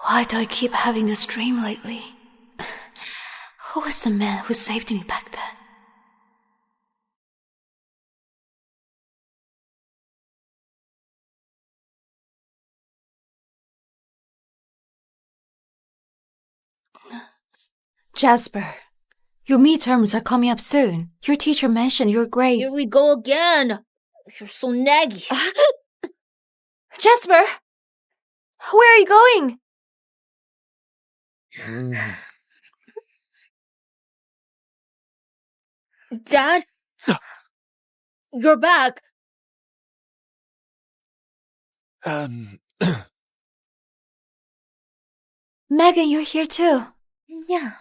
Why do I keep having this dream lately? Who was the man who saved me back then? Jasper, your midterms are coming up soon. Your teacher mentioned your grades. Here we go again. You're so naggy. Jasper! Where are you going? Dad? You're back. Megan, you're here too. Yeah.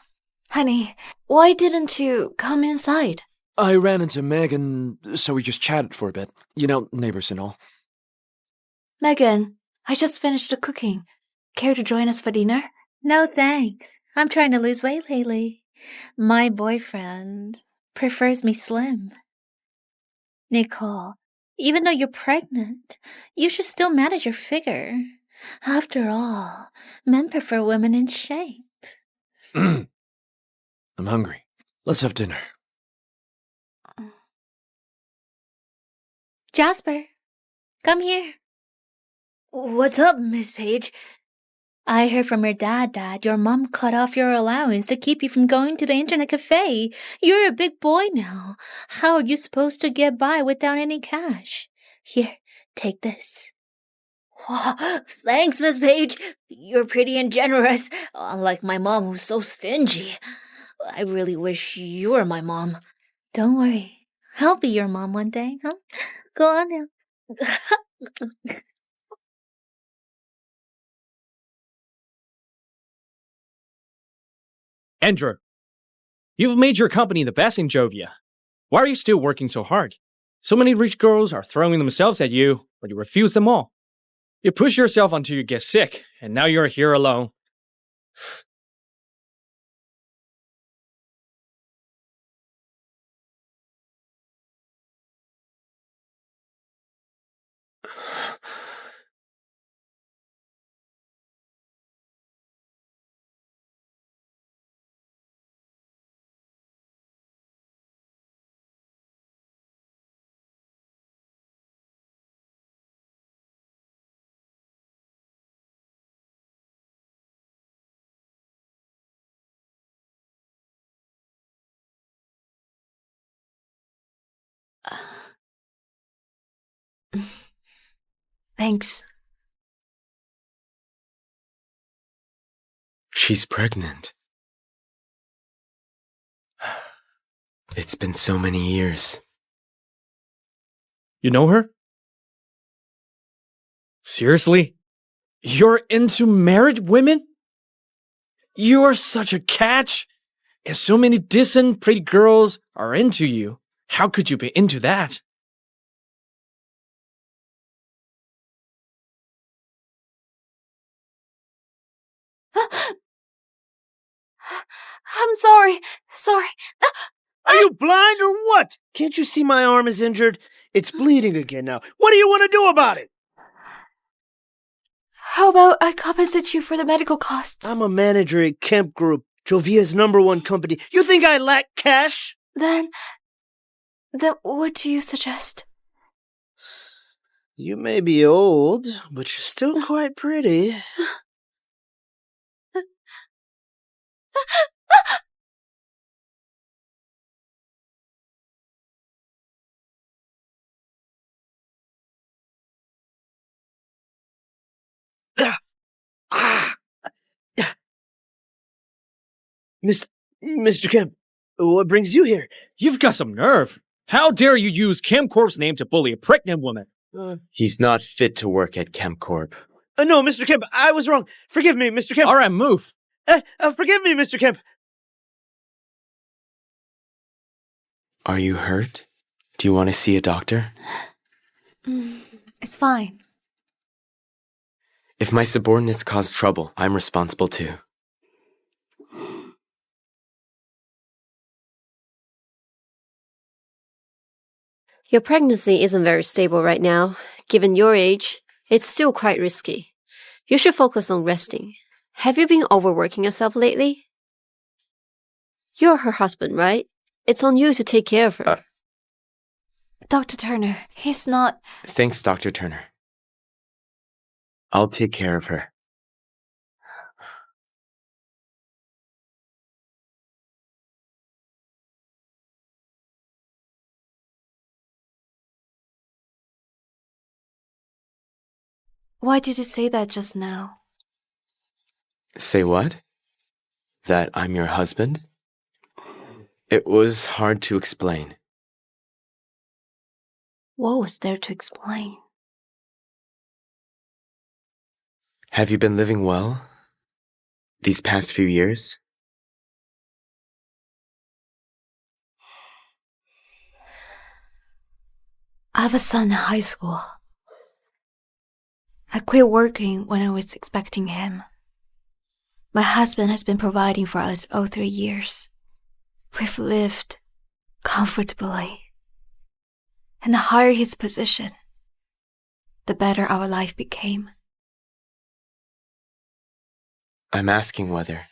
Honey, why didn't you come inside? I ran into Megan, so we just chatted for a bit. You know, neighbors and all. Megan, I just finished the cooking. Care to join us for dinner? No thanks. I'm trying to lose weight lately. My boyfriend prefers me slim. Nicole, even though you're pregnant, you should still manage your figure. After all, men prefer women in shape. I'm hungry. Let's have dinner. Jasper, come here. What's up, Miss Page? I heard from your dad that your mom cut off your allowance to keep you from going to the internet cafe. You're a big boy now. How are you supposed to get by without any cash? Here, take this. Oh, thanks, Miss Page. You're pretty and generous, unlike my mom who's so stingy. I really wish you were my mom. Don't worry. I'll be your mom one day, huh? Go on now. Andrew, you've made your company the best in Jovia. Why are you still working so hard? So many rich girls are throwing themselves at you, but you refuse them all. You push yourself until you get sick, and now you're here alone. Thanks. She's pregnant. It's been so many years. You know her? Seriously? You're into married women? You're such a catch! And so many decent, pretty girls are into you. How could you be into that? I'm sorry. Sorry. Are you blind or what? Can't you see my arm is injured? It's bleeding again now. What do you want to do about it? How about I compensate you for the medical costs? I'm a manager at Kemp Group, Jovia's #1 company. You think I lack cash? Then what do you suggest? You may be old, but you're still quite pretty. Mr. Kemp, what brings you here? You've got some nerve. How dare you use ChemCorp's name to bully a pregnant woman? He's not fit to work at ChemCorp. No, Mr. Kemp, I was wrong. Forgive me, Mr. Kemp. All right, move. Forgive me, Mr. Kemp. Are you hurt? Do you want to see a doctor? It's fine. If my subordinates cause trouble, I'm responsible too. Your pregnancy isn't very stable right now. Given your age, It's still quite risky. You should focus on resting. Have you been overworking yourself lately? You're her husband, right? It's on you to take care of her. Dr. Turner, he's not... Thanks, Dr. Turner. I'll take care of her. Why did you say that just now? Say what? That I'm your husband? It was hard to explain. What was there to explain? Have you been living well these past few years? I have a son in high school. I quit working when I was expecting him. My husband has been providing for us all 3 years. We've lived comfortably. And the higher his position, the better our life became. I'm asking whether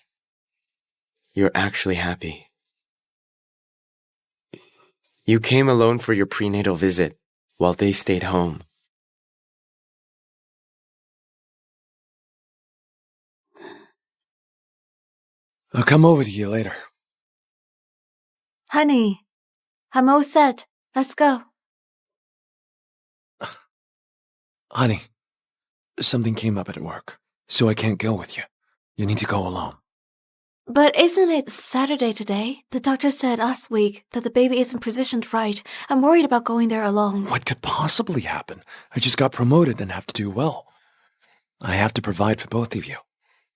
you're actually happy. You came alone for your prenatal visit while they stayed home. I'll come over to you later. Honey, I'm all set. Let's go. Honey, something came up at work, so I can't go with you. You need to go alone. But isn't it Saturday today? The doctor said last week that the baby isn't positioned right. I'm worried about going there alone. What could possibly happen? I just got promoted and have to do well. I have to provide for both of you.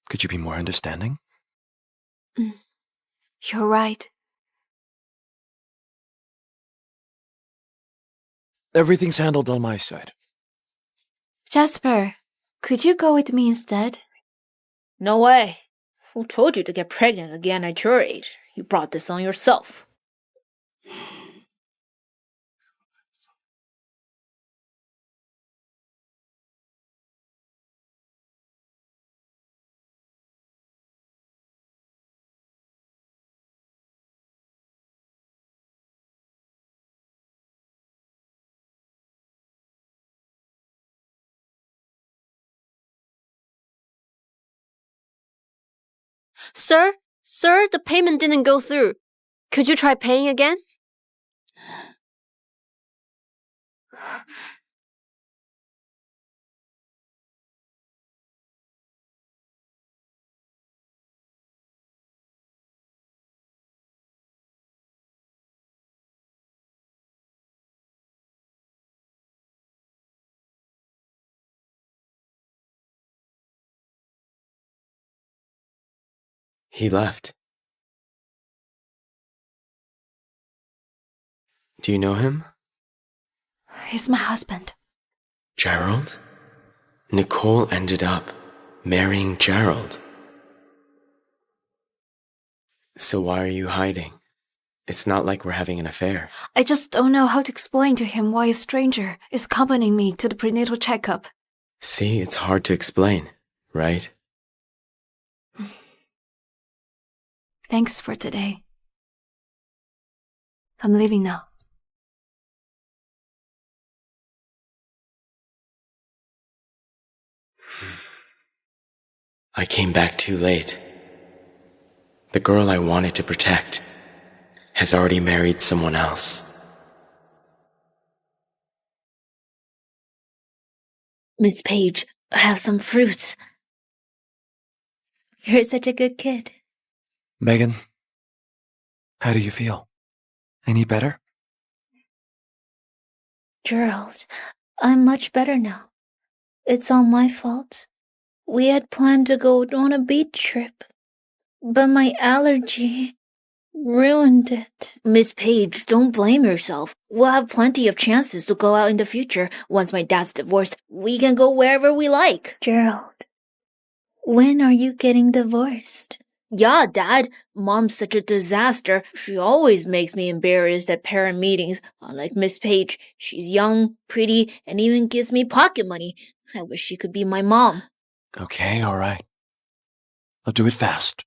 Could you be more understanding? You're right. Everything's handled on my side. Jasper, could you go with me instead? No way. Who told you to get pregnant again at your age? You brought this on yourself. Sir, the payment didn't go through. Could you try paying again? He left. Do you know him? He's my husband. Gerald? Nicole ended up marrying Gerald. So why are you hiding? It's not like we're having an affair. I just don't know how to explain to him why a stranger is accompanying me to the prenatal checkup. See, it's hard to explain, right? Thanks for today. I'm leaving now. I came back too late. The girl I wanted to protect has already married someone else. Miss Page, have some fruits. You're such a good kid. Megan, how do you feel? Any better? Gerald, I'm much better now. It's all my fault. We had planned to go on a beach trip, but my allergy ruined it. Miss Page, don't blame yourself. We'll have plenty of chances to go out in the future. Once my dad's divorced, we can go wherever we like. Gerald, when are you getting divorced? Yeah, Dad. Mom's such a disaster. She always makes me embarrassed at parent meetings. Unlike Miss Page, she's young, pretty, and even gives me pocket money. I wish she could be my mom. Okay, all right. I'll do it fast.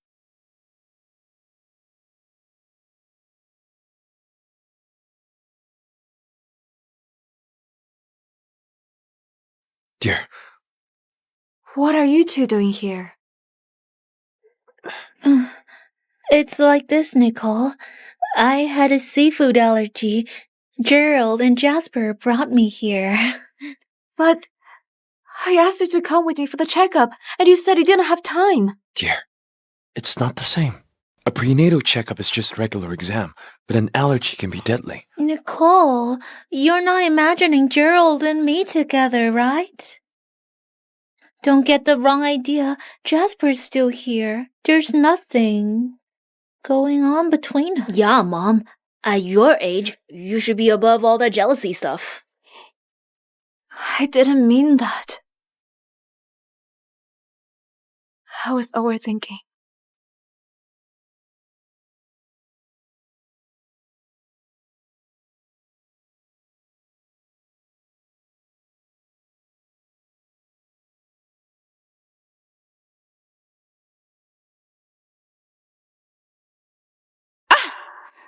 Dear, What are you two doing here? It's like this, Nicole. I had a seafood allergy. Gerald and Jasper brought me here. But I asked you to come with me for the checkup, and you said you didn't have time. dear, it's not the same. A prenatal checkup is just a regular exam, but an allergy can be deadly. Nicole, you're not imagining Gerald and me together, right? Don't get the wrong idea. Jasper's still here. There's nothing going on between us. Yeah, Mom. At your age, you should be above all that jealousy stuff. I didn't mean that. I was overthinking.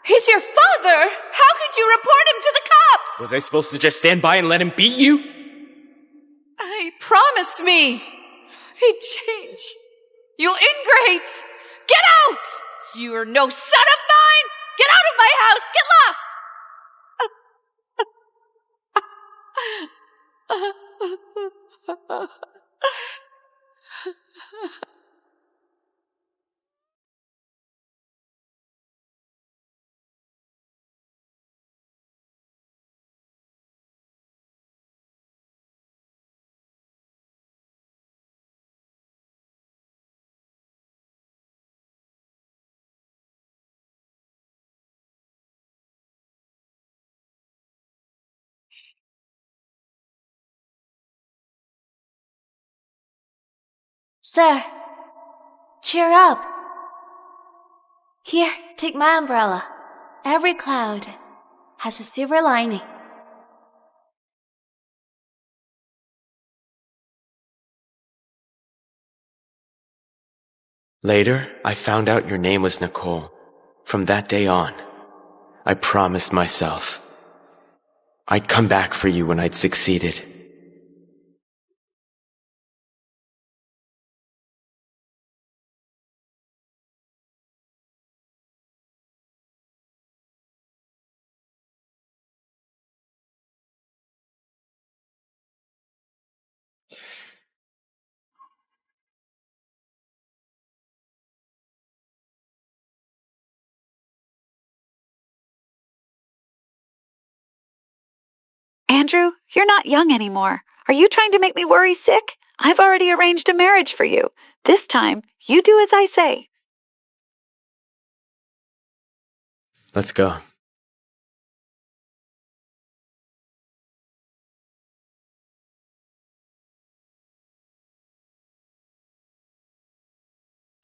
He's your father! How could you report him to the cops? Was I supposed to just stand by and let him beat you? He promised me. He changed. You ingrate! Get out! You're no son of mine! Get out of my house! Get lost! Sir, cheer up. Here, take my umbrella. Every cloud has a silver lining. Later, I found out your name was Nicole. From that day on, I promised myself I'd come back for you when I'd succeeded. Andrew, you're not young anymore. Are you trying to make me worry sick? I've already arranged a marriage for you. This time, you do as I say. Let's go.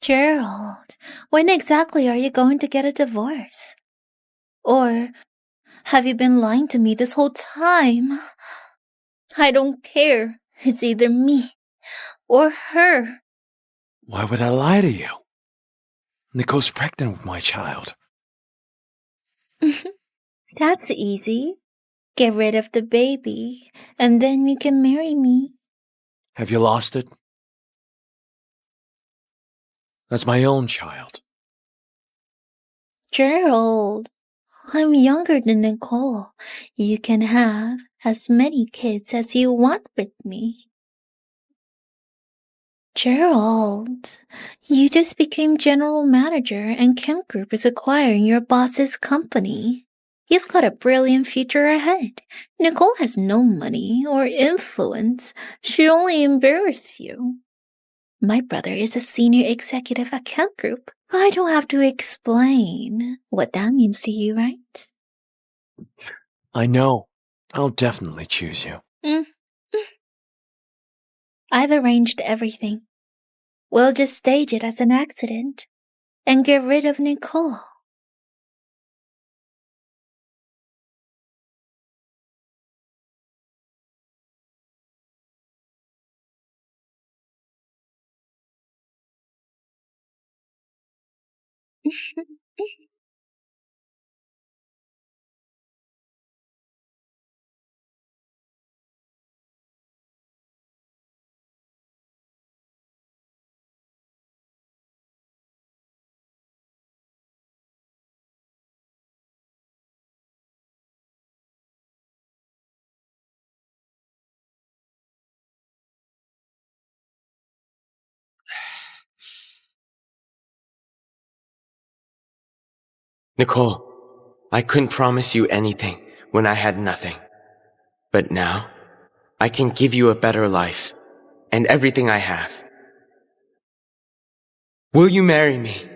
Gerald, when exactly are you going to get a divorce? Or have you been lying to me this whole time? I don't care. It's either me or her. Why would I lie to you? Nicole's pregnant with my child. That's easy. Get rid of the baby, and then you can marry me. Have you lost it? That's my own child. Gerald, I'm younger than Nicole. You can have as many kids as you want with me. Gerald, you just became general manager and Kemp Group is acquiring your boss's company. You've got a brilliant future ahead. Nicole has no money or influence. She'll only embarrass you. My brother is a senior executive at Kemp Group. I don't have to explain what that means to you, right? I know. I'll definitely choose you. I've arranged everything. We'll just stage it as an accident. and get rid of Nicole. Nicole, I couldn't promise you anything when I had nothing. But now, I can give you a better life and everything I have. Will you marry me?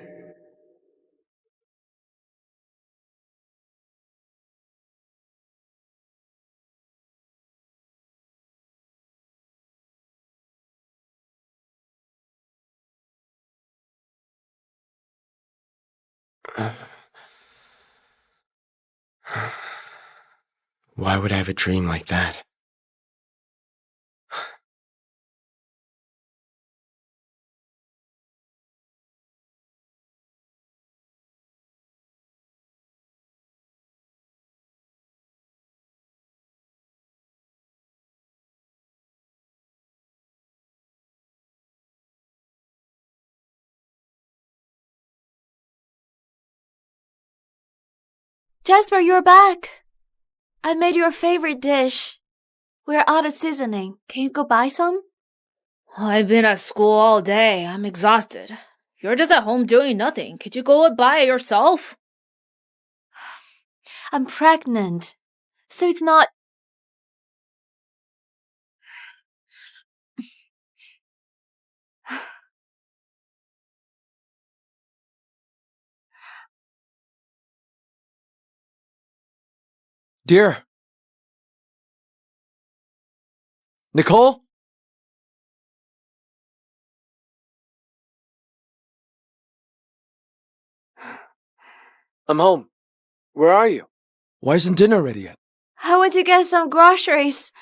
Why would I have a dream like that? Jasper, you're back. I made your favorite dish. We're out of seasoning. Can you go buy some? I've been at school all day. I'm exhausted. You're just at home doing nothing. Could you go and buy it yourself? I'm pregnant. So it's not... Dear. Nicole? I'm home. Where are you? Why isn't dinner ready yet? I went to get some groceries.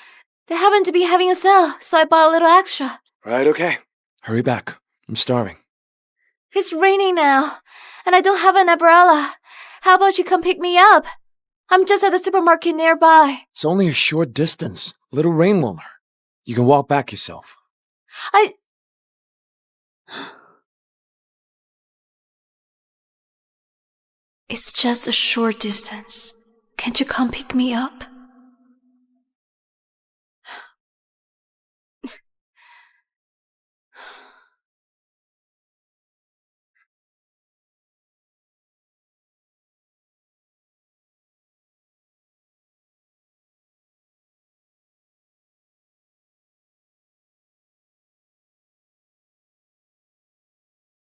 They happen to be having a sale, so I bought a little extra. Right, okay. Hurry back. I'm starving. It's raining now, and I don't have an umbrella. How about you come pick me up? I'm just at the supermarket nearby. It's only a short distance. A little rain won't hurt. You can walk back yourself. It's just a short distance. Can't you come pick me up?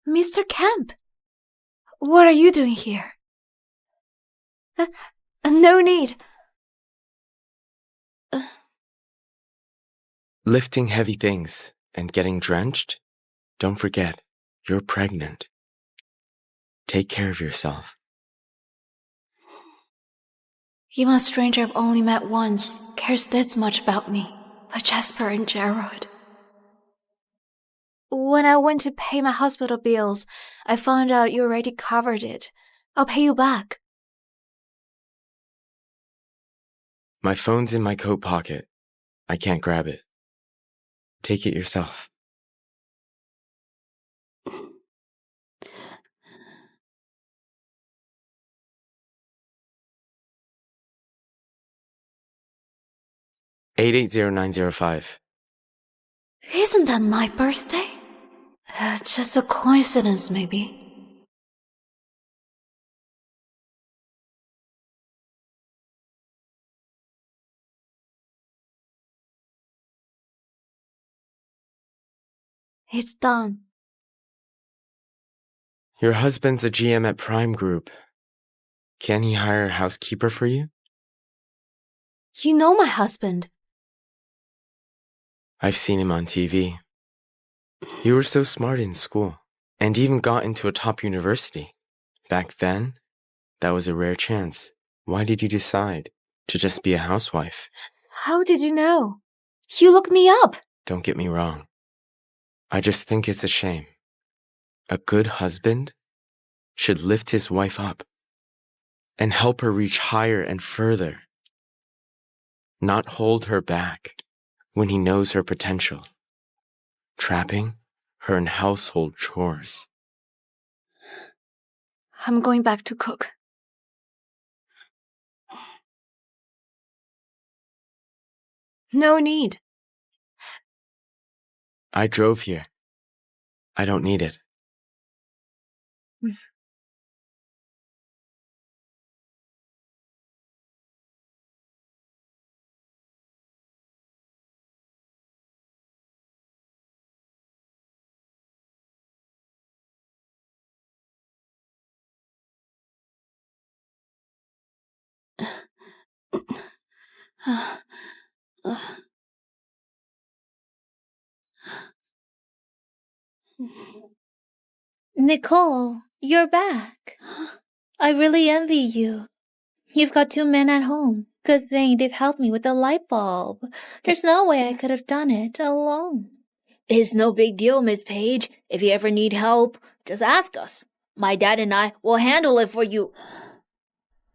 Mr. Kemp, what are you doing here? No need. Lifting heavy things and getting drenched? Don't forget, you're pregnant. Take care of yourself. Even a stranger I've only met once cares this much about me, like Jasper and Gerald. When I went to pay my hospital bills, I found out you already covered it. I'll pay you back. My phone's in my coat pocket. I can't grab it. Take it yourself. $880,905. Isn't that my birthday? Just a coincidence, maybe. It's done. Your husband's a GM at Prime Group. Can he hire a housekeeper for you? You know my husband. I've seen him on TV. You were so smart in school. And even got into a top university. Back then, that was a rare chance. Why did you decide to just be a housewife? How did you know? You looked me up. Don't get me wrong. I just think it's a shame. A good husband should lift his wife up and help her reach higher and further, not hold her back when he knows her potential, trapping her in household chores. I'm going back to cook. No need. I drove here. I don't need it. Nicole, you're back. I really envy you. You've got 2 men at home. Good thing they've helped me with the light bulb. There's no way I could have done it alone. It's no big deal, Miss Page. If you ever need help, just ask us. My dad and I will handle it for you.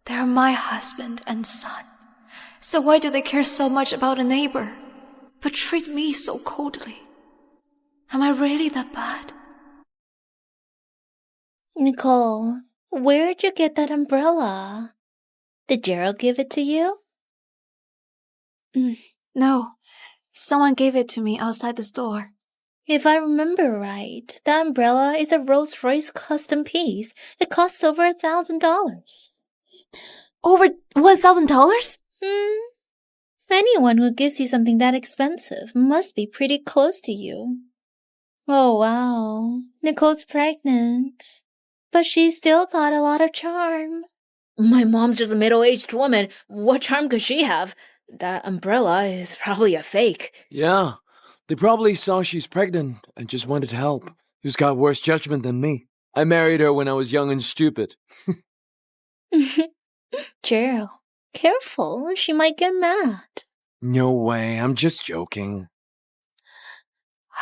They're my husband and son. So why do they care so much about a neighbor, but treat me so coldly? Am I really that bad? Nicole, where'd you get that umbrella? Did Gerald give it to you? No. Someone gave it to me outside the store. If I remember right, the umbrella is a Rolls-Royce custom piece. It costs over $1,000. Over $1,000? Anyone who gives you something that expensive must be pretty close to you. Oh, wow. Nicole's pregnant. But she's still got a lot of charm. My mom's just a middle-aged woman. What charm could she have? That umbrella is probably a fake. Yeah, they probably saw she's pregnant and just wanted to help. Who's got worse judgment than me? I married her when I was young and stupid. Gerald, careful. She might get mad. No way, I'm just joking.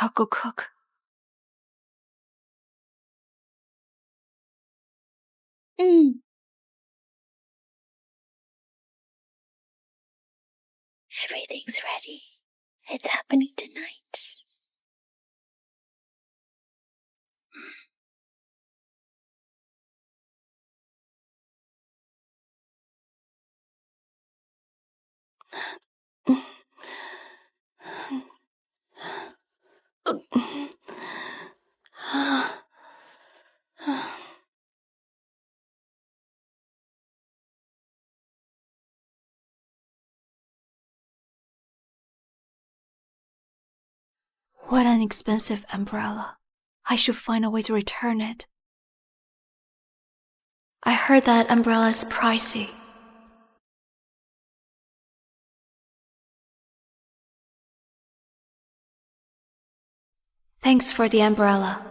I'll go cook. Everything's ready. It's happening tonight. What an expensive umbrella. I should find a way to return it. I heard that umbrella is pricey. Thanks for the umbrella.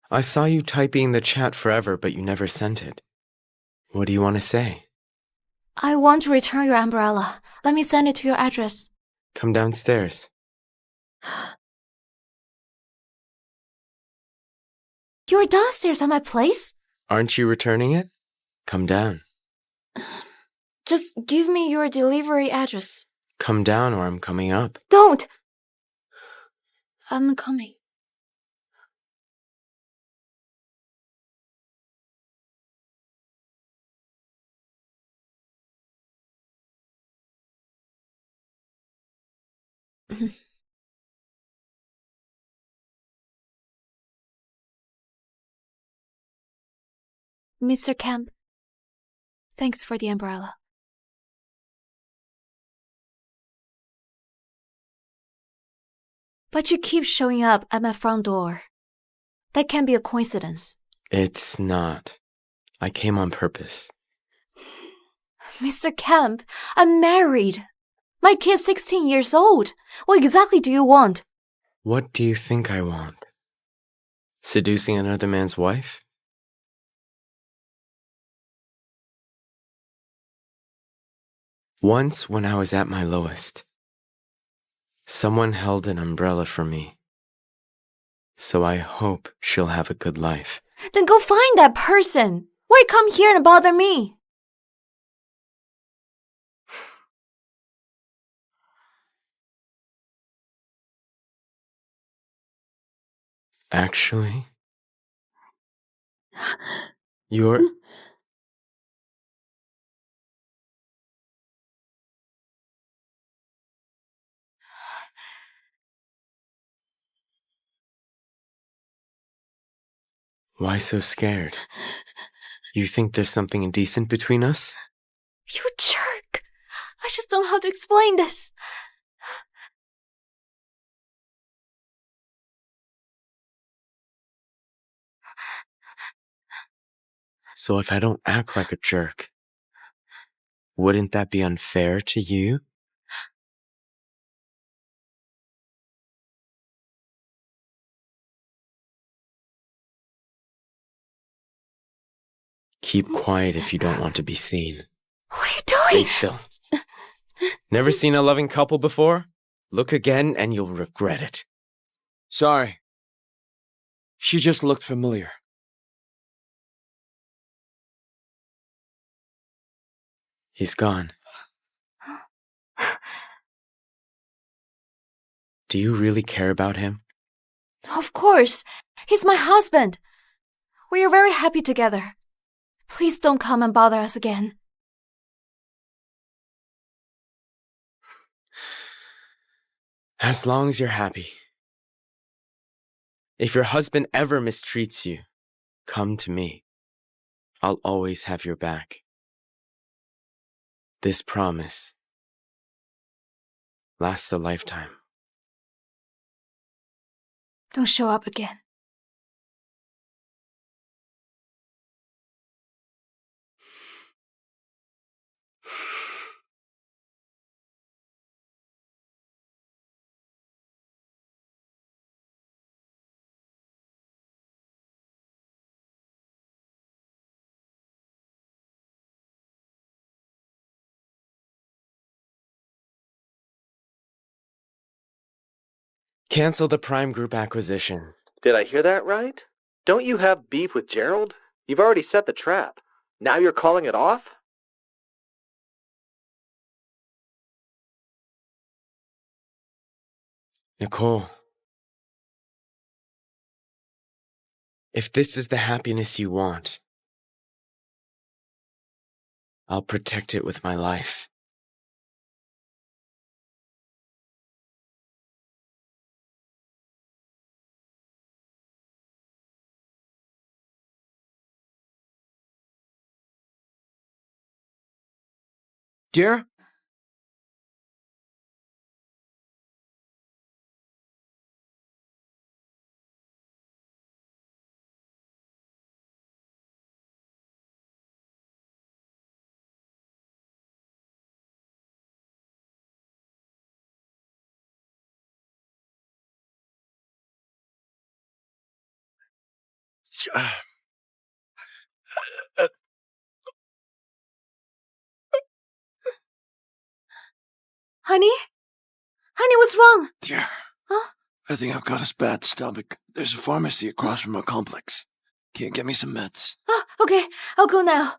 I saw you typing in the chat forever, but you never sent it. What do you want to say? I want to return your umbrella. Let me send it to your address. Come downstairs. You're downstairs at my place? Aren't you returning it? Come down. Just give me your delivery address. Come down or I'm coming up. Don't! I'm coming. Mr. Kemp, thanks for the umbrella. But you keep showing up at my front door. That can't be a coincidence. It's not. I came on purpose. Mr. Kemp, I'm married. My kid's 16 years old. What exactly do you want? What do you think I want? Seducing another man's wife? Once, when I was at my lowest, someone held an umbrella for me. So I hope she'll have a good life. Then go find that person. Why come here and bother me? Actually, you're... Why so scared? You think there's something indecent between us? You jerk. I just don't know how to explain this. So if I don't act like a jerk, wouldn't that be unfair to you? Keep quiet if you don't want to be seen. What are you doing? Stay still. Never seen a loving couple before? Look again and you'll regret it. Sorry. She just looked familiar. He's gone. Do you really care about him? Of course. He's my husband. We are very happy together. Please don't come and bother us again. As long as you're happy. If your husband ever mistreats you, come to me. I'll always have your back. This promise lasts a lifetime. Don't show up again. Cancel the Prime Group acquisition. Did I hear that right? Don't you have beef with Gerald? You've already set the trap. Now you're calling it off? Nicole, if this is the happiness you want, I'll protect it with my life. Dear? Honey? Honey, what's wrong? Dear. Huh? I think I've got a bad stomach. There's a pharmacy across from our complex. Can you get me some meds? Oh, okay. I'll go now.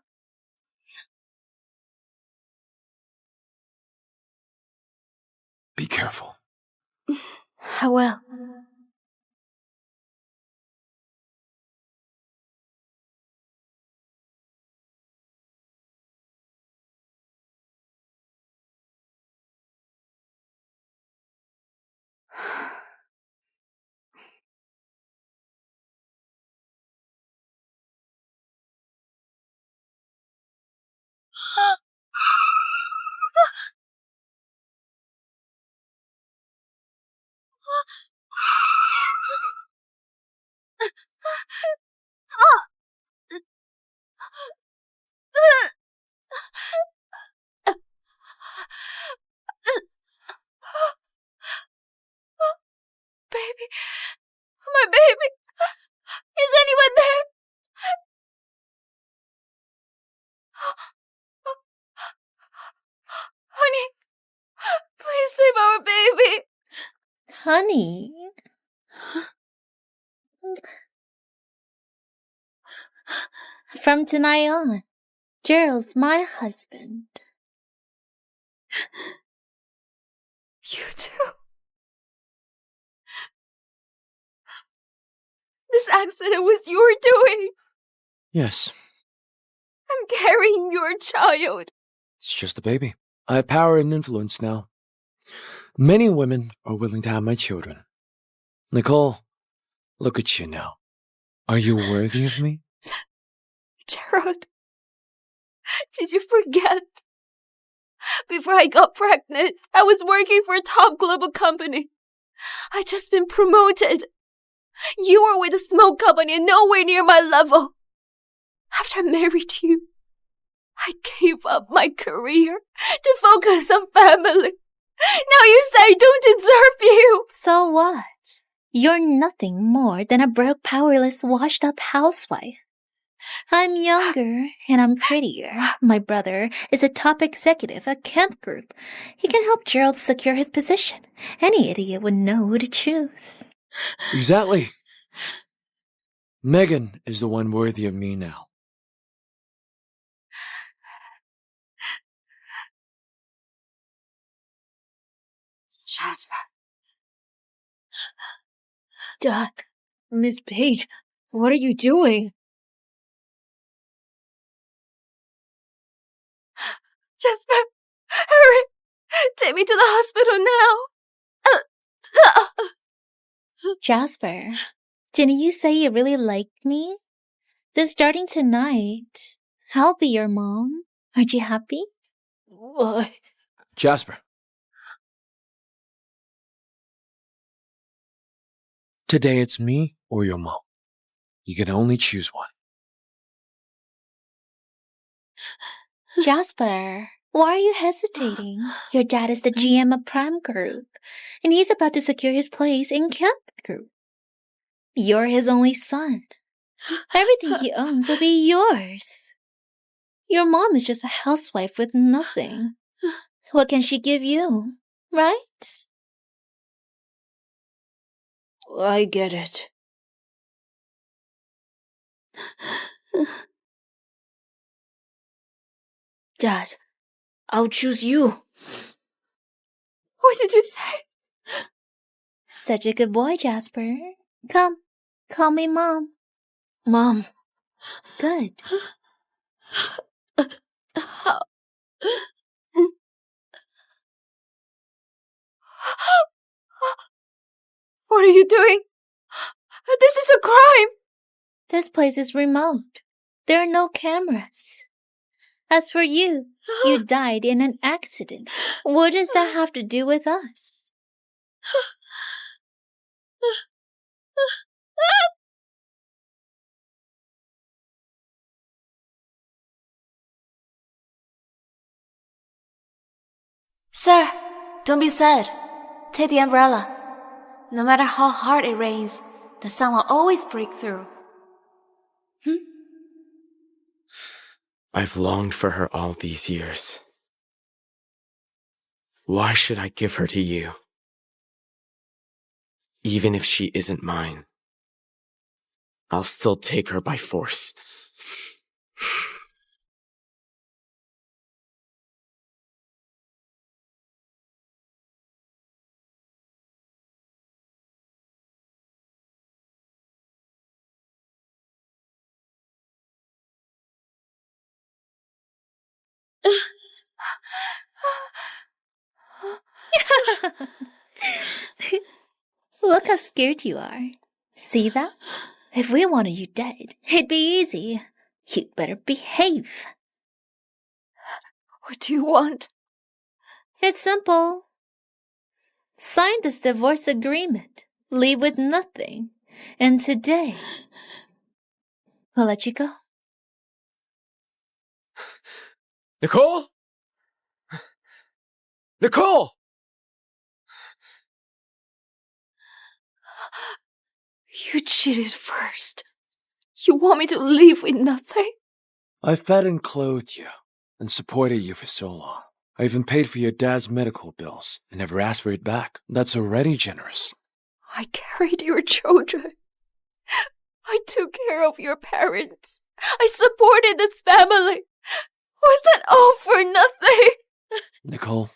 Be careful. I will. honey. From tonight on, Gerald's my husband. You too? This accident was your doing. Yes, I'm carrying your child. it's just a baby. I have power and influence now. Many women are willing to have my children. Nicole, look at you now. Are you worthy of me? Gerald, did you forget? Before I got pregnant, I was working for a top global company. I'd just been promoted. You were with a small company and nowhere near my level. After I married you, I gave up my career to focus on family. Now you say I don't deserve you. So what? You're nothing more than a broke, powerless, washed-up housewife. I'm younger and I'm prettier. My brother is a top executive at Camp Group. He can help Gerald secure his position. Any idiot would know who to choose. Exactly. Megan is the one worthy of me now. Jasper. Dad, Miss Page, what are you doing? Jasper, hurry! Take me to the hospital now! Jasper, didn't you say you really liked me? Then starting tonight, I'll be your mom. Aren't you happy? What? Jasper. Today it's me or your mom. You can only choose one. Jasper, why are you hesitating? Your dad is the GM of Prime Group, and he's about to secure his place in Camp Group. You're his only son. Everything he owns will be yours. Your mom is just a housewife with nothing. What can she give you, right? I get it. Dad, I'll choose you. What did you say? Such a good boy, Jasper. Come, call me Mom. Mom. Good. What are you doing? This is a crime! This place is remote. There are no cameras. As for you, you died in an accident. What does that have to do with us? Sir, don't be sad. Take the umbrella. No matter how hard it rains, the sun will always break through. I've longed for her all these years. Why should I give her to you? Even if she isn't mine, I'll still take her by force. Look how scared you are. See that? If we wanted you dead, it'd be easy. You'd better behave. What do you want? It's simple. Sign this divorce agreement. Leave with nothing. And today, we'll let you go. Nicole? Nicole! You cheated first. You want me to leave with nothing? I fed and clothed you and supported you for so long. I even paid for your dad's medical bills and never asked for it back. That's already generous. I carried your children. I took care of your parents. I supported this family. Was that all for nothing? Nicole,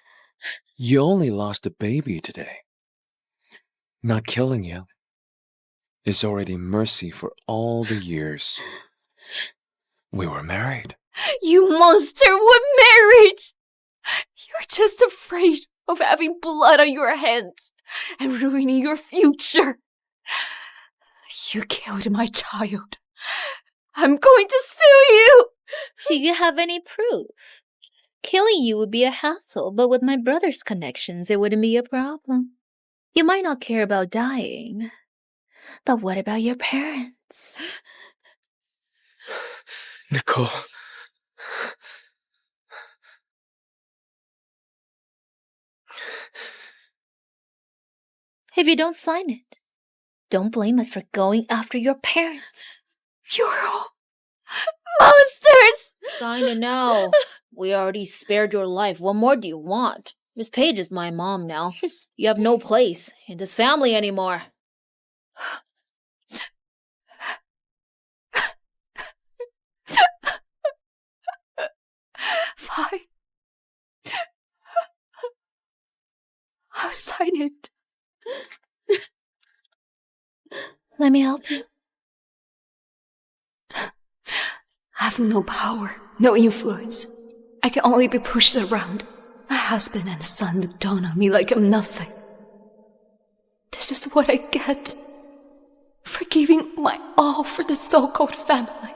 you only lost a baby today. Not killing you is already mercy for all the years we were married. You monster! What marriage? You're just afraid of having blood on your hands and ruining your future. You killed my child. I'm going to sue you! Do you have any proof? Killing you would be a hassle, but with my brother's connections, it wouldn't be a problem. You might not care about dying, but what about your parents? Nicole. If you don't sign it, don't blame us for going after your parents. You're all monsters! Sign it now. We already spared your life. What more do you want? Miss Page is my mom now. You have no place in this family anymore. Fine. I'll sign it. Let me help you. I have no power, no influence. I can only be pushed around. My husband and son look down on me like I'm nothing. This is what I get for giving my all for the so-called family.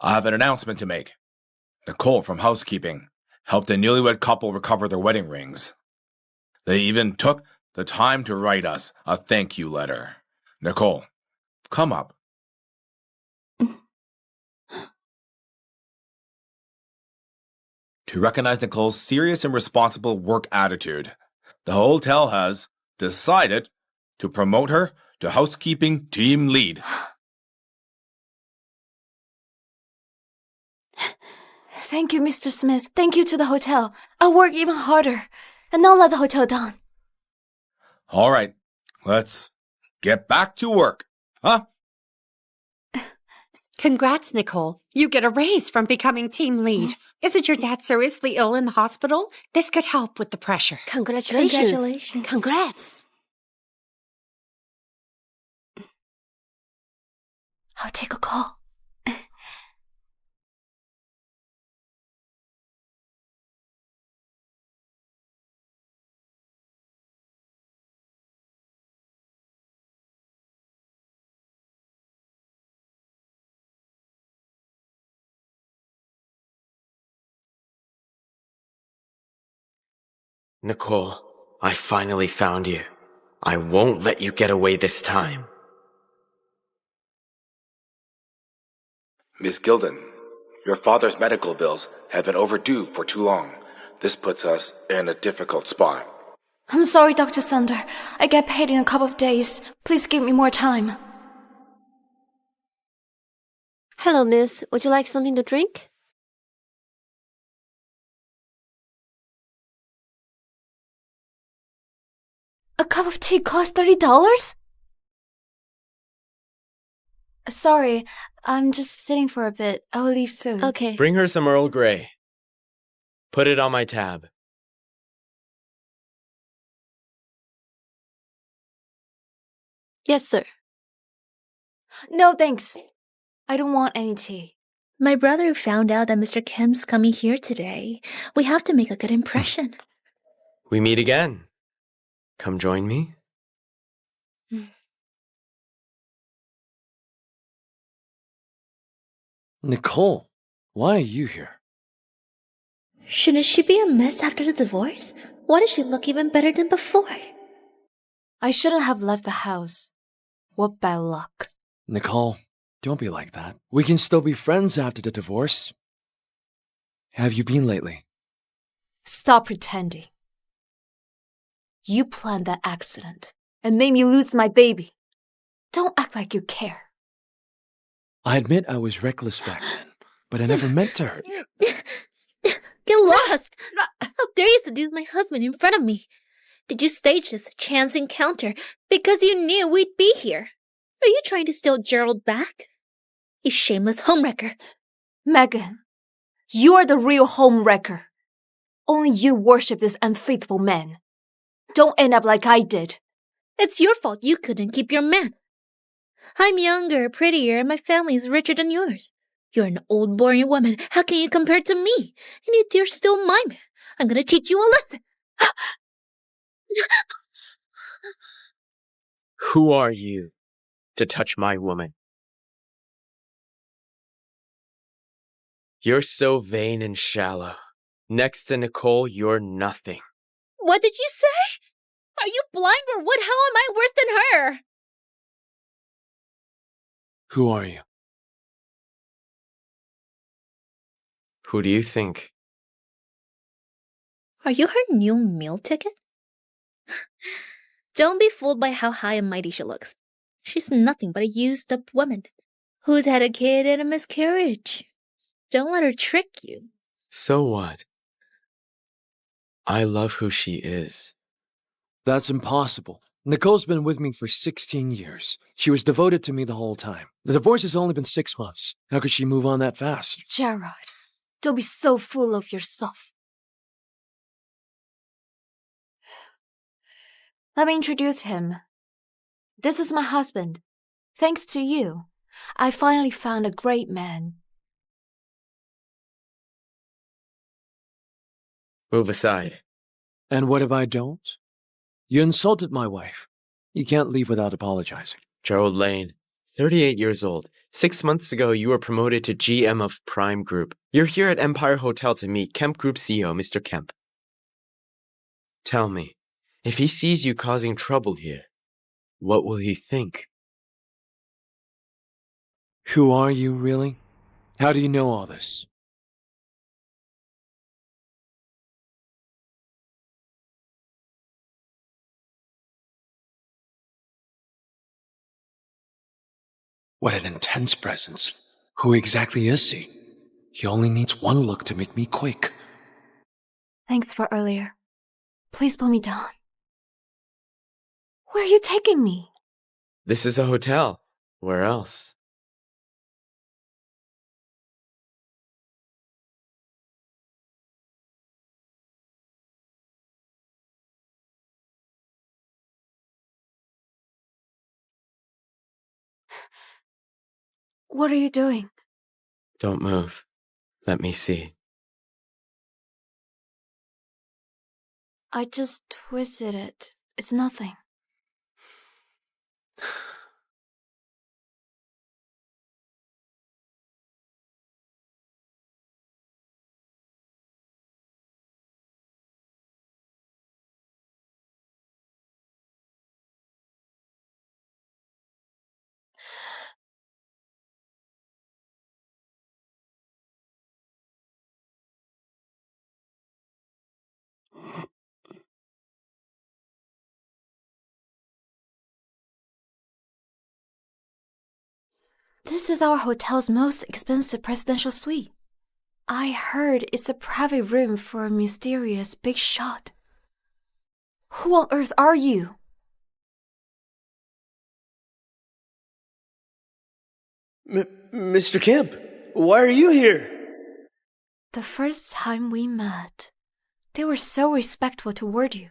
I have an announcement to make. Nicole from housekeeping helped the newlywed couple recover their wedding rings. They even took the time to write us a thank you letter. Nicole, come up. To recognize Nicole's serious and responsible work attitude, the hotel has decided to promote her to housekeeping team lead. Thank you, Mr. Smith. Thank you to the hotel. I'll work even harder and not let the hotel down. All right, let's get back to work, huh? Congrats, Nicole. You get a raise from becoming team lead. Isn't your dad seriously ill in the hospital? This could help with the pressure. Congratulations. Congrats. I'll take a call. Nicole, I finally found you. I won't let you get away this time. Miss Gilden, your father's medical bills have been overdue for too long. This puts us in a difficult spot. I'm sorry, Dr. Sunder. I get paid in a couple of days. Please give me more time. Hello, miss. Would you like something to drink? A cup of tea costs $30? Sorry, I'm just sitting for a bit. I'll leave soon. Okay. Bring her some Earl Grey. Put it on my tab. Yes, sir. No, thanks. I don't want any tea. My brother found out that Mr. Kim's coming here today. We have to make a good impression. We meet again. Come join me. Nicole, why are you here? Shouldn't she be a mess after the divorce? Why does she look even better than before? I shouldn't have left the house. What bad luck. Nicole, don't be like that. We can still be friends after the divorce. Have you been lately? Stop pretending. You planned that accident and made me lose my baby. Don't act like you care. I admit I was reckless back then, but I never meant to hurt you. Get lost! How dare you seduce my husband in front of me? Did you stage this chance encounter because you knew we'd be here? Are you trying to steal Gerald back? You shameless homewrecker. Megan, you are the real homewrecker. Only you worship this unfaithful man. Don't end up like I did. It's your fault you couldn't keep your man. I'm younger, prettier, and my family is richer than yours. You're an old, boring woman. How can you compare to me? And you dare steal my man. I'm gonna teach you a lesson. Who are you to touch my woman? You're so vain and shallow. Next to Nicole, you're nothing. What did you say? Are you blind or what? How am I worse than her? Who are you? Who do you think? Are you her new meal ticket? Don't be fooled by how high and mighty she looks. She's nothing but a used-up woman who's had a kid and a miscarriage. Don't let her trick you. So what? I love who she is. That's impossible. Nicole's been with me for 16 years. She was devoted to me the whole time. The divorce has only been 6 months. How could she move on that fast? Gerard, don't be so full of yourself. Let me introduce him. This is my husband. Thanks to you, I finally found a great man. Move aside. And what if I don't? You insulted my wife. You can't leave without apologizing. Gerald Lane, 38 years old. 6 months ago, you were promoted to GM of Prime Group. You're here at Empire Hotel to meet Kemp Group CEO, Mr. Kemp. Tell me, if he sees you causing trouble here, what will he think? Who are you, really? How do you know all this? What an intense presence. Who exactly is he? He only needs one look to make me quake. Thanks for earlier. Please pull me down. Where are you taking me? This is a hotel. Where else? What are you doing? Don't move. Let me see. I just twisted it. It's nothing. This is our hotel's most expensive presidential suite. I heard it's a private room for a mysterious big shot. Who on earth are you? Mr. Kemp, why are you here? The first time we met, they were so respectful toward you.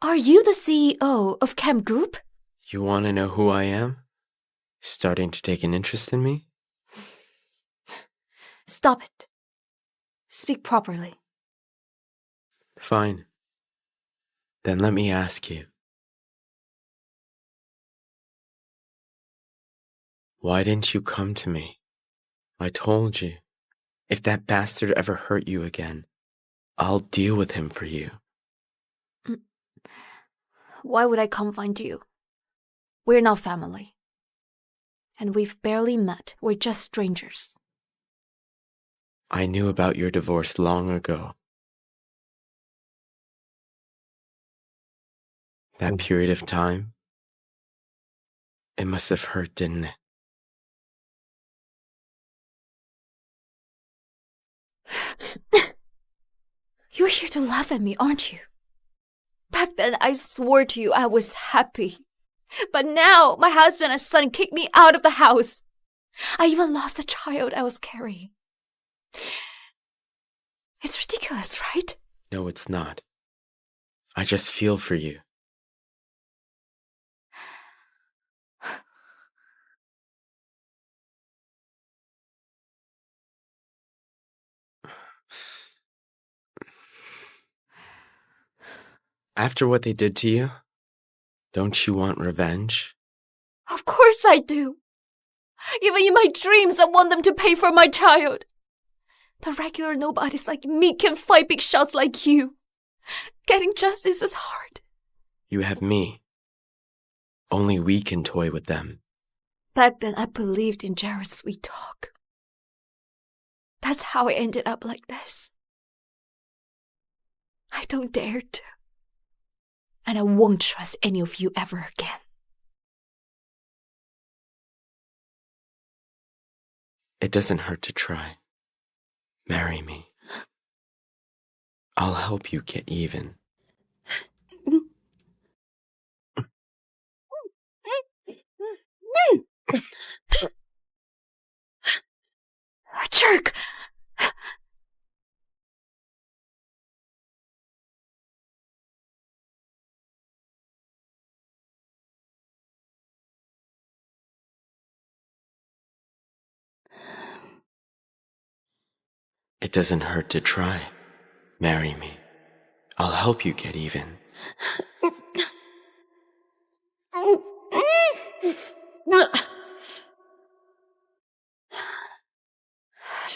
Are you the CEO of Kemp Group? You want to know who I am? Starting to take an interest in me? Stop it. Speak properly. Fine. Then let me ask you. Why didn't you come to me? I told you, if that bastard ever hurt you again, I'll deal with him for you. Why would I come find you? We're not family. And we've barely met. We're just strangers. I knew about your divorce long ago. That period of time, it must have hurt, didn't it? You're here to laugh at me, aren't you? Back then, I swore to you I was happy. But now, my husband and son kicked me out of the house. I even lost the child I was carrying. It's ridiculous, right? No, it's not. I just feel for you. After what they did to you, don't you want revenge? Of course I do. Even in my dreams, I want them to pay for my child. But regular nobodies like me can fight big shots like you. Getting justice is hard. You have me. Only we can toy with them. Back then, I believed in Jared's sweet talk. That's how I ended up like this. I don't dare to. And I won't trust any of you ever again. It doesn't hurt to try. Marry me. I'll help you get even. Jerk! It doesn't hurt to try. Marry me. I'll help you get even.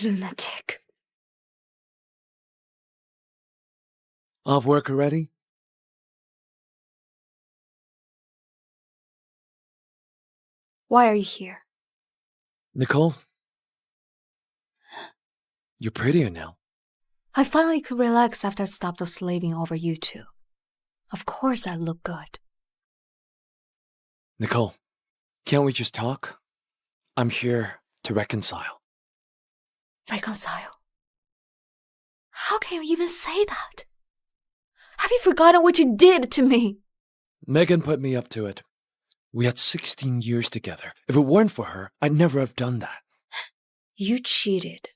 Lunatic. Off work already? Why are you here? Nicole? You're prettier now. I finally could relax after I stopped slaving over you two. Of course I look good. Nicole, can't we just talk? I'm here to reconcile. Reconcile? How can you even say that? Have you forgotten what you did to me? Megan put me up to it. We had 16 years together. If it weren't for her, I'd never have done that. You cheated.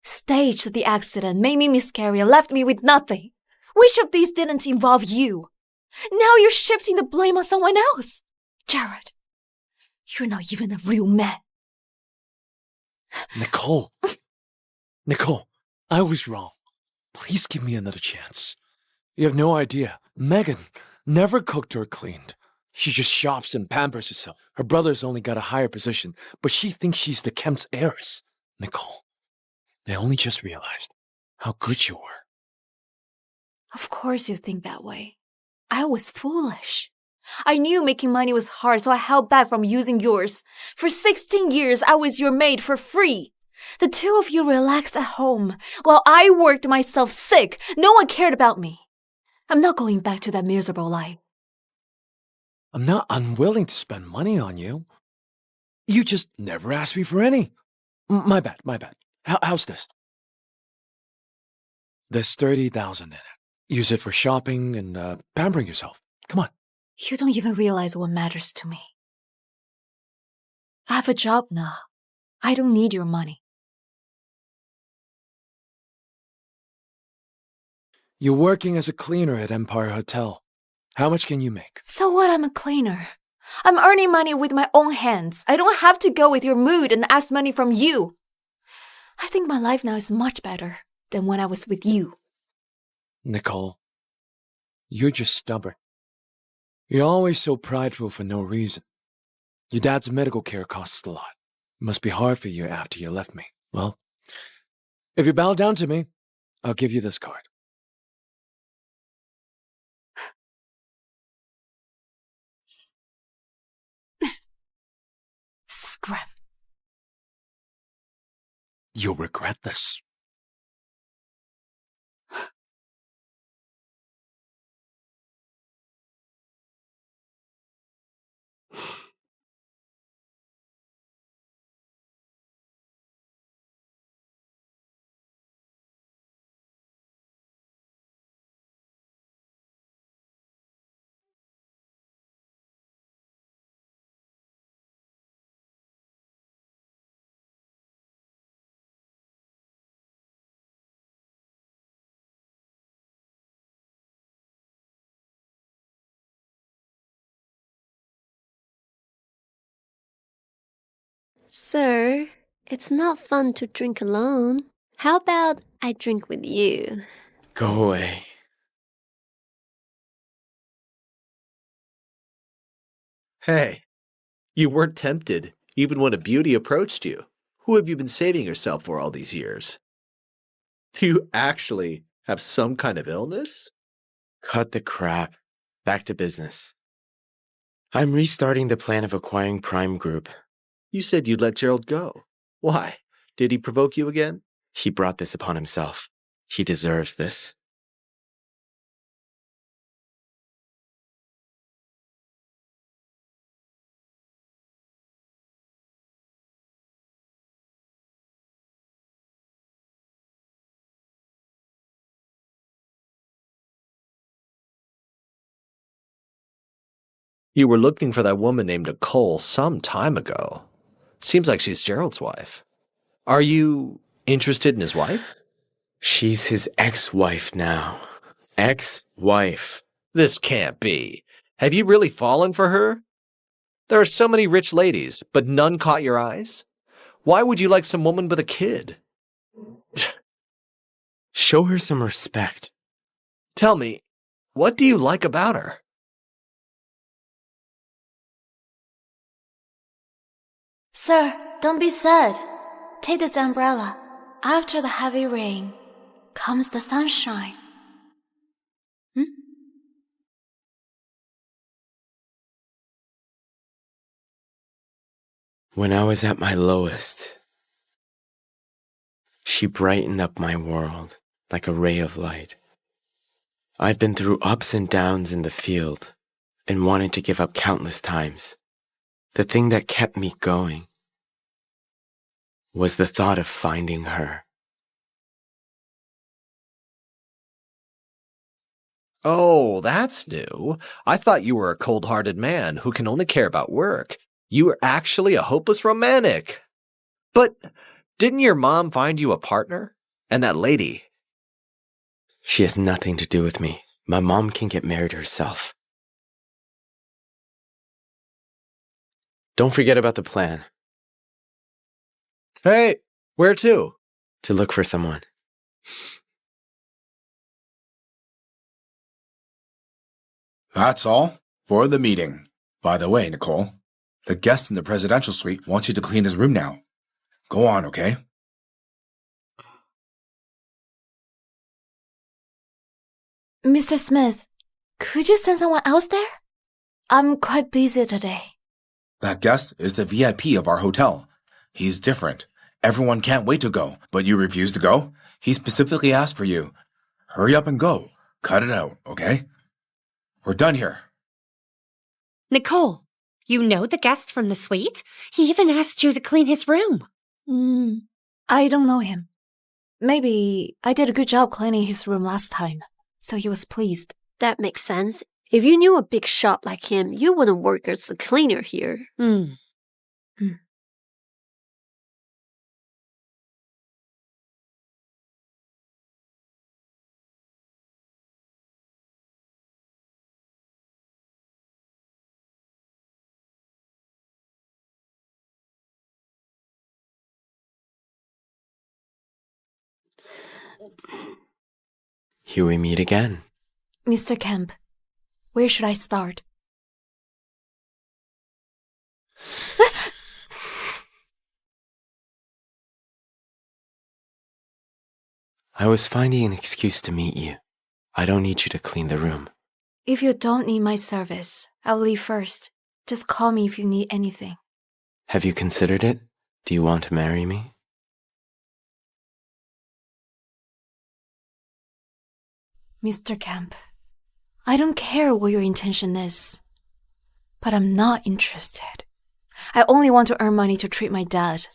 Staged the accident, made me miscarry, and left me with nothing. Which of these didn't involve you? Now you're shifting the blame on someone else. Jared, you're not even a real man. Nicole. Nicole, I was wrong. Please give me another chance. You have no idea. Megan never cooked or cleaned. She just shops and pampers herself. Her brother's only got a higher position, but she thinks she's the Kemp's heiress. Nicole, I only just realized how good you were. Of course you think that way. I was foolish. I knew making money was hard, so I held back from using yours. For 16 years, I was your maid for free. The two of you relaxed at home, while I worked myself sick. No one cared about me. I'm not going back to that miserable life. I'm not unwilling to spend money on you. You just never asked me for any. My bad. How's this? There's 30,000 in it. Use it for shopping and pampering yourself. Come on. You don't even realize what matters to me. I have a job now. I don't need your money. You're working as a cleaner at Empire Hotel. How much can you make? So what? I'm a cleaner. I'm earning money with my own hands. I don't have to go with your mood and ask money from you. I think my life now is much better than when I was with you. Nicole, you're just stubborn. You're always so prideful for no reason. Your dad's medical care costs a lot. It must be hard for you after you left me. Well, if you bow down to me, I'll give you this card. Scram. You'll regret this. Sir, it's not fun to drink alone. How about I drink with you? Go away. Hey, you weren't tempted, even when a beauty approached you. Who have you been saving yourself for all these years? Do you actually have some kind of illness? Cut the crap. Back to business. I'm restarting the plan of acquiring Prime Group. You said you'd let Gerald go. Why? Did he provoke you again? He brought this upon himself. He deserves this. You were looking for that woman named Nicole some time ago. Seems like she's Gerald's wife. Are you interested in his wife? She's his ex-wife now. Ex-wife. This can't be. Have you really fallen for her? There are so many rich ladies, but none caught your eyes? Why would you like some woman with a kid? Show her some respect. Tell me, what do you like about her? Sir, don't be sad. Take this umbrella. After the heavy rain comes the sunshine. When I was at my lowest, she brightened up my world like a ray of light. I've been through ups and downs in the field and wanted to give up countless times. The thing that kept me going was the thought of finding her. Oh, that's new. I thought you were a cold-hearted man who can only care about work. You were actually a hopeless romantic. But didn't your mom find you a partner? And that lady? She has nothing to do with me. My mom can get married herself. Don't forget about the plan. Hey, where to? To look for someone. That's all for the meeting. By the way, Nicole, the guest in the presidential suite wants you to clean his room now. Go on, okay? Mr. Smith, could you send someone else there? I'm quite busy today. That guest is the VIP of our hotel. He's different. Everyone can't wait to go, but you refuse to go? He specifically asked for you. Hurry up and go. Cut it out, okay? We're done here. Nicole, you know the guest from the suite? He even asked you to clean his room. I don't know him. Maybe I did a good job cleaning his room last time, so he was pleased. That makes sense. If you knew a big shot like him, you wouldn't work as a cleaner here. Here we meet again. Mr. Kemp, where should I start? I was finding an excuse to meet you. I don't need you to clean the room. If you don't need my service, I'll leave first. Just call me if you need anything. Have you considered it? Do you want to marry me? Mr. Kemp, I don't care what your intention is, but I'm not interested. I only want to earn money to treat my dad,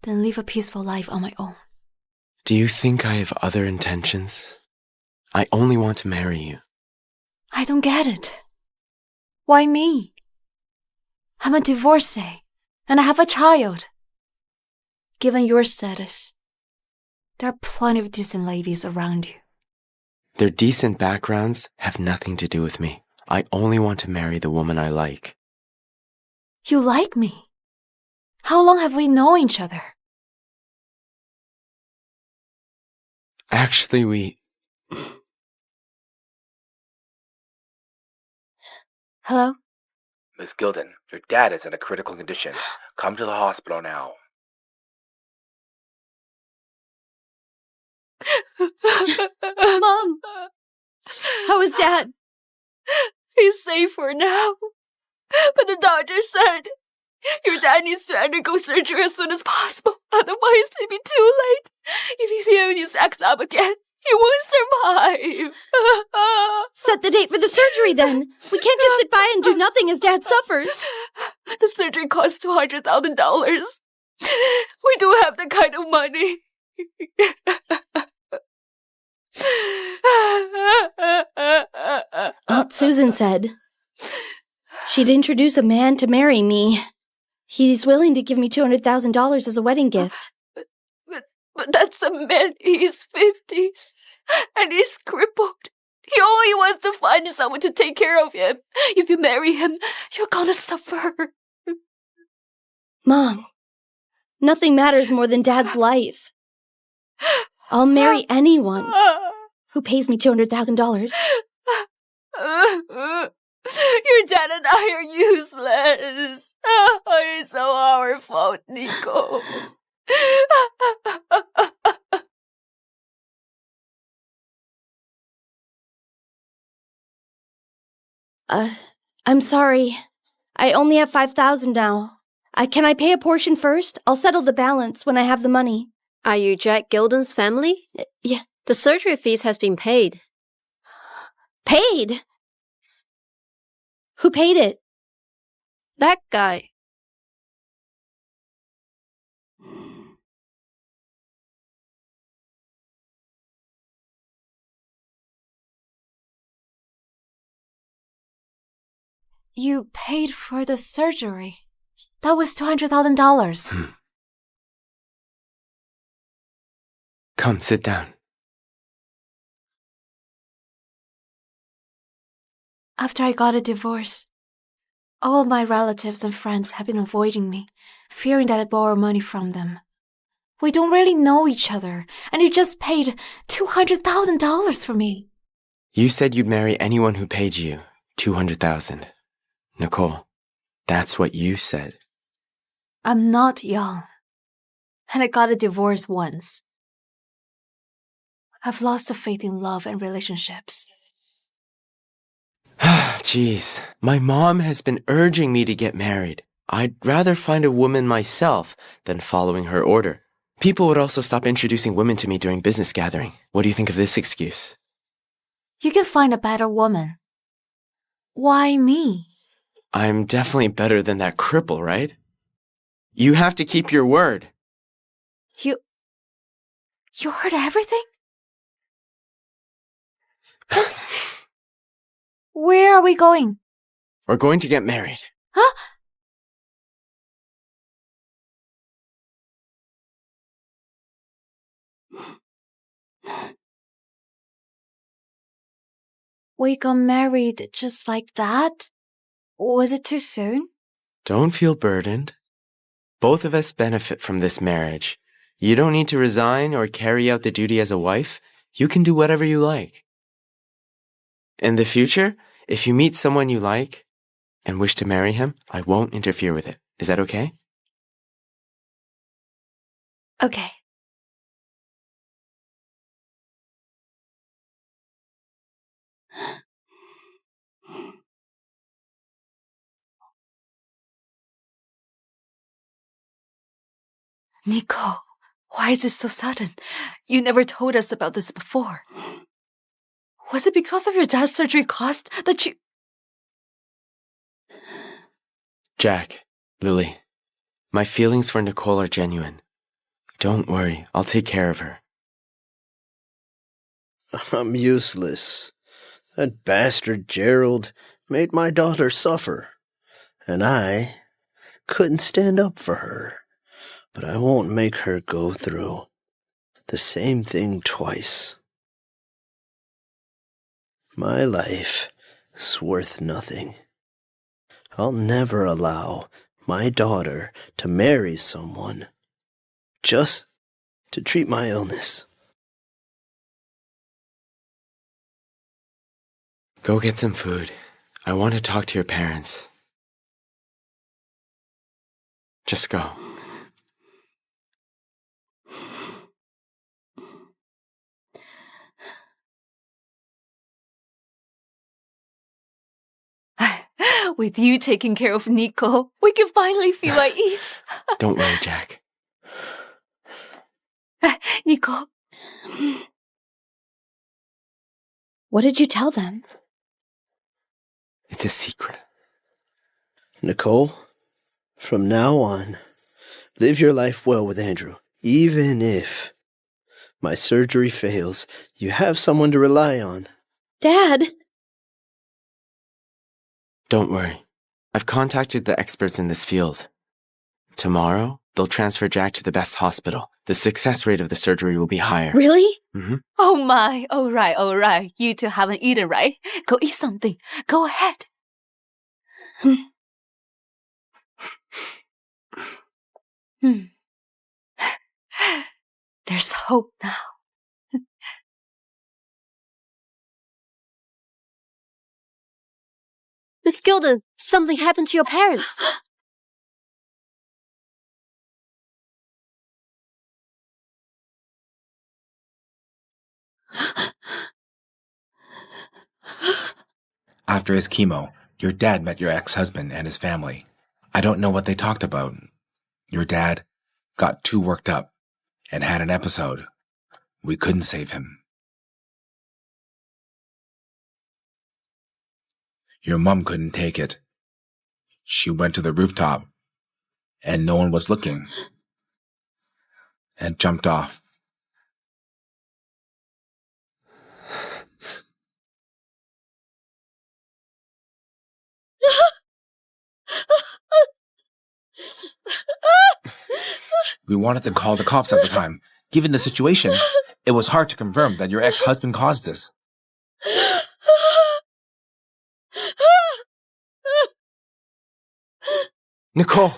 then live a peaceful life on my own. Do you think I have other intentions? I only want to marry you. I don't get it. Why me? I'm a divorcee, and I have a child. Given your status, there are plenty of decent ladies around you. Their decent backgrounds have nothing to do with me. I only want to marry the woman I like. You like me? How long have we known each other? Actually, we... Hello? Miss Gilden, your dad is in a critical condition. Come to the hospital now. Mom! How is Dad? He's safe for now. But the doctor said your dad needs to undergo surgery as soon as possible. Otherwise, it'd be too late. If he's having his acts up again, he won't survive. Set the date for the surgery then. We can't just sit by and do nothing as Dad suffers. The surgery costs $200,000. We don't have that kind of money. Aunt Susan said she'd introduce a man to marry me. He's willing to give me $200,000 as a wedding gift. But that's a man in his 50s, and he's crippled. He only wants to find someone to take care of him. If you marry him, you're gonna suffer. Mom, nothing matters more than Dad's life. I'll marry anyone who pays me $200,000. Your dad and I are useless. It's all our fault, Nico. I'm sorry. I only have $5,000 now. Can I pay a portion first? I'll settle the balance when I have the money. Are you Jack Gilden's family? Yeah. The surgery fees has been paid. Paid? Who paid it? That guy. You paid for the surgery. That was $200,000. Come, sit down. After I got a divorce, all of my relatives and friends have been avoiding me, fearing that I'd borrow money from them. We don't really know each other, and you just paid $200,000 for me. You said you'd marry anyone who paid you $200,000. Nicole, that's what you said. I'm not young, and I got a divorce once. I've lost the faith in love and relationships. Jeez, my mom has been urging me to get married. I'd rather find a woman myself than following her order. People would also stop introducing women to me during business gathering. What do you think of this excuse? You can find a better woman. Why me? I'm definitely better than that cripple, right? You have to keep your word. You heard everything? Where are we going? We're going to get married. Huh? We got married just like that? Was it too soon? Don't feel burdened. Both of us benefit from this marriage. You don't need to resign or carry out the duty as a wife. You can do whatever you like. In the future, if you meet someone you like and wish to marry him, I won't interfere with it. Is that okay? Okay. Nico, why is it so sudden? You never told us about this before. Was it because of your dad's surgery cost that you... Jack, Lily, my feelings for Nicole are genuine. Don't worry, I'll take care of her. I'm useless. That bastard Gerald made my daughter suffer, and I couldn't stand up for her. But I won't make her go through the same thing twice. My life is worth nothing. I'll never allow my daughter to marry someone just to treat my illness. Go get some food. I want to talk to your parents. Just go. With you taking care of Nico, we can finally feel at ease. Don't worry, Jack. Nico. What did you tell them? It's a secret. Nicole, from now on, live your life well with Andrew. Even if my surgery fails, you have someone to rely on. Dad! Don't worry. I've contacted the experts in this field. Tomorrow, they'll transfer Jack to the best hospital. The success rate of the surgery will be higher. Really? Mm-hmm. Oh my, all right. You two haven't eaten, right? Go eat something. Go ahead. There's hope now. Miss Gilden, something happened to your parents. After his chemo, your dad met your ex-husband and his family. I don't know what they talked about. Your dad got too worked up and had an episode. We couldn't save him. Your mom couldn't take it. She went to the rooftop, and no one was looking, and jumped off. We wanted to call the cops at the time. Given the situation, it was hard to confirm that your ex-husband caused this. Nicole!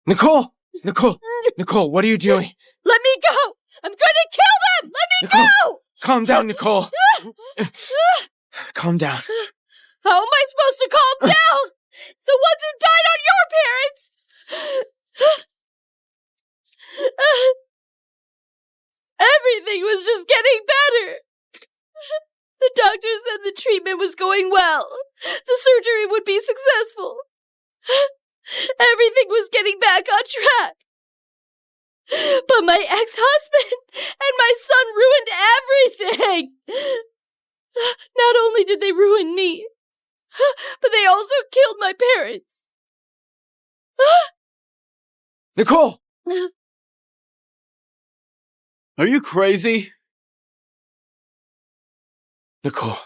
Nicole! Nicole, what are you doing? Let me go! I'm going to kill them! Let me go! Calm down, Nicole. Calm down. How am I supposed to calm down? It's the ones who died on your parents! Everything was just getting better. The doctor said the treatment was going well. The surgery would be successful. Everything was getting back on track. But my ex-husband and my son ruined everything. Not only did they ruin me, but they also killed my parents. Nicole! Are you crazy? Nicole,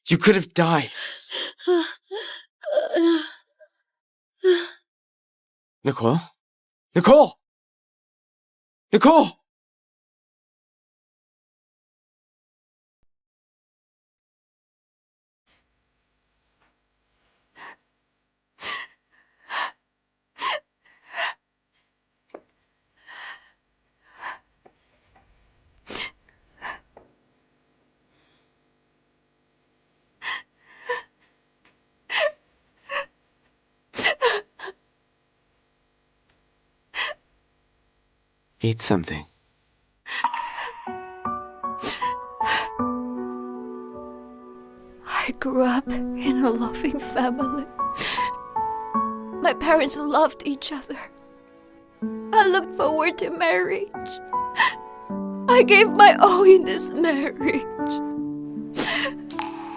you could have died. Nicole? Nicole! Nicole! Eat something. I grew up in a loving family. My parents loved each other. I looked forward to marriage. I gave my all in this marriage,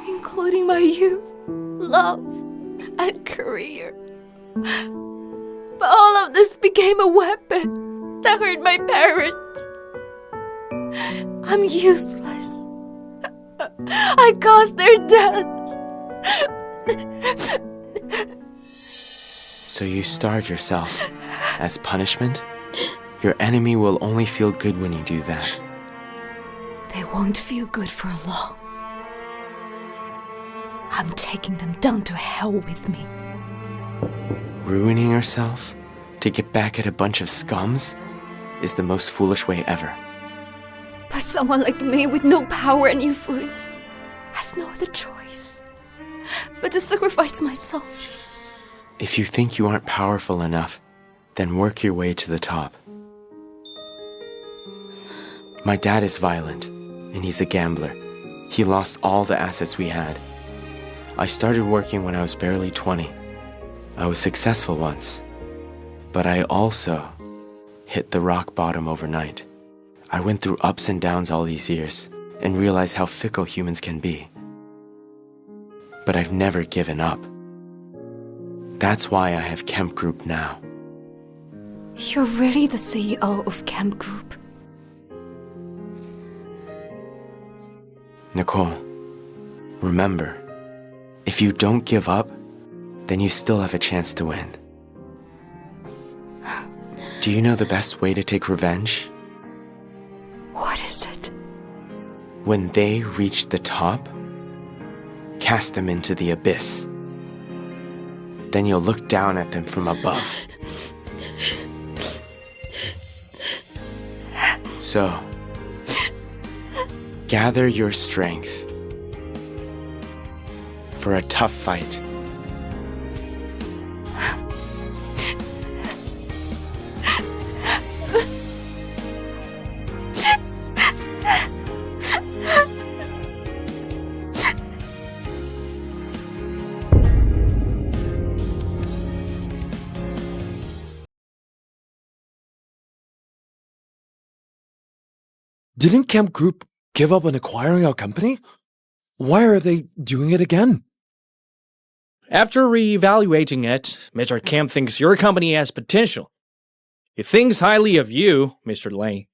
including my youth, love, and career. But all of this became a weapon that hurt my parents. I'm useless. I caused their death. So you starve yourself. As punishment? Your enemy will only feel good when you do that. They won't feel good for long. I'm taking them down to hell with me. Ruining yourself to get back at a bunch of scums is the most foolish way ever. But someone like me with no power and influence has no other choice but to sacrifice myself. If you think you aren't powerful enough, then work your way to the top. My dad is violent, and he's a gambler. He lost all the assets we had. I started working when I was barely 20. I was successful once, but I also hit the rock bottom overnight. I went through ups and downs all these years and realized how fickle humans can be. But I've never given up. That's why I have Kemp Group now. You're really the CEO of Kemp Group. Nicole, remember, if you don't give up, then you still have a chance to win. Do you know the best way to take revenge? What is it? When they reach the top, cast them into the abyss. Then you'll look down at them from above. So, gather your strength for a tough fight. Didn't Kemp Group give up on acquiring our company? Why are they doing it again? After reevaluating it, Mr. Kemp thinks your company has potential. He thinks highly of you, Mr. Lane.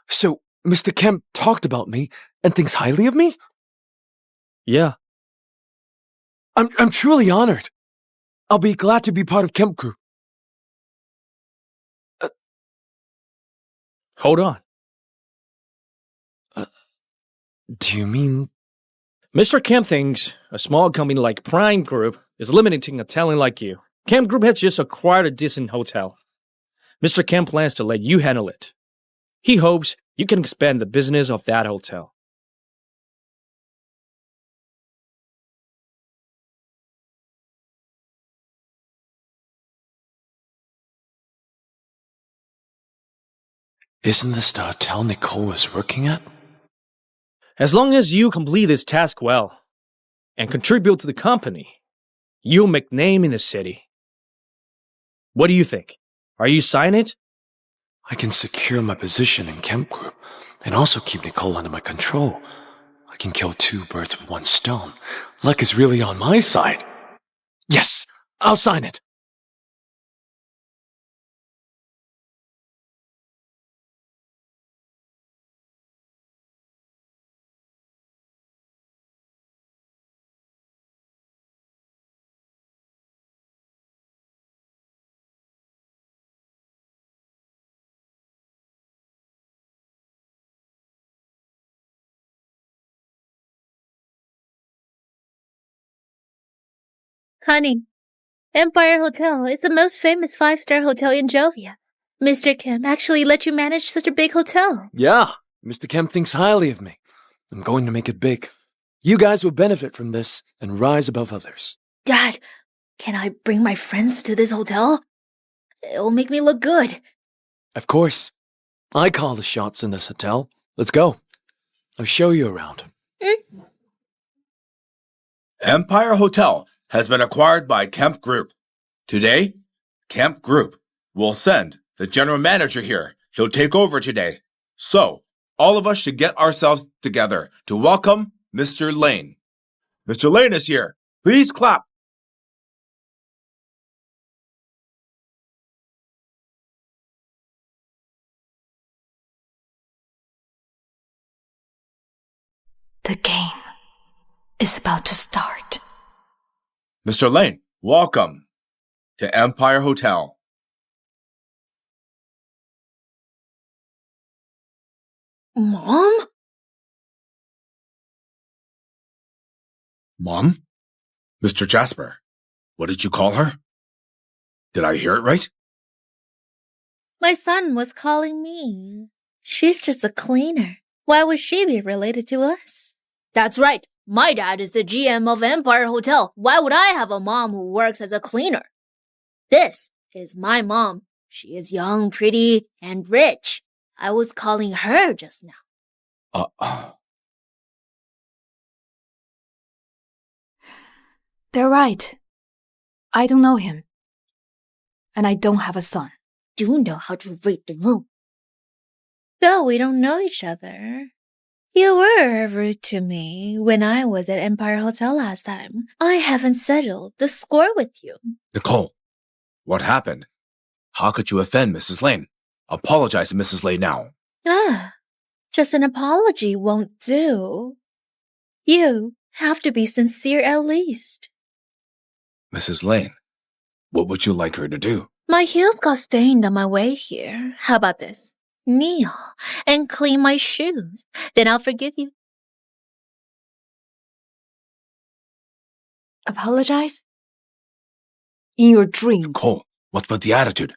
So, Mr. Kemp talked about me and thinks highly of me? Yeah. I'm truly honored. I'll be glad to be part of Kemp Group. Hold on. Do you mean... Mr. Kemp thinks a small company like Prime Group is limiting a talent like you. Kemp Group has just acquired a decent hotel. Mr. Kemp plans to let you handle it. He hopes you can expand the business of that hotel. Isn't this the hotel Nicole is working at? As long as you complete this task well and contribute to the company, you'll make name in the city. What do you think? Are you signing it? I can secure my position in Kemp Group and also keep Nicole under my control. I can kill two birds with one stone. Luck is really on my side. Yes, I'll sign it. Honey, Empire Hotel is the most famous 5-star hotel in Jovia. Mr. Kim actually let you manage such a big hotel. Yeah, Mr. Kemp thinks highly of me. I'm going to make it big. You guys will benefit from this and rise above others. Dad, can I bring my friends to this hotel? It'll make me look good. Of course. I call the shots in this hotel. Let's go. I'll show you around. Empire Hotel has been acquired by Kemp Group. Today, Kemp Group will send the general manager here. He'll take over today. So, all of us should get ourselves together to welcome Mr. Lane. Mr. Lane is here. Please clap. The game is about to start. Mr. Lane, welcome to Empire Hotel. Mom? Mom? Mr. Jasper, what did you call her? Did I hear it right? My son was calling me. She's just a cleaner. Why would she be related to us? That's right. My dad is the GM of Empire Hotel. Why would I have a mom who works as a cleaner? This is my mom. She is young, pretty, and rich. I was calling her just now. They're right. I don't know him. And I don't have a son. Do know how to read the room. So we don't know each other. You were rude to me when I was at Empire Hotel last time. I haven't settled the score with you. Nicole, what happened? How could you offend Mrs. Lane? Apologize to Mrs. Lane now. Just an apology won't do. You have to be sincere at least. Mrs. Lane, what would you like her to do? My heels got stained on my way here. How about this? Kneel and clean my shoes. Then I'll forgive you. Apologize? In your dream. Nicole, what's with the attitude?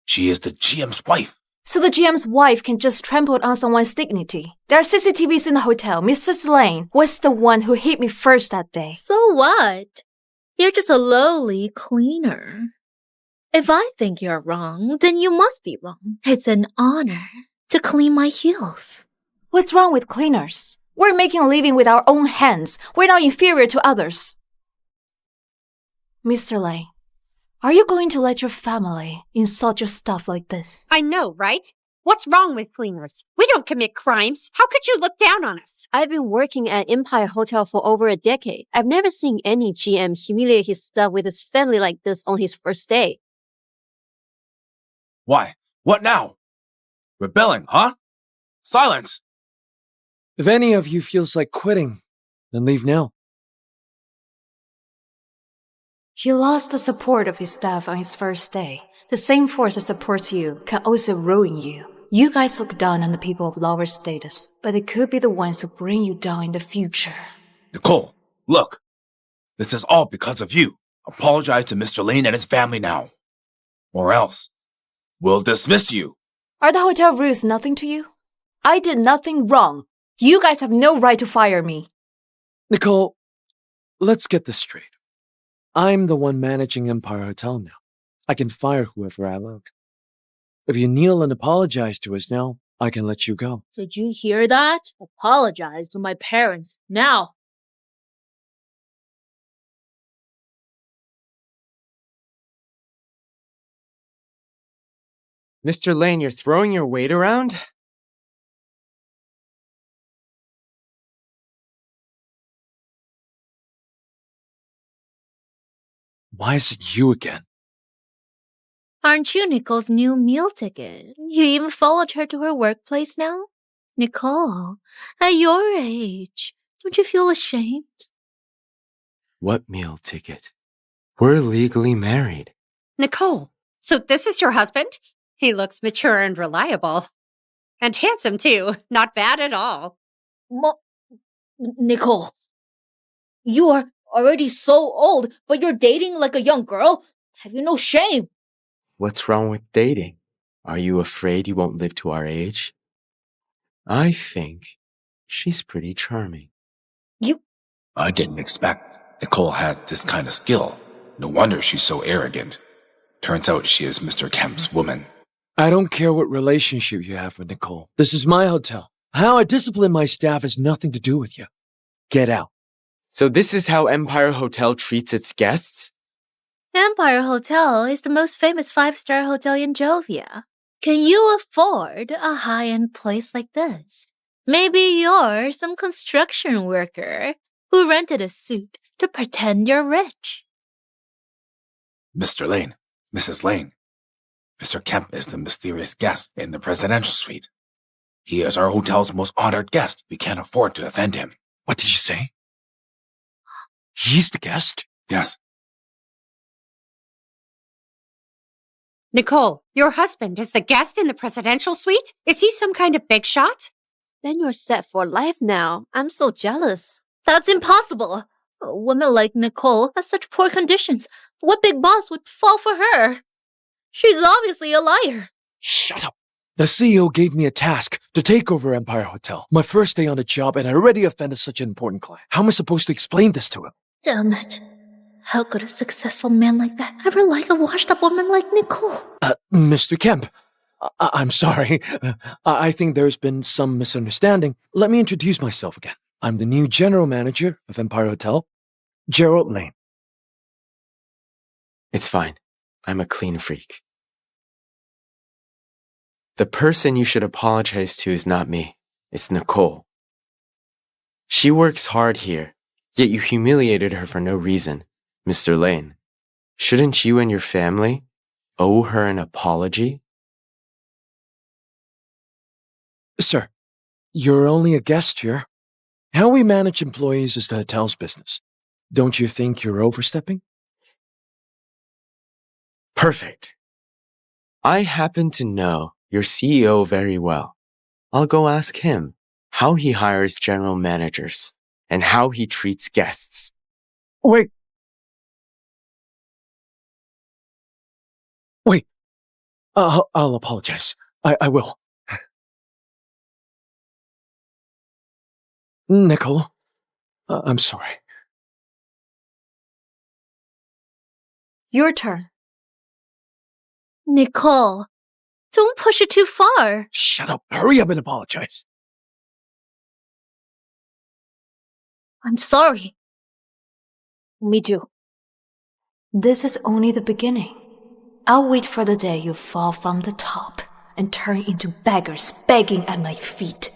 She is the GM's wife. So the GM's wife can just trample on someone's dignity. There are CCTVs in the hotel. Mrs. Lane was the one who hit me first that day. So what? You're just a lowly cleaner. If I think you're wrong, then you must be wrong. It's an honor to clean my heels. What's wrong with cleaners? We're making a living with our own hands. We're not inferior to others. Mr. Lane, are you going to let your family insult your stuff like this? I know, right? What's wrong with cleaners? We don't commit crimes. How could you look down on us? I've been working at Empire Hotel for over a decade. I've never seen any GM humiliate his staff with his family like this on his first day. Why? What now? Rebelling, huh? Silence! If any of you feels like quitting, then leave now. He lost the support of his staff on his first day. The same force that supports you can also ruin you. You guys look down on the people of lower status, but they could be the ones who bring you down in the future. Nicole, look. This is all because of you. Apologize to Mr. Lane and his family now. Or else, we'll dismiss you. Are the hotel rules nothing to you? I did nothing wrong. You guys have no right to fire me. Nicole, let's get this straight. I'm the one managing Empire Hotel now. I can fire whoever I like. If you kneel and apologize to us now, I can let you go. Did you hear that? Apologize to my parents now. Mr. Lane, you're throwing your weight around? Why is it you again? Aren't you Nicole's new meal ticket? You even followed her to her workplace now? Nicole, at your age, don't you feel ashamed? What meal ticket? We're legally married. Nicole, so this is your husband? He looks mature and reliable. And handsome, too. Not bad at all. Nicole, you are already so old, but you're dating like a young girl? Have you no shame? What's wrong with dating? Are you afraid you won't live to our age? I think she's pretty charming. I didn't expect Nicole had this kind of skill. No wonder she's so arrogant. Turns out she is Mr. Kemp's woman. I don't care what relationship you have with Nicole. This is my hotel. How I discipline my staff has nothing to do with you. Get out. So this is how Empire Hotel treats its guests? Empire Hotel is the most famous 5-star hotel in Jovia. Can you afford a high-end place like this? Maybe you're some construction worker who rented a suit to pretend you're rich. Mr. Lane, Mrs. Lane. Mr. Kemp is the mysterious guest in the presidential suite. He is our hotel's most honored guest. We can't afford to offend him. What did you say? He's the guest? Yes. Nicole, your husband is the guest in the presidential suite? Is he some kind of big shot? Then you're set for life now. I'm so jealous. That's impossible. A woman like Nicole has such poor conditions. What big boss would fall for her? She's obviously a liar. Shut up. The CEO gave me a task to take over Empire Hotel. My first day on the job, and I already offended such an important client. How am I supposed to explain this to him? Damn it. How could a successful man like that ever like a washed-up woman like Nicole? Mr. Kemp, I'm sorry. I think there's been some misunderstanding. Let me introduce myself again. I'm the new general manager of Empire Hotel, Gerald Lane. It's fine. I'm a clean freak. The person you should apologize to is not me. It's Nicole. She works hard here, yet you humiliated her for no reason. Mr. Lane, shouldn't you and your family owe her an apology? Sir, you're only a guest here. How we manage employees is the hotel's business. Don't you think you're overstepping? Perfect. I happen to know your CEO very well. I'll go ask him how he hires general managers and how he treats guests. Wait. I'll apologize. I will. Nicole, I'm sorry. Your turn. Nicole, don't push it too far. Shut up. Hurry up and apologize. I'm sorry. Me too. This is only the beginning. I'll wait for the day you fall from the top and turn into beggars begging at my feet.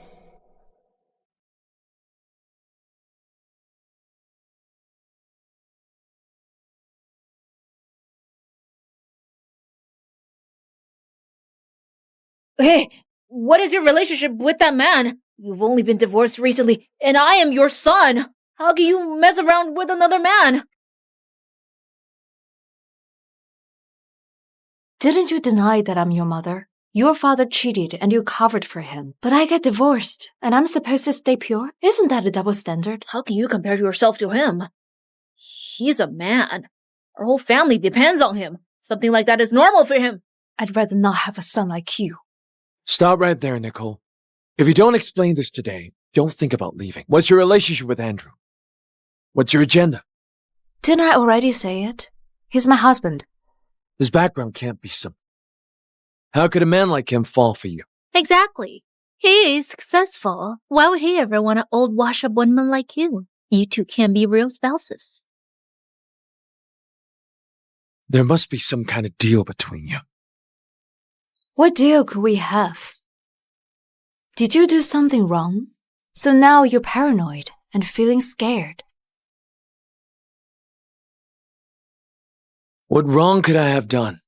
Hey, what is your relationship with that man? You've only been divorced recently, and I am your son. How can you mess around with another man? Didn't you deny that I'm your mother? Your father cheated and you covered for him. But I got divorced, and I'm supposed to stay pure? Isn't that a double standard? How can you compare yourself to him? He's a man. Our whole family depends on him. Something like that is normal for him. I'd rather not have a son like you. Stop right there, Nicole. If you don't explain this today, don't think about leaving. What's your relationship with Andrew? What's your agenda? Didn't I already say it? He's my husband. His background can't be simple. How could a man like him fall for you? Exactly. He is successful. Why would he ever want an old wash-up woman like you? You two can be real spouses. There must be some kind of deal between you. What deal could we have? Did you do something wrong? So now you're paranoid and feeling scared. What wrong could I have done?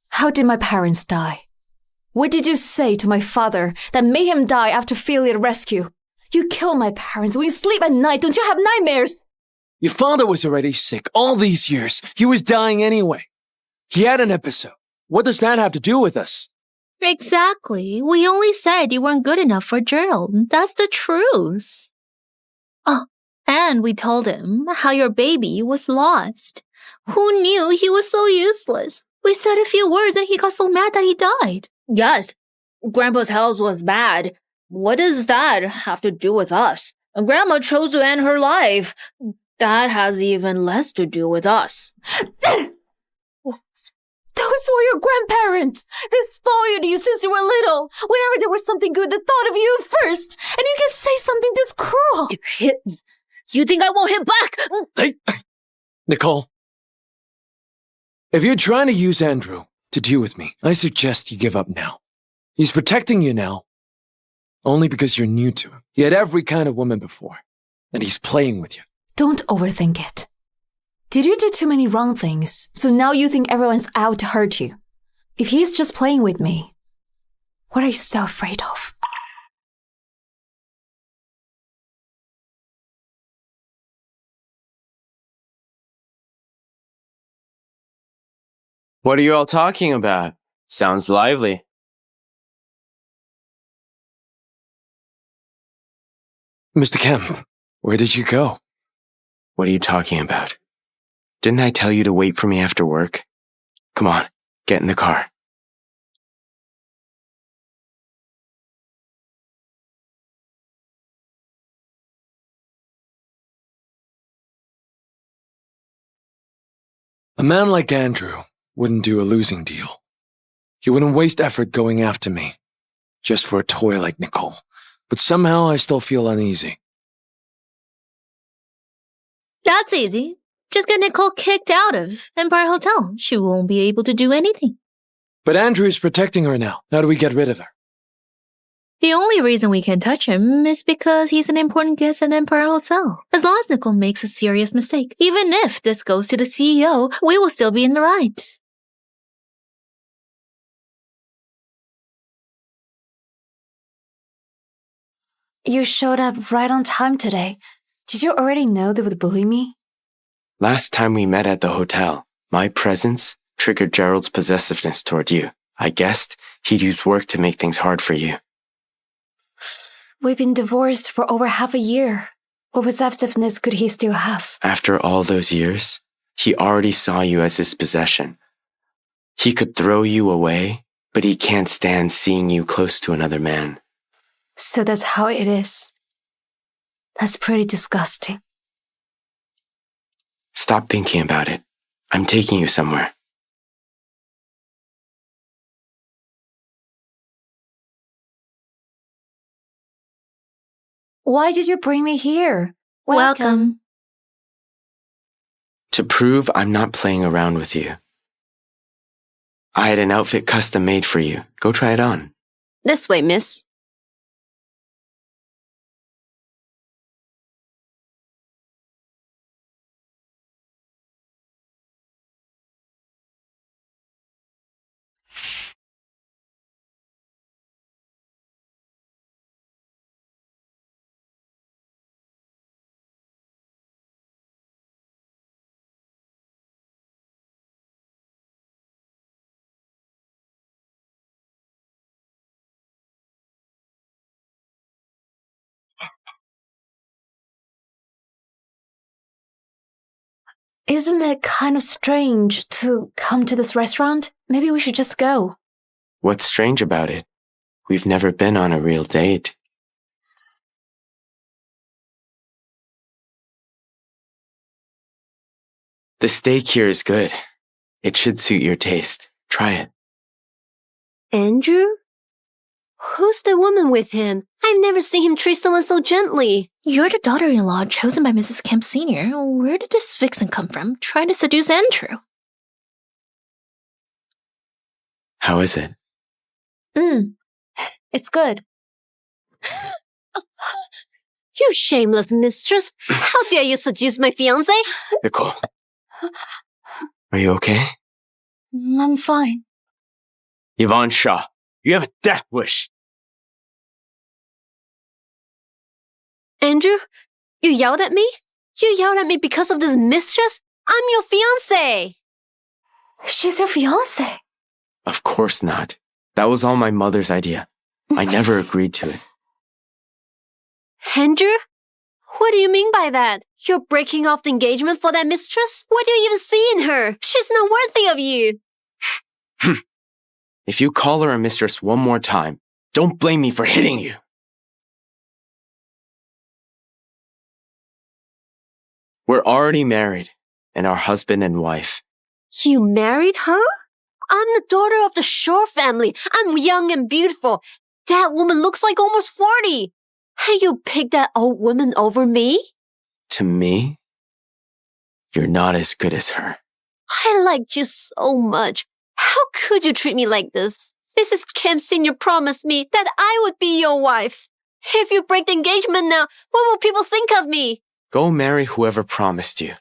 How did my parents die? What did you say to my father that made him die after failing at rescue? You killed my parents. When you sleep at night, don't you have nightmares? Your father was already sick all these years. He was dying anyway. He had an episode. What does that have to do with us? Exactly. We only said you weren't good enough for Gerald. That's the truth. Oh, and we told him how your baby was lost. Who knew he was so useless? We said a few words and he got so mad that he died. Yes, Grandpa's health was bad. What does that have to do with us? Grandma chose to end her life. That has even less to do with us. Those were your grandparents. They spoiled you since you were little. Whenever there was something good, they thought of you first. And you can say something this cruel. You hit me. You think I won't hit back? Hey, Nicole. If you're trying to use Andrew to deal with me, I suggest you give up now. He's protecting you now, only because you're new to him. He had every kind of woman before, and he's playing with you. Don't overthink it. Did you do too many wrong things, so now you think everyone's out to hurt you? If he's just playing with me, what are you so afraid of? What are you all talking about? Sounds lively. Mr. Kemp, where did you go? What are you talking about? Didn't I tell you to wait for me after work? Come on, get in the car. A man like Andrew wouldn't do a losing deal. He wouldn't waste effort going after me, just for a toy like Nicole. But somehow I still feel uneasy. That's easy. Just get Nicole kicked out of Empire Hotel. She won't be able to do anything. But Andrew's protecting her now. How do we get rid of her? The only reason we can touch him is because he's an important guest at Empire Hotel. As long as Nicole makes a serious mistake, even if this goes to the CEO, we will still be in the right. You showed up right on time today. Did you already know they would bully me? Last time we met at the hotel, my presence triggered Gerald's possessiveness toward you. I guessed he'd use work to make things hard for you. We've been divorced for over half a year. What possessiveness could he still have? After all those years, he already saw you as his possession. He could throw you away, but he can't stand seeing you close to another man. So that's how it is. That's pretty disgusting. Stop thinking about it. I'm taking you somewhere. Why did you bring me here? Welcome. To prove I'm not playing around with you. I had an outfit custom made for you. Go try it on. This way, miss. Isn't it kind of strange to come to this restaurant? Maybe we should just go. What's strange about it? We've never been on a real date. The steak here is good. It should suit your taste. Try it. Andrew? Who's the woman with him? I've never seen him treat someone so gently. You're the daughter-in-law chosen by Mrs. Kemp Sr. Where did this vixen come from, trying to seduce Andrew? How is it? It's good. You shameless mistress! How dare you seduce my fiancé? Nicole. Are you okay? I'm fine. Yvonne Shaw, you have a death wish. Andrew, you yelled at me? You yelled at me because of this mistress? I'm your fiancé! She's your fiancé. Of course not. That was all my mother's idea. I never agreed to it. Andrew? What do you mean by that? You're breaking off the engagement for that mistress? What do you even see in her? She's not worthy of you. If you call her a mistress one more time, don't blame me for hitting you. We're already married and are husband and wife. You married her? I'm the daughter of the Shore family. I'm young and beautiful. That woman looks like almost 40. And you picked that old woman over me? To me, you're not as good as her. I liked you so much. How could you treat me like this? Mrs. Kim Sr. promised me that I would be your wife. If you break the engagement now, what will people think of me? Go marry whoever promised you.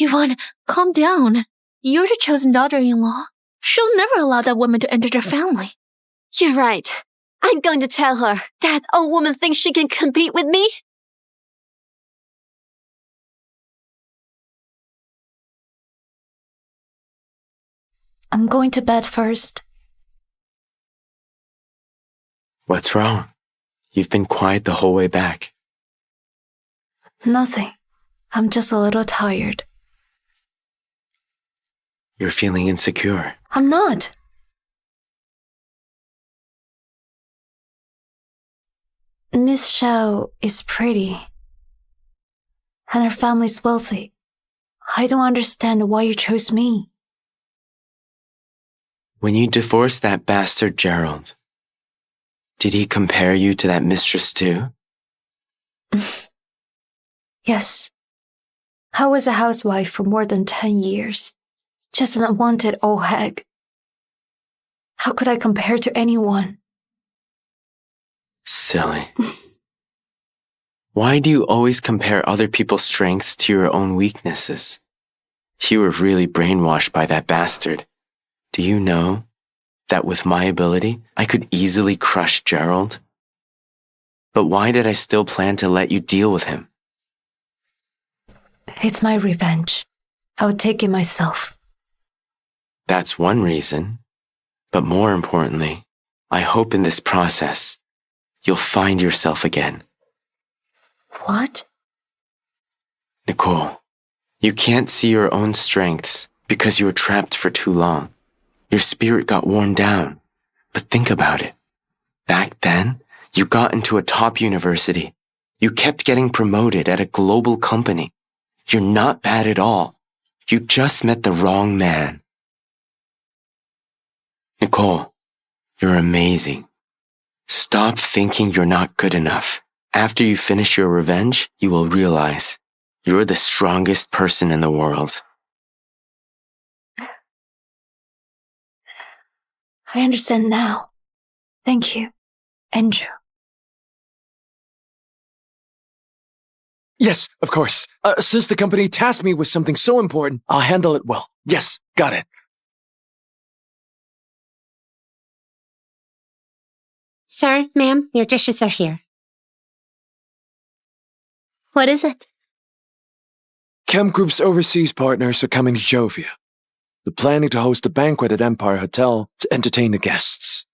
Yvonne, calm down. You're the chosen daughter-in-law. She'll never allow that woman to enter their family. You're right. I'm going to tell her. That old woman thinks she can compete with me? I'm going to bed first. What's wrong? You've been quiet the whole way back. Nothing. I'm just a little tired. You're feeling insecure. I'm not. Miss Xiao is pretty. And her family's wealthy. I don't understand why you chose me. When you divorced that bastard Gerald, did he compare you to that mistress too? Yes. I was a housewife for more than 10 years. Just an unwanted old hag. How could I compare to anyone? Silly. Why do you always compare other people's strengths to your own weaknesses? You were really brainwashed by that bastard. Do you know that with my ability, I could easily crush Gerald? But why did I still plan to let you deal with him? It's my revenge. I would take it myself. That's one reason. But more importantly, I hope in this process, you'll find yourself again. What? Nicole, you can't see your own strengths because you were trapped for too long. Your spirit got worn down. But think about it. Back then, you got into a top university. You kept getting promoted at a global company. You're not bad at all. You just met the wrong man. Nicole, you're amazing. Stop thinking you're not good enough. After you finish your revenge, you will realize you're the strongest person in the world. I understand now. Thank you, Andrew. Yes, of course. Since the company tasked me with something so important, I'll handle it well. Yes, got it. Sir, ma'am, your dishes are here. What is it? Chem Group's overseas partners are coming to Jovia. They're planning to host a banquet at Empire Hotel to entertain the guests.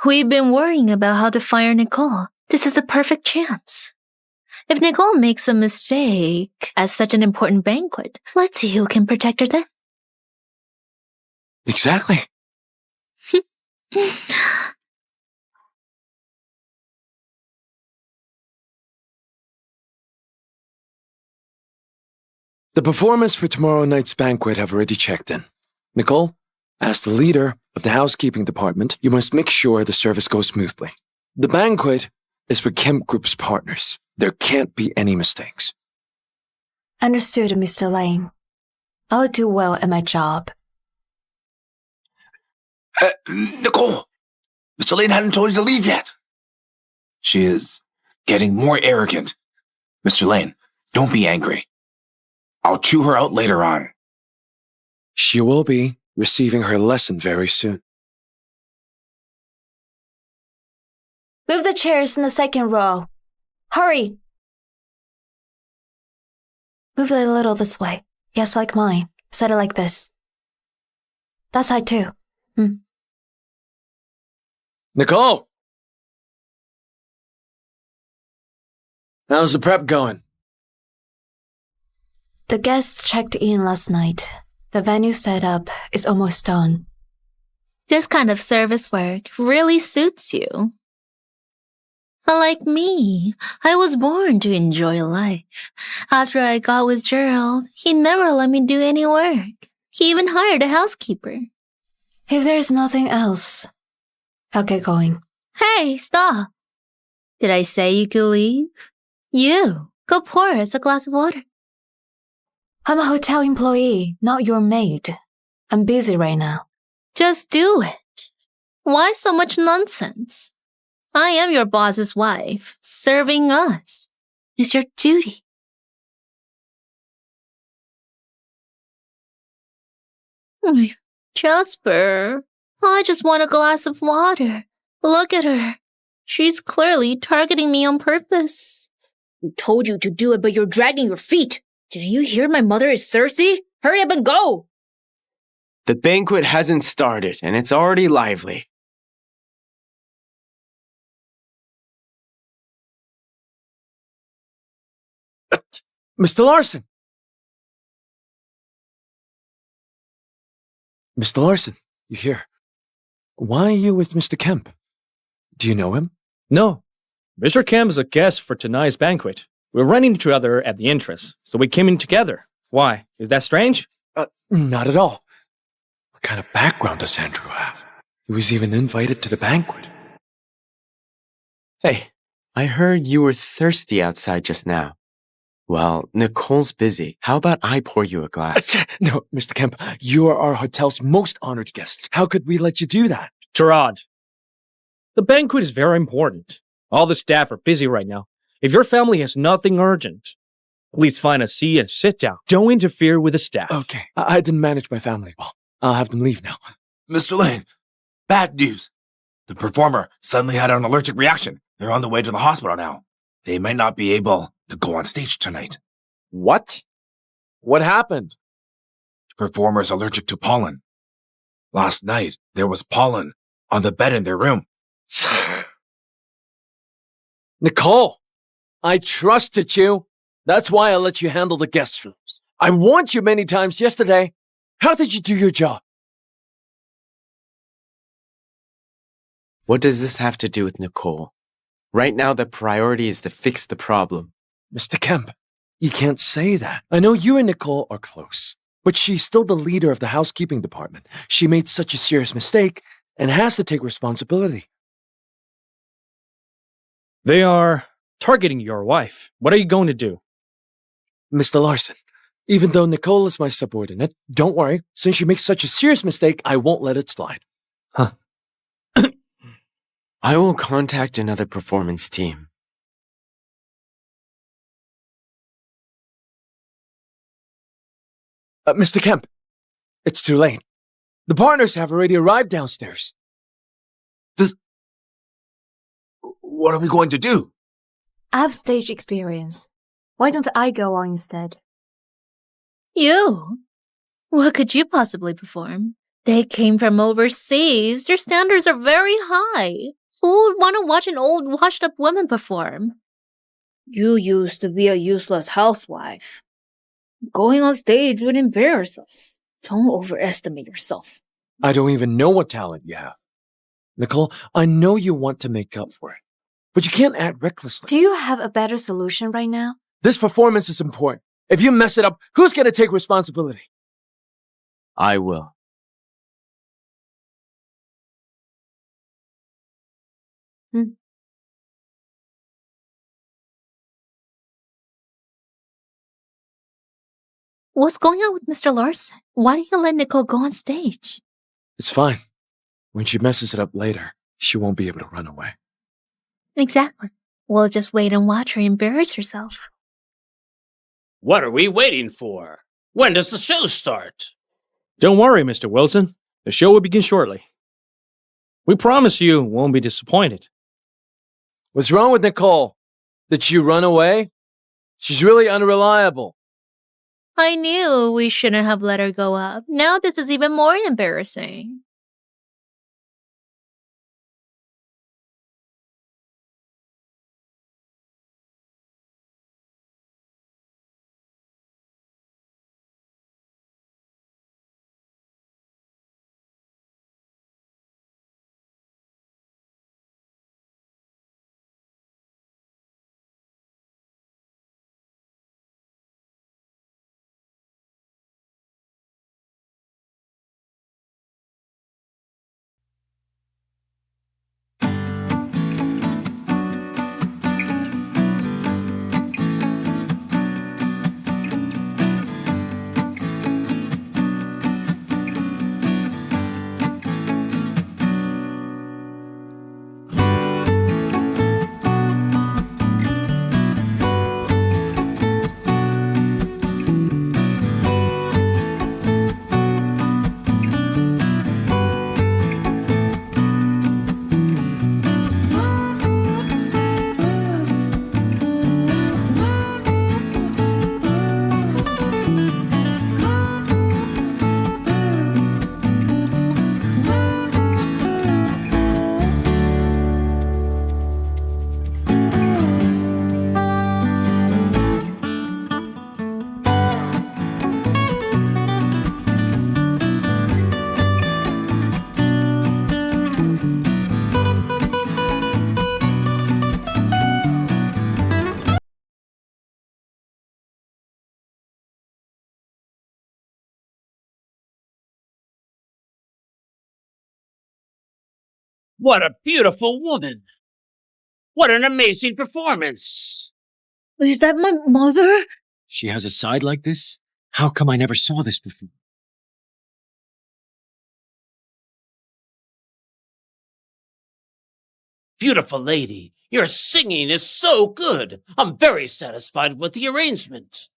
We've been worrying about how to fire Nicole. This is the perfect chance. If Nicole makes a mistake at such an important banquet, let's see who can protect her then. Exactly. The performers for tomorrow night's banquet have already checked in. Nicole, as the leader of the housekeeping department, you must make sure the service goes smoothly. The banquet is for Kemp Group's partners. There can't be any mistakes. Understood, Mr. Lane. I'll do well at my job. Nicole! Mr. Lane hadn't told you to leave yet. She is getting more arrogant. Mr. Lane, don't be angry. I'll chew her out later on. She will be receiving her lesson very soon. Move the chairs in the second row. Hurry! Move it a little this way. Yes, like mine. Set it like this. That side too. Nicole! How's the prep going? The guests checked in last night. The venue setup is almost done. This kind of service work really suits you. Unlike me, I was born to enjoy life. After I got with Gerald, he never let me do any work. He even hired a housekeeper. If there's nothing else, I'll get going. Hey, stop. Did I say you could leave? You, go pour us a glass of water. I'm a hotel employee, not your maid. I'm busy right now. Just do it. Why so much nonsense? I am your boss's wife. Serving us is your duty. Jasper, I just want a glass of water. Look at her. She's clearly targeting me on purpose. I told you to do it, but you're dragging your feet. Didn't you hear my mother is thirsty? Hurry up and go! The banquet hasn't started, and it's already lively. Mr. Larson! Mr. Larson, you here? Why are you with Mr. Kemp? Do you know him? No. Mr. Kemp is a guest for tonight's banquet. We're running each other at the entrance, so we came in together. Why? Is that strange? Not at all. What kind of background does Andrew have? He was even invited to the banquet. Hey, I heard you were thirsty outside just now. Well, Nicole's busy. How about I pour you a glass? No, Mr. Kemp, you are our hotel's most honored guest. How could we let you do that? Gerard, the banquet is very important. All the staff are busy right now. If your family has nothing urgent, please find a seat and sit down. Don't interfere with the staff. Okay, I didn't manage my family well. I'll have them leave now. Mr. Lane, bad news. The performer suddenly had an allergic reaction. They're on the way to the hospital now. They might not be able to go on stage tonight. What? What happened? The performer's allergic to pollen. Last night, there was pollen on the bed in their room. Nicole, I trusted you. That's why I let you handle the guest rooms. I warned you many times yesterday. How did you do your job? What does this have to do with Nicole? Right now, the priority is to fix the problem. Mr. Kemp, you can't say that. I know you and Nicole are close, but she's still the leader of the housekeeping department. She made such a serious mistake and has to take responsibility. They are targeting your wife. What are you going to do? Mr. Larson, even though Nicole is my subordinate, don't worry. Since she makes such a serious mistake, I won't let it slide. Huh. I will contact another performance team. Mr. Kemp, it's too late. The partners have already arrived downstairs. What are we going to do? I have stage experience. Why don't I go on instead? You? What could you possibly perform? They came from overseas. Their standards are very high. Who would want to watch an old, washed-up woman perform? You used to be a useless housewife. Going on stage would embarrass us. Don't overestimate yourself. I don't even know what talent you have. Nicole, I know you want to make up for it, but you can't act recklessly. Do you have a better solution right now? This performance is important. If you mess it up, who's going to take responsibility? I will. What's going on with Mr. Larson? Why did you let Nicole go on stage? It's fine. When she messes it up later, she won't be able to run away. Exactly. We'll just wait and watch her embarrass herself. What are we waiting for? When does the show start? Don't worry, Mr. Wilson. The show will begin shortly. We promise you won't be disappointed. What's wrong with Nicole? Did she run away? She's really unreliable. I knew we shouldn't have let her go up. Now this is even more embarrassing. What a beautiful woman! What an amazing performance! Is that my mother? She has a side like this? How come I never saw this before? Beautiful lady, your singing is so good. I'm very satisfied with the arrangement.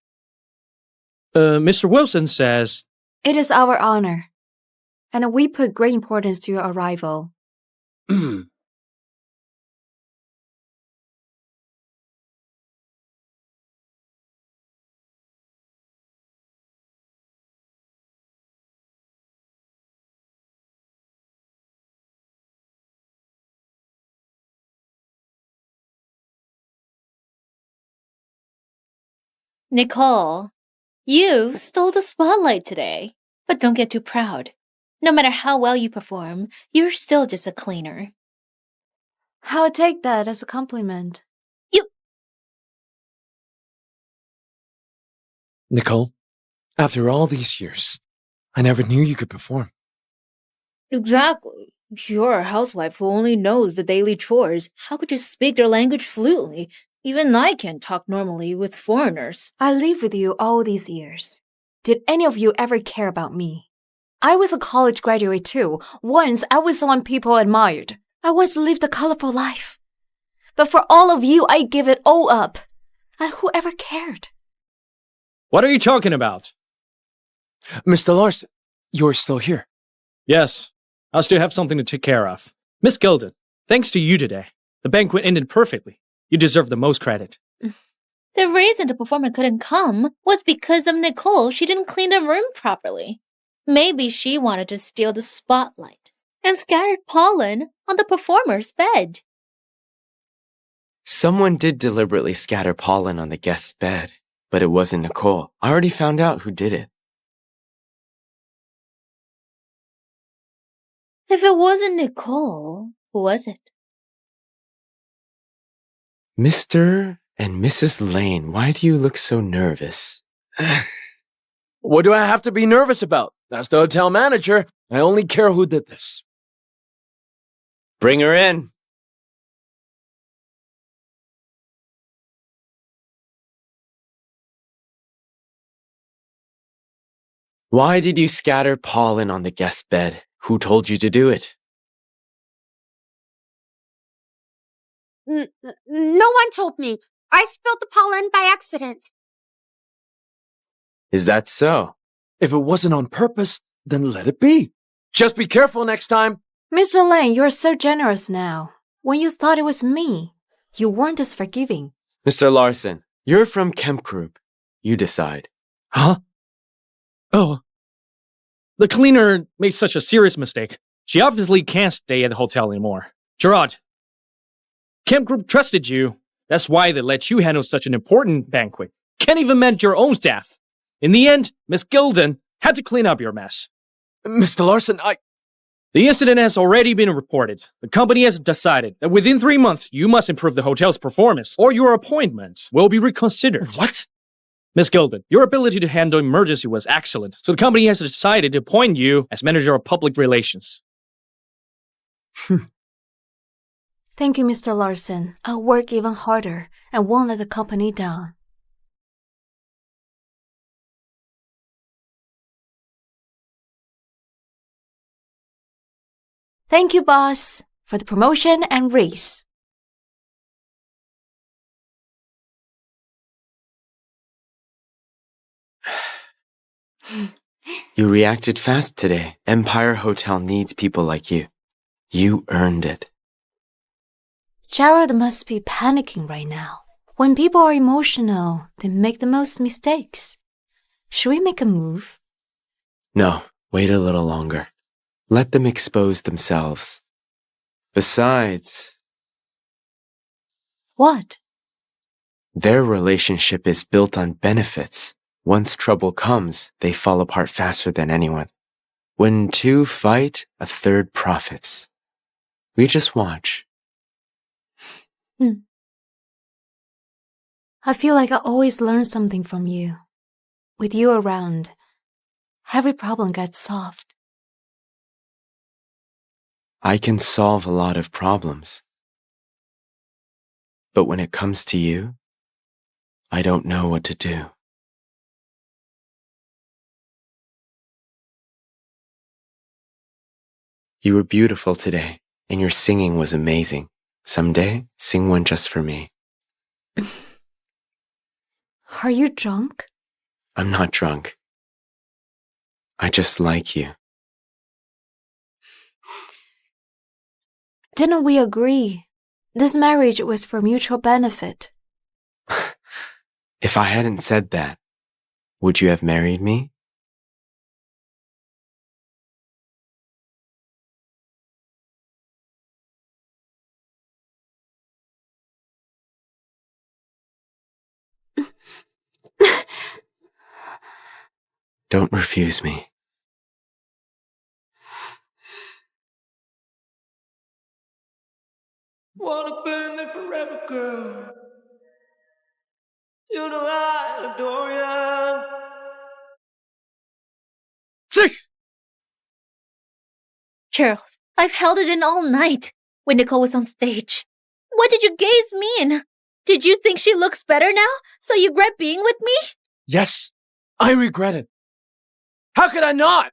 Mr. Wilson says, It is our honor, and we put great importance to your arrival. Nicole, you stole the spotlight today. But don't get too proud. No matter how well you perform, you're still just a cleaner. I'll take that as a compliment. Nicole, after all these years, I never knew you could perform. Exactly. You're a housewife who only knows the daily chores. How could you speak their language fluently? Even I can't talk normally with foreigners. I lived with you all these years. Did any of you ever care about me? I was a college graduate too. Once I was someone people admired. I once lived a colorful life. But for all of you, I give it all up. And whoever cared? what are you talking about? Mr. Larson, you're still here. Yes, I still have something to take care of. Miss Gilden, thanks to you today, the banquet ended perfectly. You deserve the most credit. The reason the performer couldn't come was because of Nicole. She didn't clean the room properly. Maybe she wanted to steal the spotlight and scattered pollen on the performer's bed. Someone did deliberately scatter pollen on the guest's bed, but it wasn't Nicole. I already found out who did it. If it wasn't Nicole, who was it? Mr. and Mrs. Lane, why do you look so nervous? What do I have to be nervous about? That's the hotel manager. I only care who did this. Bring her in. Why did you scatter pollen on the guest bed? Who told you to do it? No one told me. I spilled the pollen by accident. Is that so? If it wasn't on purpose, then let it be. Just be careful next time. Mr. Lane, you're so generous now. When you thought it was me, you weren't as forgiving. Mr. Larson, you're from Kemp Group. You decide. Huh? Oh. The cleaner made such a serious mistake. She obviously can't stay at the hotel anymore. Gerard, Kemp Group trusted you. That's why they let you handle such an important banquet. Can't even manage your own staff. In the end, Miss Gilden had to clean up your mess. Mr. Larson, The incident has already been reported. The company has decided that within 3 months, you must improve the hotel's performance, or your appointment will be reconsidered. What? Miss Gilden, your ability to handle emergency was excellent, so the company has decided to appoint you as manager of public relations. Thank you, Mr. Larson. I'll work even harder and won't let the company down. Thank you, boss, for the promotion and raise. You reacted fast today. Empire Hotel needs people like you. You earned it. Gerald must be panicking right now. When people are emotional, they make the most mistakes. Should we make a move? No, wait a little longer. Let them expose themselves. Besides... What? Their relationship is built on benefits. Once trouble comes, they fall apart faster than anyone. When two fight, a third profits. We just watch. I feel like I always learn something from you. With you around, every problem gets solved. I can solve a lot of problems. But when it comes to you, I don't know what to do. You were beautiful today, and your singing was amazing. Someday, sing one just for me. Are you drunk? I'm not drunk. I just like you. Didn't we agree? This marriage was for mutual benefit. If I hadn't said that, would you have married me? Don't refuse me. Wanna burn it forever, girl. You know I adore ya. Charles, I've held it in all night when Nicole was on stage. What did you gays mean? Did you think she looks better now, so you regret being with me? Yes, I regret it. How could I not?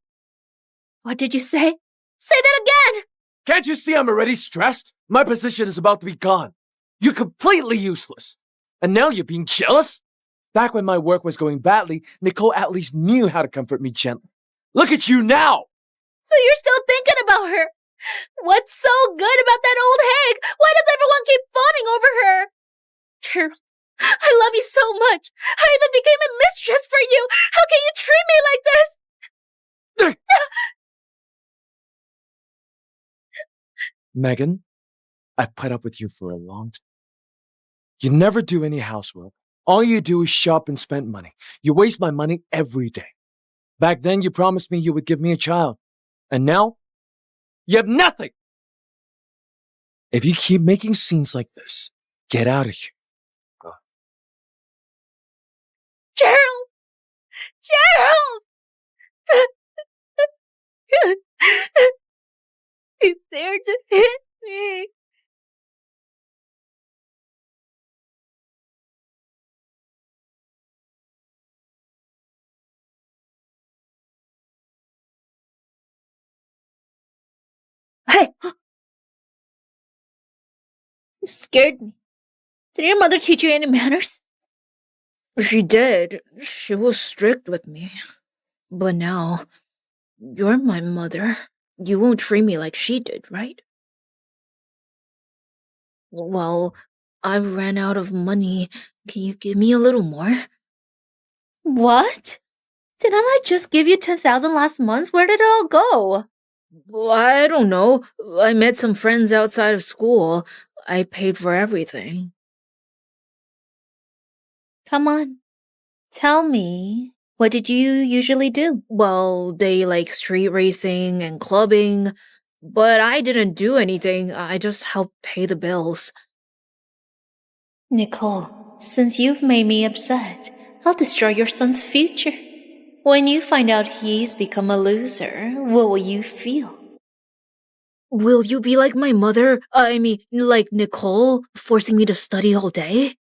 What did you say? Say that again! Can't you see I'm already stressed? My position is about to be gone. You're completely useless. And now you're being jealous? Back when my work was going badly, Nicole at least knew how to comfort me gently. Look at you now! So you're still thinking about her? What's so good about that old hag? Why does everyone keep fawning over her? Gerald, I love you so much. I even became a mistress for you. How can you treat me like this? Megan, I've put up with you for a long time. You never do any housework. All you do is shop and spend money. You waste my money every day. Back then, you promised me you would give me a child. And now, you have nothing! If you keep making scenes like this, get out of here. Gerald! Gerald! He dared to hit me. Hey! You scared me. Did your mother teach you any manners? She did. She was strict with me. But now, you're my mother. You won't treat me like she did, right? Well, I ran out of money. Can you give me a little more? What? Didn't I just give you 10,000 last month? Where did it all go? I don't know. I met some friends outside of school. I paid for everything. Come on. Tell me, what did you usually do? Well, they like street racing and clubbing, but I didn't do anything. I just helped pay the bills. Nicole, since you've made me upset, I'll destroy your son's future. When you find out he's become a loser, what will you feel? Will you be like my mother? I mean, like Nicole, forcing me to study all day?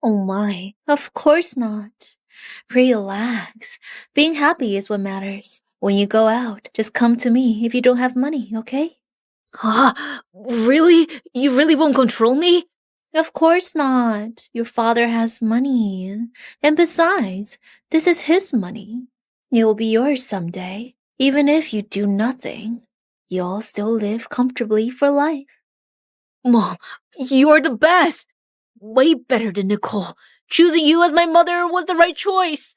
Oh my, of course not. Relax. Being happy is what matters. When you go out, just come to me if you don't have money, okay? Really? You really won't control me? Of course not. Your father has money. And besides, this is his money. It will be yours someday. Even if you do nothing, you'll still live comfortably for life. Mom, you're the best! Way better than Nicole. Choosing you as my mother was the right choice.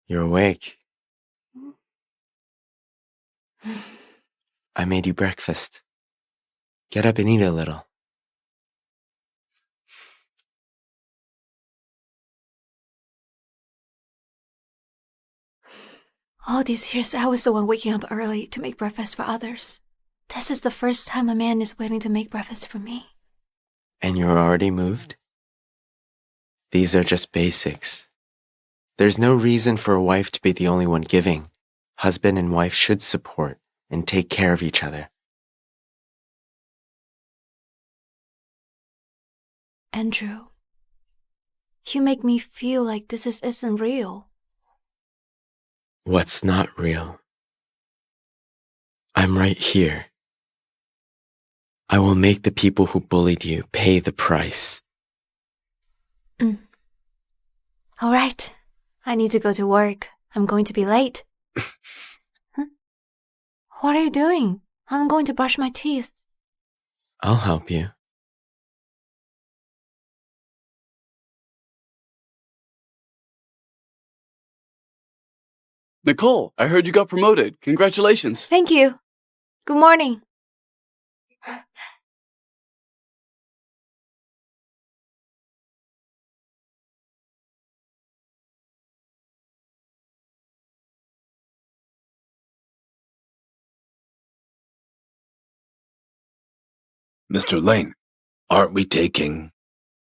You're awake. I made you breakfast. Get up and eat a little. All these years, I was the one waking up early to make breakfast for others. This is the first time a man is willing to make breakfast for me. And you're already moved? These are just basics. There's no reason for a wife to be the only one giving. Husband and wife should support and take care of each other. Andrew, you make me feel like this isn't real. What's not real? I'm right here. I will make the people who bullied you pay the price. All right. I need to go to work. I'm going to be late. Huh? What are you doing? I'm going to brush my teeth. I'll help you. Nicole, I heard you got promoted. Congratulations. Thank you. Good morning. Mr. Lane, aren't we taking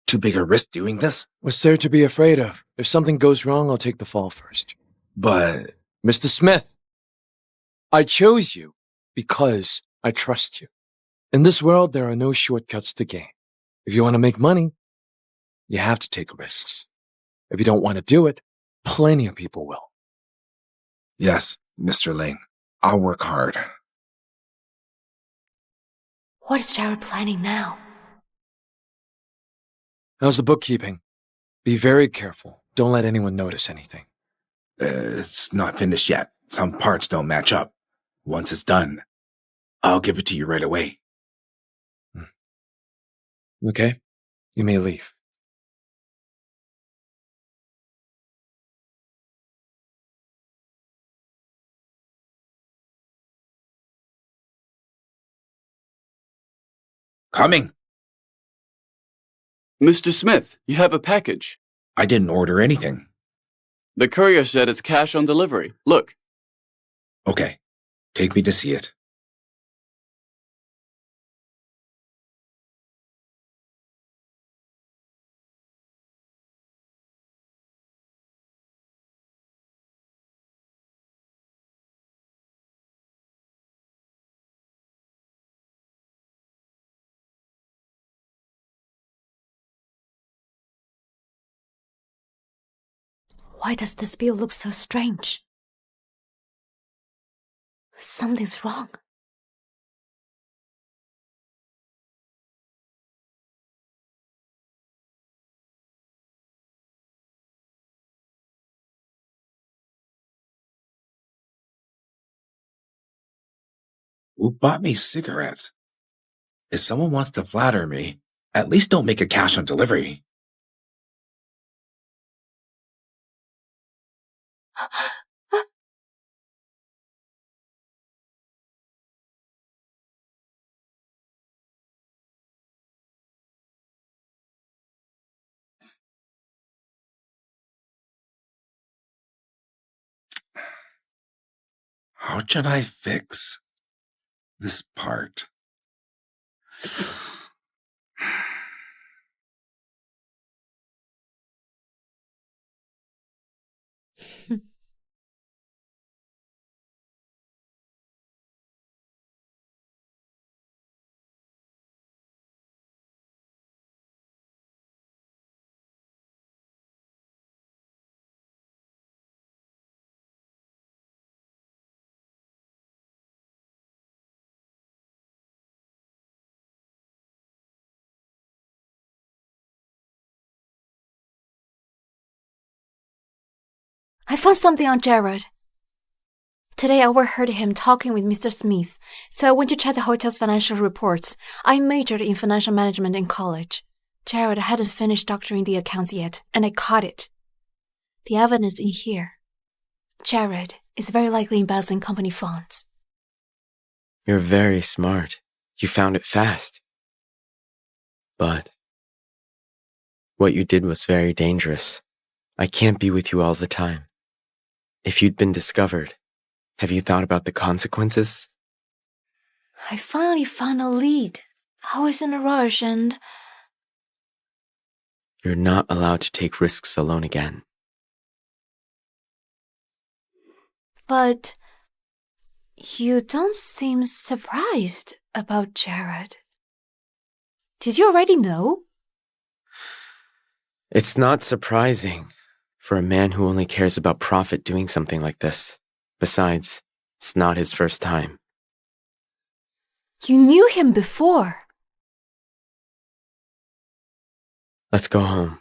too big a risk doing this? What's there to be afraid of? If something goes wrong, I'll take the fall first. But... Mr. Smith, I chose you because I trust you. In this world, there are no shortcuts to gain. If you want to make money, you have to take risks. If you don't want to do it, plenty of people will. Yes, Mr. Lane, I'll work hard. What is Jared planning now? How's the bookkeeping? Be very careful. Don't let anyone notice anything. It's not finished yet. Some parts don't match up. Once it's done, I'll give it to you right away. Okay, you may leave. Coming. Mr. Smith, you have a package. I didn't order anything. The courier said it's cash on delivery. Look. Okay, take me to see it. Why does this bill look so strange? Something's wrong. Who bought me cigarettes? If someone wants to flatter me, at least don't make a cash on delivery. How should I fix this part? I found something on Jared. Today I overheard him talking with Mr. Smith, so I went to check the hotel's financial reports. I majored in financial management in college. Jared hadn't finished doctoring the accounts yet, and I caught it. The evidence in here. Jared is very likely embezzling company funds. You're very smart. You found it fast. But what you did was very dangerous. I can't be with you all the time. If you'd been discovered, Have you thought about the consequences? I finally found a lead. I was in a rush and... You're not allowed to take risks alone again. But you don't seem surprised about Jared. Did you already know? It's not surprising for a man who only cares about profit doing something like this. Besides, it's not his first time. You knew him before. Let's go home.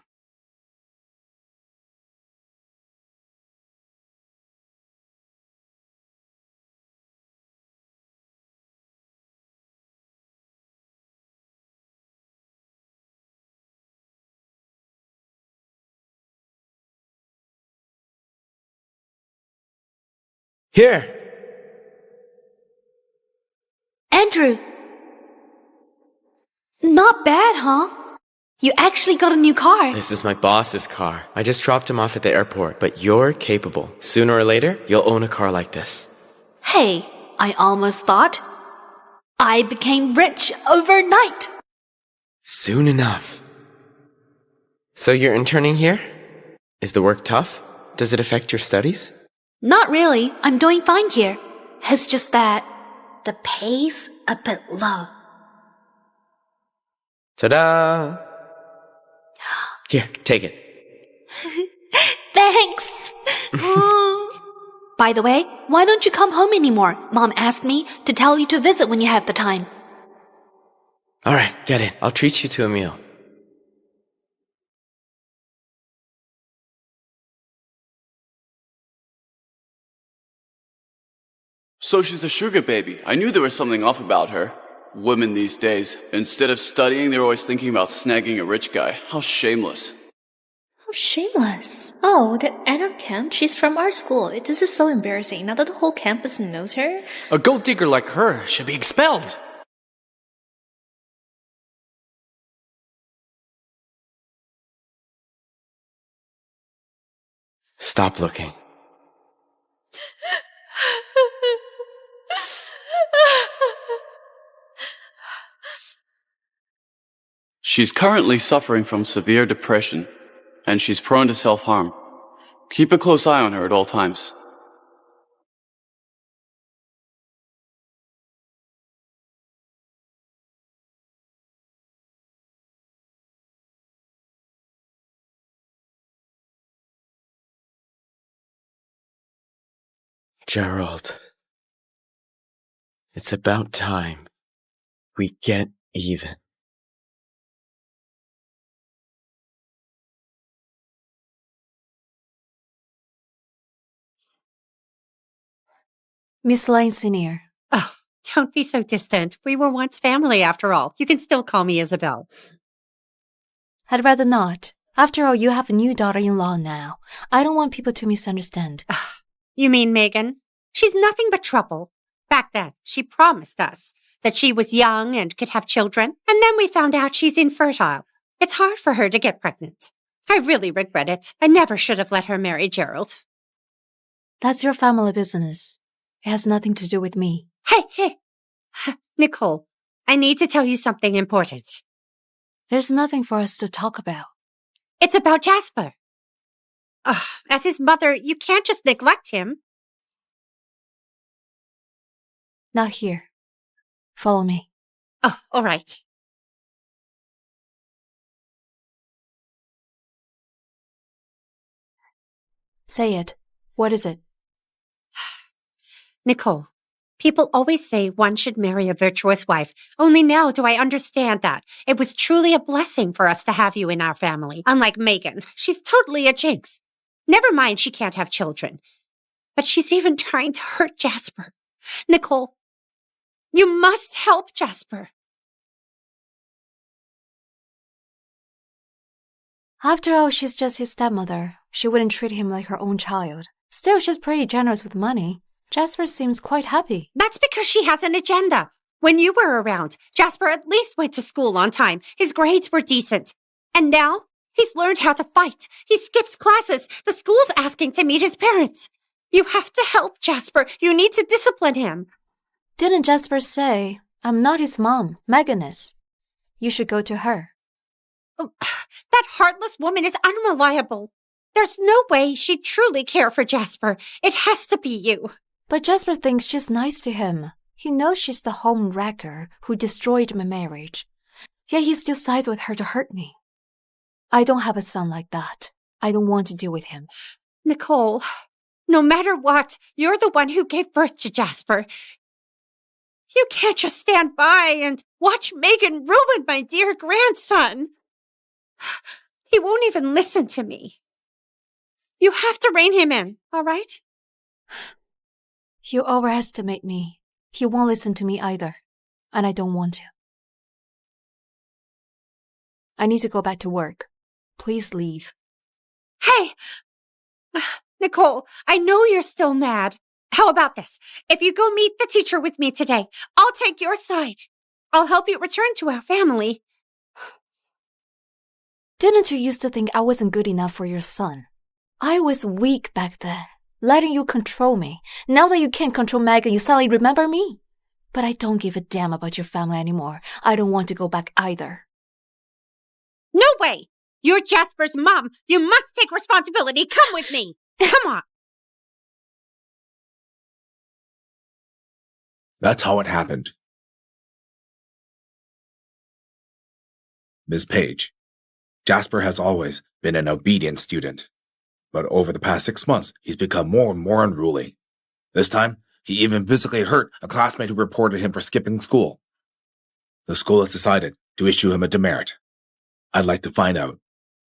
Here! Andrew! Not bad, huh? You actually got a new car. This is my boss's car. I just dropped him off at the airport, but you're capable. Sooner or later, you'll own a car like this. Hey, I almost thought I became rich overnight. Soon enough. So you're interning here? Is the work tough? Does it affect your studies? Not really. I'm doing fine here. It's just that the pay's a bit low. Ta-da! Here, take it. Thanks. By the way, why don't you come home anymore? Mom asked me to tell you to visit when you have the time. All right, get in. I'll treat you to a meal. So she's a sugar baby. I knew there was something off about her. Women these days, instead of studying, they're always thinking about snagging a rich guy. How shameless. How shameless. Oh, the Anna Camp, she's from our school. This is so embarrassing now that the whole campus knows her. A gold digger like her should be expelled. Stop looking. She's currently suffering from severe depression, and she's prone to self-harm. Keep a close eye on her at all times. Gerald, it's about time we get even. Miss Lane Senior. Oh, don't be so distant. We were once family after all. You can still call me Isabel. I'd rather not. After all, you have a new daughter-in-law now. I don't want people to misunderstand. You mean Megan? She's nothing but trouble. Back then, she promised us that she was young and could have children, and then we found out she's infertile. It's hard for her to get pregnant. I really regret it. I never should have let her marry Gerald. That's your family business. It has nothing to do with me. Hey! Nicole, I need to tell you something important. There's nothing for us to talk about. It's about Jasper. As his mother, you can't just neglect him. Not here. Follow me. Oh, all right. Say it. What is it? Nicole, people always say one should marry a virtuous wife. Only now do I understand that. It was truly a blessing for us to have you in our family. Unlike Megan, she's totally a jinx. Never mind she can't have children. But she's even trying to hurt Jasper. Nicole, you must help Jasper. After all, she's just his stepmother. She wouldn't treat him like her own child. Still, she's pretty generous with money. Jasper seems quite happy. That's because she has an agenda. When you were around, Jasper at least went to school on time. His grades were decent. And now, he's learned how to fight. He skips classes. The school's asking to meet his parents. You have to help Jasper. You need to discipline him. Didn't Jasper say, I'm not his mom, Megan is? You should go to her. That heartless woman is unreliable. There's no way she'd truly care for Jasper. It has to be you. But Jasper thinks she's nice to him. He knows she's the home wrecker who destroyed my marriage. Yet he still sides with her to hurt me. I don't have a son like that. I don't want to deal with him. Nicole, no matter what, you're the one who gave birth to Jasper. You can't just stand by and watch Megan ruin my dear grandson. He won't even listen to me. You have to rein him in, all right? You overestimate me. He won't listen to me either. And I don't want to. I need to go back to work. Please leave. Hey! Nicole, I know you're still mad. How about this? If you go meet the teacher with me today, I'll take your side. I'll help you return to our family. Didn't you used to think I wasn't good enough for your son? I was weak back then, letting you control me. Now that you can't control Megan, you suddenly remember me. But I don't give a damn about your family anymore. I don't want to go back either. No way! You're Jasper's mom. You must take responsibility. Come with me. Come on. That's how it happened. Ms. Page, Jasper has always been an obedient student, but over the past 6 months, he's become more and more unruly. This time, he even physically hurt a classmate who reported him for skipping school. The school has decided to issue him a demerit. I'd like to find out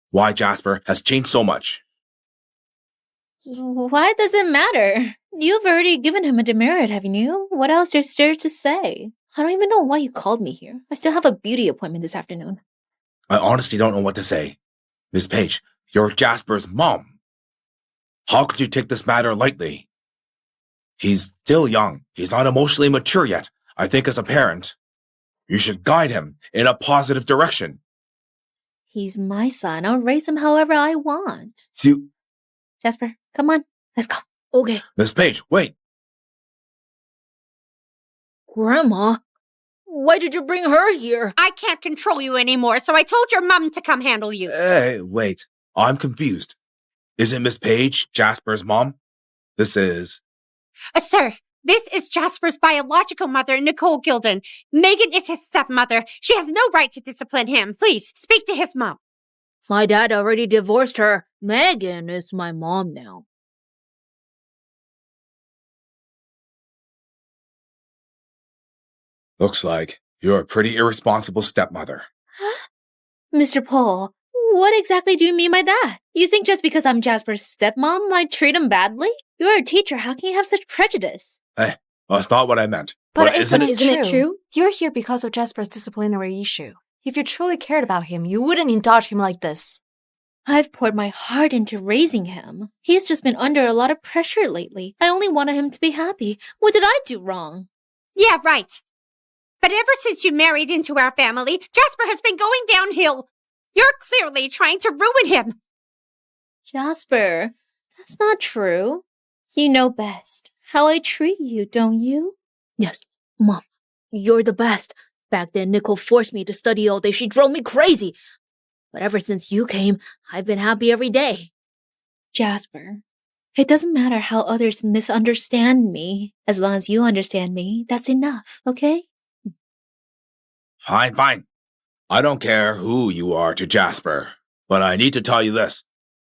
why Jasper has changed so much. Why does it matter? You've already given him a demerit, haven't you? What else is there to say? I don't even know why you called me here. I still have a beauty appointment this afternoon. I honestly don't know what to say. Miss Page, you're Jasper's mom. How could you take this matter lightly? He's still young. He's not emotionally mature yet. I think as a parent, you should guide him in a positive direction. He's my son. I'll raise him however I want. You... Jasper, come on. Let's go. Okay. Miss Page, wait. Grandma, why did you bring her here? I can't control you anymore, so I told your mom to come handle you. Hey, wait. I'm confused. Isn't Miss Page Jasper's mom? This is... Sir, this is Jasper's biological mother, Nicole Gilden. Megan is his stepmother. She has no right to discipline him. Please, speak to his mom. My dad already divorced her. Megan is my mom now. Looks like you're a pretty irresponsible stepmother. Huh? Mr. Paul, what exactly do you mean by that? You think just because I'm Jasper's stepmom, I treat him badly? You're a teacher. How can you have such prejudice? Hey, that's not what I meant. But isn't it true? You're here because of Jasper's disciplinary issue. If you truly cared about him, you wouldn't indulge him like this. I've poured my heart into raising him. He's just been under a lot of pressure lately. I only wanted him to be happy. What did I do wrong? Yeah, right. But ever since you married into our family, Jasper has been going downhill. You're clearly trying to ruin him. Jasper, that's not true. You know best how I treat you, don't you? Yes, Mom, you're the best. Back then, Nicole forced me to study all day. She drove me crazy. But ever since you came, I've been happy every day. Jasper, it doesn't matter how others misunderstand me. As long as you understand me, that's enough, okay? Fine, fine. I don't care who you are to Jasper, but I need to tell you this.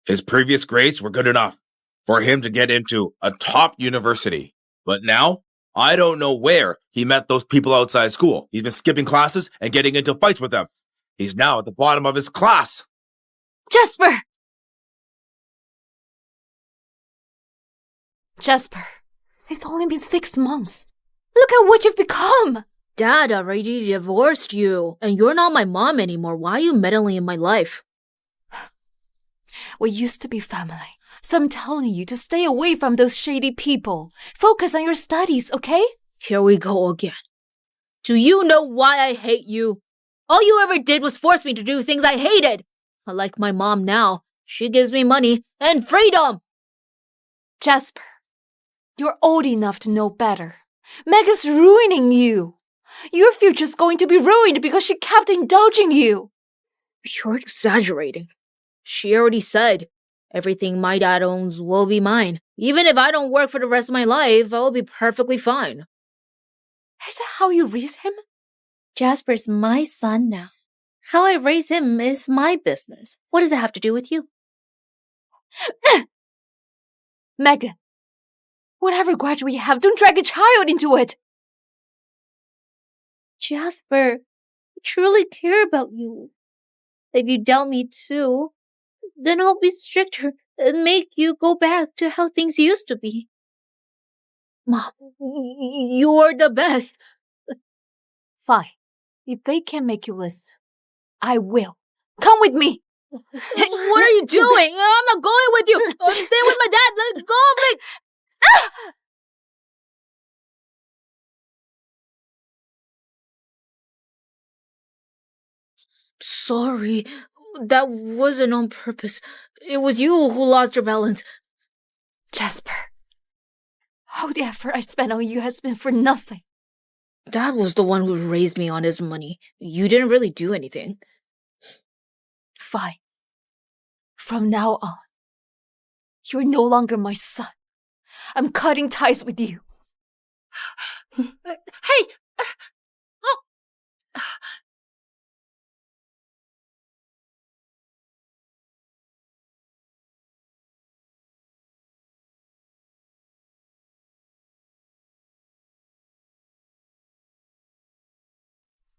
His previous grades were good enough for him to get into a top university. But now, I don't know where he met those people outside school. He's been skipping classes and getting into fights with them. He's now at the bottom of his class. Jasper! Jasper, it's only been 6 months. Look at what you've become! Dad already divorced you, and you're not my mom anymore. Why are you meddling in my life? We used to be family, so I'm telling you to stay away from those shady people. Focus on your studies, okay? Here we go again. Do you know why I hate you? All you ever did was force me to do things I hated. Unlike my mom now, she gives me money and freedom. Jasper, You're old enough to know better. Meg is ruining you. Your future's going to be ruined because she kept indulging you. You're exaggerating. She already said, everything my dad owns will be mine. Even if I don't work for the rest of my life, I will be perfectly fine. Is that how you raise him? Jasper's my son now. How I raise him is my business. What does it have to do with you? Megan, whatever grudge we have, don't drag a child into it. Jasper, I truly care about you. If you doubt me too, then I'll be stricter and make you go back to how things used to be. Mom, you're the best. Fine. If they can't make you listen, I will. Come with me. What are you doing? I'm not going with you. I'm staying with my dad. Let go of me. Sorry. That wasn't on purpose. It was you who lost your balance. Jasper, all the effort I spent on you has been for nothing. Dad was the one who raised me on his money. You didn't really do anything. Fine. From now on, you're no longer my son. I'm cutting ties with you. Hey! Oh!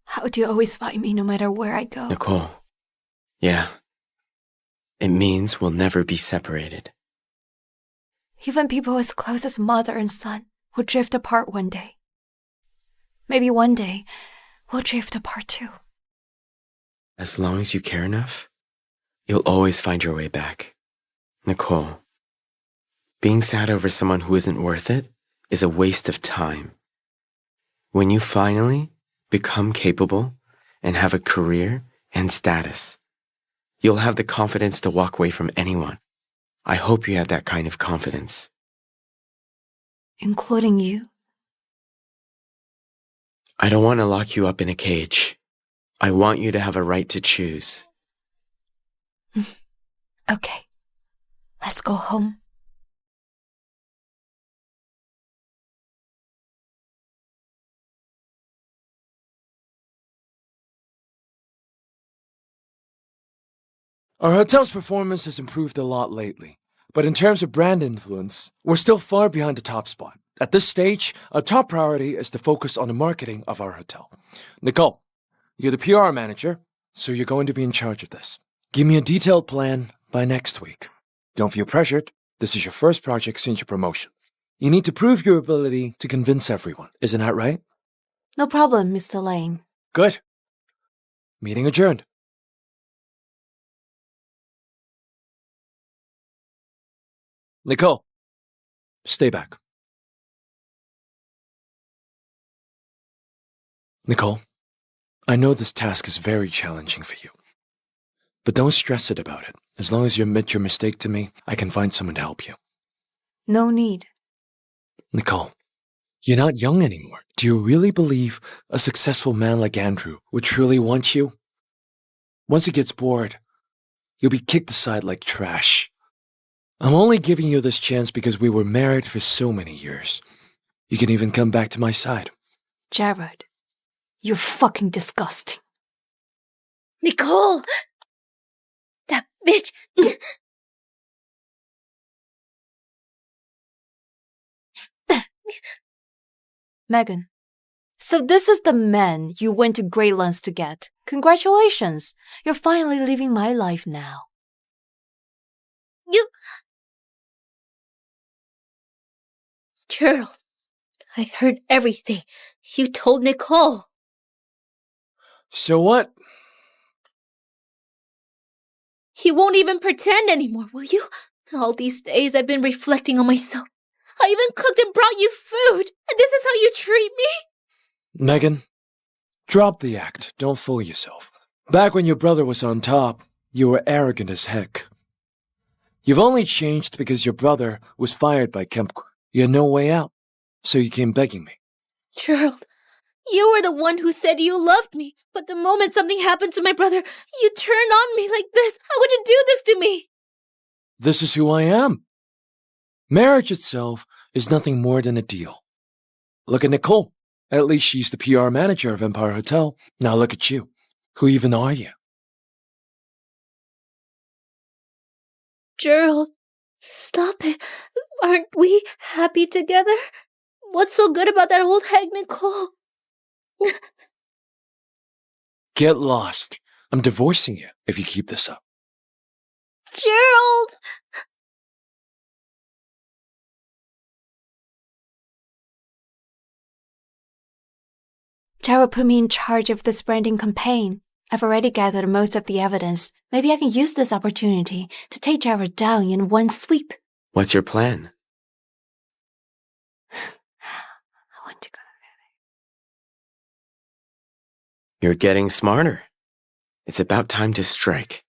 How do you always find me no matter where I go? Nicole, yeah. It means we'll never be separated. Even people as close as mother and son will drift apart one day. Maybe one day we'll drift apart too. As long as you care enough, you'll always find your way back. Nicole, being sad over someone who isn't worth it is a waste of time. When you finally become capable and have a career and status, you'll have the confidence to walk away from anyone. I hope you have that kind of confidence. Including you? I don't want to lock you up in a cage. I want you to have a right to choose. Okay. Let's go home. Our hotel's performance has improved a lot lately, but in terms of brand influence, we're still far behind the top spot. At this stage, our top priority is to focus on the marketing of our hotel. Nicole, you're the PR manager, so you're going to be in charge of this. Give me a detailed plan by next week. Don't feel pressured. This is your first project since your promotion. You need to prove your ability to convince everyone. Isn't that right? No problem, Mr. Lane. Good. Meeting adjourned. Nicole, stay back. Nicole, I know this task is very challenging for you, but don't stress it about it. As long as you admit your mistake to me, I can find someone to help you. No need. Nicole, you're not young anymore. Do you really believe a successful man like Andrew would truly want you? Once he gets bored, you'll be kicked aside like trash. I'm only giving you this chance because we were married for so many years. You can even come back to my side. Jared, you're fucking disgusting. Nicole! That bitch! Megan, so this is the man you went to great lengths to get. Congratulations! You're finally living my life now. You... Gerald, I heard everything you told Nicole. So what? You won't even pretend anymore, will you? All these days I've been reflecting on myself. I even cooked and brought you food, and this is how you treat me? Megan, drop the act. Don't fool yourself. Back when your brother was on top, you were arrogant as heck. You've only changed because your brother was fired by Kemp. You had no way out, so you came begging me. Gerald, you were the one who said you loved me, but the moment something happened to my brother, you turned on me like this. How would you do this to me? This is who I am. Marriage itself is nothing more than a deal. Look at Nicole. At least she's the PR manager of Empire Hotel. Now look at you. Who even are you? Gerald, stop it. Aren't we happy together? What's so good about that old hag Nicole? Get lost. I'm divorcing you if you keep this up. Gerald! Gerald put me in charge of this branding campaign. I've already gathered most of the evidence. Maybe I can use this opportunity to take Gerald down in one sweep. What's your plan? I want to go. You're getting smarter. It's about time to strike.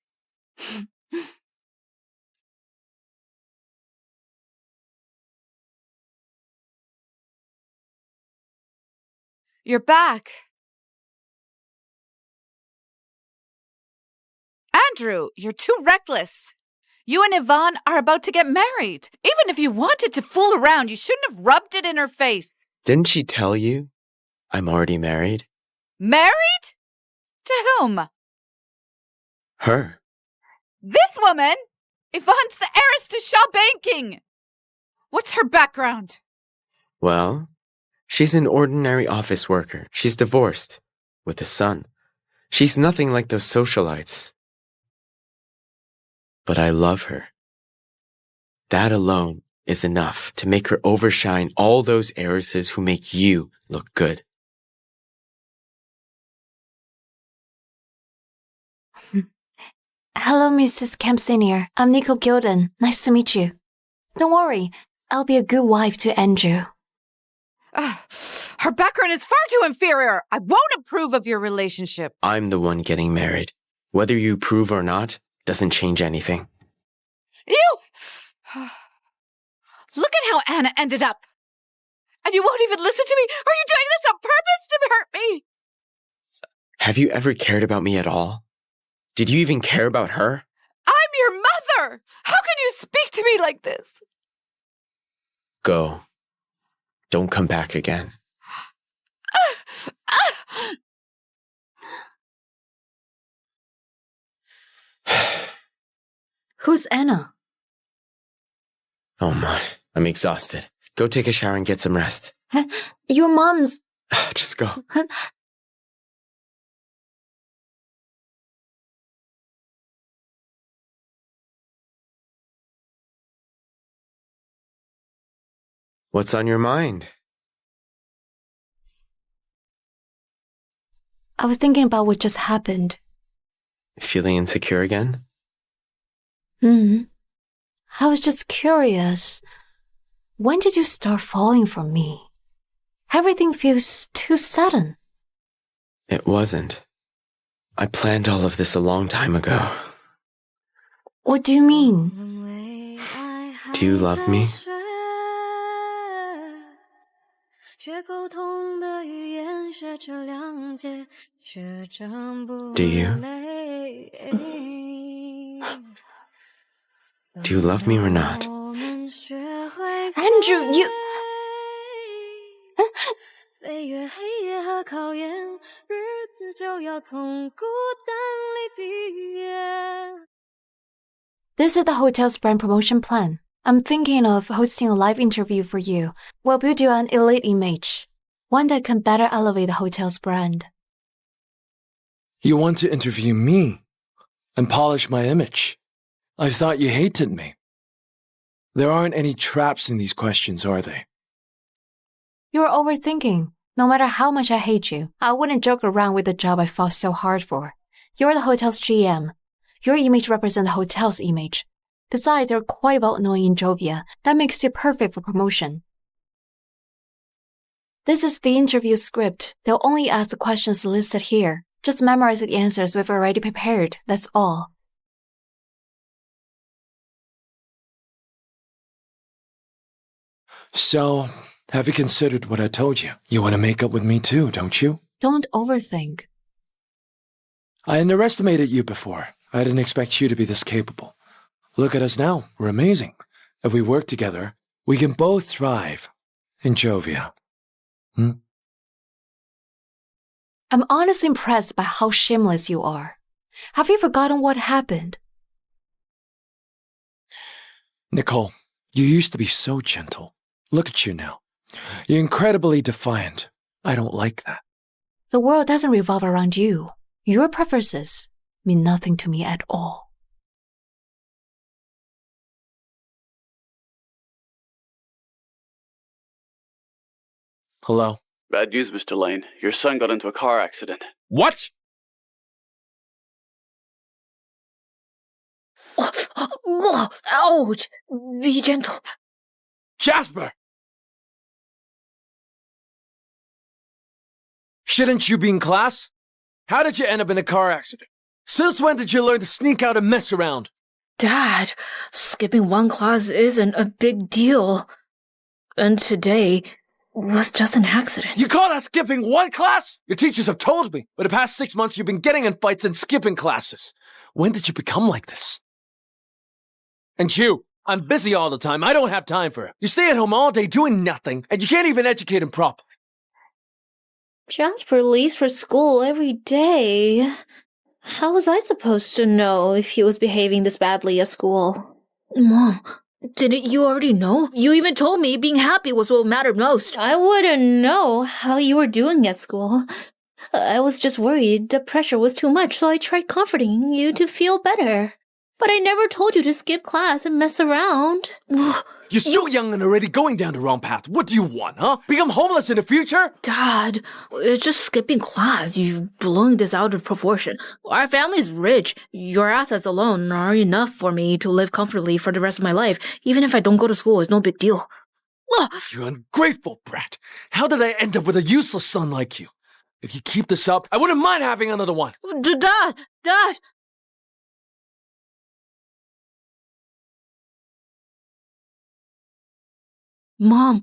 You're back. Andrew, you're too reckless. You and Yvonne are about to get married. Even if you wanted to fool around, you shouldn't have rubbed it in her face. Didn't she tell you I'm already married? Married? To whom? Her. This woman? Yvonne's the heiress to Shaw Banking. What's her background? Well, she's an ordinary office worker. She's divorced, with a son. She's nothing like those socialites. But I love her. That alone is enough to make her overshine all those heiresses who make you look good. Hello, Mrs. Kemp Sr. I'm Nicole Gilden. Nice to meet you. Don't worry, I'll be a good wife to Andrew. Her background is far too inferior. I won't approve of your relationship. I'm the one getting married. Whether you approve or not doesn't change anything. You! Look at how Anna ended up. And you won't even listen to me? Are you doing this on purpose to hurt me? Have you ever cared about me at all? Did you even care about her? I'm your mother! How can you speak to me like this? Go. Don't come back again. Who's Anna? Oh my, I'm exhausted. Go take a shower and get some rest. Your mom's... Just go. What's on your mind? I was thinking about what just happened. Feeling insecure again? I was just curious. When did you start falling for me? Everything feels too sudden. It wasn't. I planned all of this a long time ago. What do you mean? Do you love me? Do you? Do you love me or not? Andrew, you... This is the hotel's brand promotion plan. I'm thinking of hosting a live interview for you. We'll build you an elite image, one that can better elevate the hotel's brand. You want to interview me and polish my image? I thought you hated me. There aren't any traps in these questions, are they? You're overthinking. No matter how much I hate you, I wouldn't joke around with the job I fought so hard for. You're the hotel's GM. Your image represents the hotel's image. Besides, you're quite well known in Jovia. That makes you perfect for promotion. This is the interview script. They'll only ask the questions listed here. Just memorize the answers we've already prepared. That's all. So, have you considered what I told you? You want to make up with me too, don't you? Don't overthink. I underestimated you before. I didn't expect you to be this capable. Look at us now. We're amazing. If we work together, we can both thrive in Jovia. I'm honestly impressed by how shameless you are. Have you forgotten what happened? Nicole, you used to be so gentle. Look at you now. You're incredibly defiant. I don't like that. The world doesn't revolve around you. Your preferences mean nothing to me at all. Hello? Bad news, Mr. Lane. Your son got into a car accident. What? Ouch! Be gentle. Jasper! Shouldn't you be in class? How did you end up in a car accident? Since when did you learn to sneak out and mess around? Dad, skipping one class isn't a big deal. And today was just an accident. You call that skipping one class? Your teachers have told me. For the past 6 months, you've been getting in fights and skipping classes. When did you become like this? And you, I'm busy all the time. I don't have time for it. You stay at home all day doing nothing, and you can't even educate him properly. Jasper leaves for school every day. How was I supposed to know if he was behaving this badly at school? Mom, didn't you already know? You even told me being happy was what mattered most. I wouldn't know how you were doing at school. I was just worried the pressure was too much, so I tried comforting you to feel better. But I never told you to skip class and mess around. You're so young and already going down the wrong path. What do you want, huh? Become homeless in the future? Dad, it's just skipping class. You're blowing this out of proportion. Our family's rich. Your assets alone are enough for me to live comfortably for the rest of my life. Even if I don't go to school, it's no big deal. You ungrateful brat. How did I end up with a useless son like you? If you keep this up, I wouldn't mind having another one. Dad! Mom,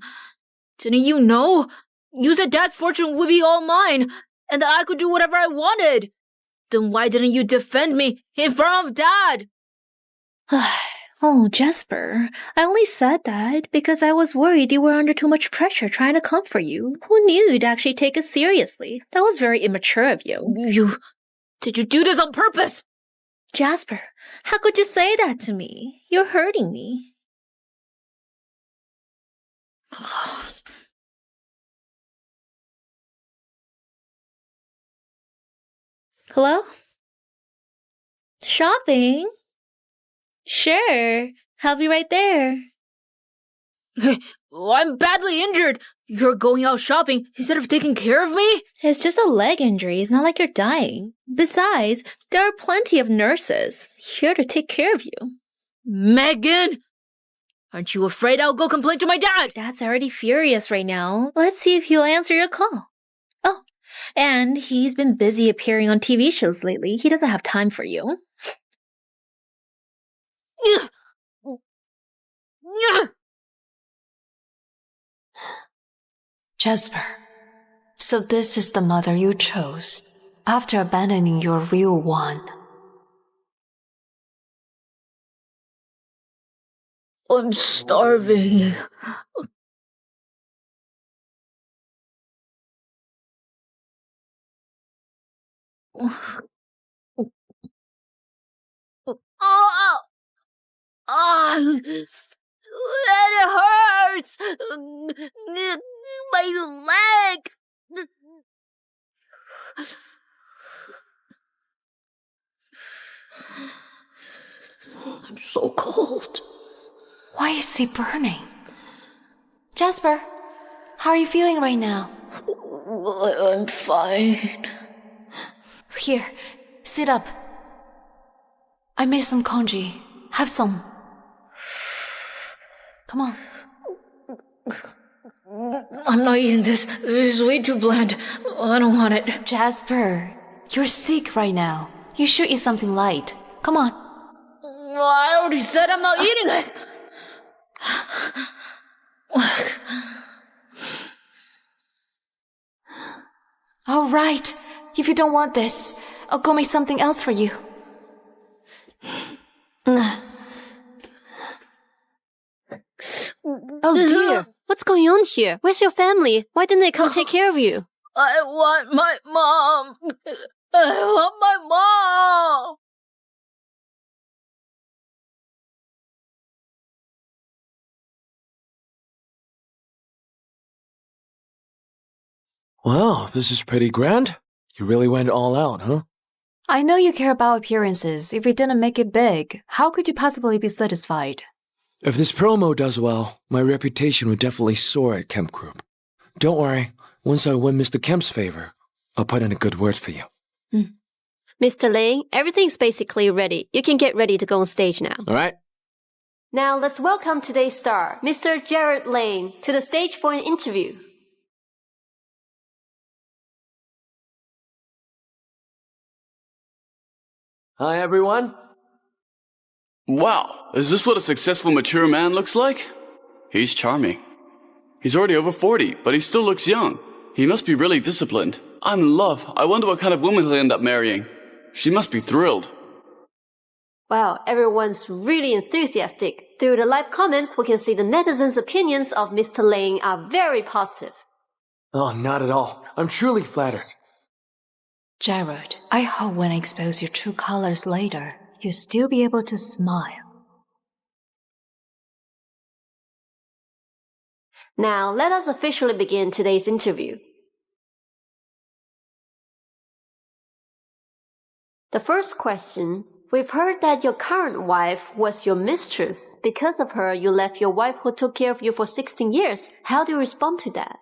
didn't you know? You said Dad's fortune would be all mine, and that I could do whatever I wanted. Then why didn't you defend me in front of Dad? Oh, Jasper, I only said that because I was worried you were under too much pressure trying to comfort you. Who knew you'd actually take it seriously? That was very immature of you. Did you do this on purpose? Jasper, how could you say that to me? You're hurting me. Hello? Shopping? Sure, I'll be right there. Hey, I'm badly injured. You're going out shopping instead of taking care of me? It's just a leg injury. It's not like you're dying. Besides, there are plenty of nurses here to take care of you. Megan! Aren't you afraid I'll go complain to my dad? Dad's already furious right now. Let's see if he'll answer your call. Oh, and he's been busy appearing on TV shows lately. He doesn't have time for you. Jasper, so this is the mother you chose after abandoning your real one. I'm starving. It hurts. My leg. I'm so cold. Why is he burning? Jasper, how are you feeling right now? I'm fine. Here, sit up. I made some congee. Have some. Come on. I'm not eating this. It's way too bland. I don't want it. Jasper, you're sick right now. You should eat something light. Come on. I already said I'm not eating it. All right. If you don't want this, I'll go make something else for you. Oh dear, what's going on here? Where's your family? Why didn't they come take care of you? I want my mom. I want my mom. Wow, this is pretty grand. You really went all out, huh? I know you care about appearances. If we didn't make it big, how could you possibly be satisfied? If this promo does well, my reputation would definitely soar at Kemp Group. Don't worry, once I win Mr. Kemp's favor, I'll put in a good word for you. Mr. Lane, everything's basically ready. You can get ready to go on stage now. All right? Now let's welcome today's star, Mr. Jared Lane, to the stage for an interview. Hi, everyone. Wow, is this what a successful mature man looks like? He's charming. He's already over 40, but he still looks young. He must be really disciplined. I'm in love. I wonder what kind of woman he'll end up marrying. She must be thrilled. Wow, everyone's really enthusiastic. Through the live comments, we can see the netizens' opinions of Mr. Lane are very positive. Oh, not at all. I'm truly flattered. Jared, I hope when I expose your true colors later, you'll still be able to smile. Now, let us officially begin today's interview. The first question. We've heard that your current wife was your mistress. Because of her, you left your wife who took care of you for 16 years. How do you respond to that?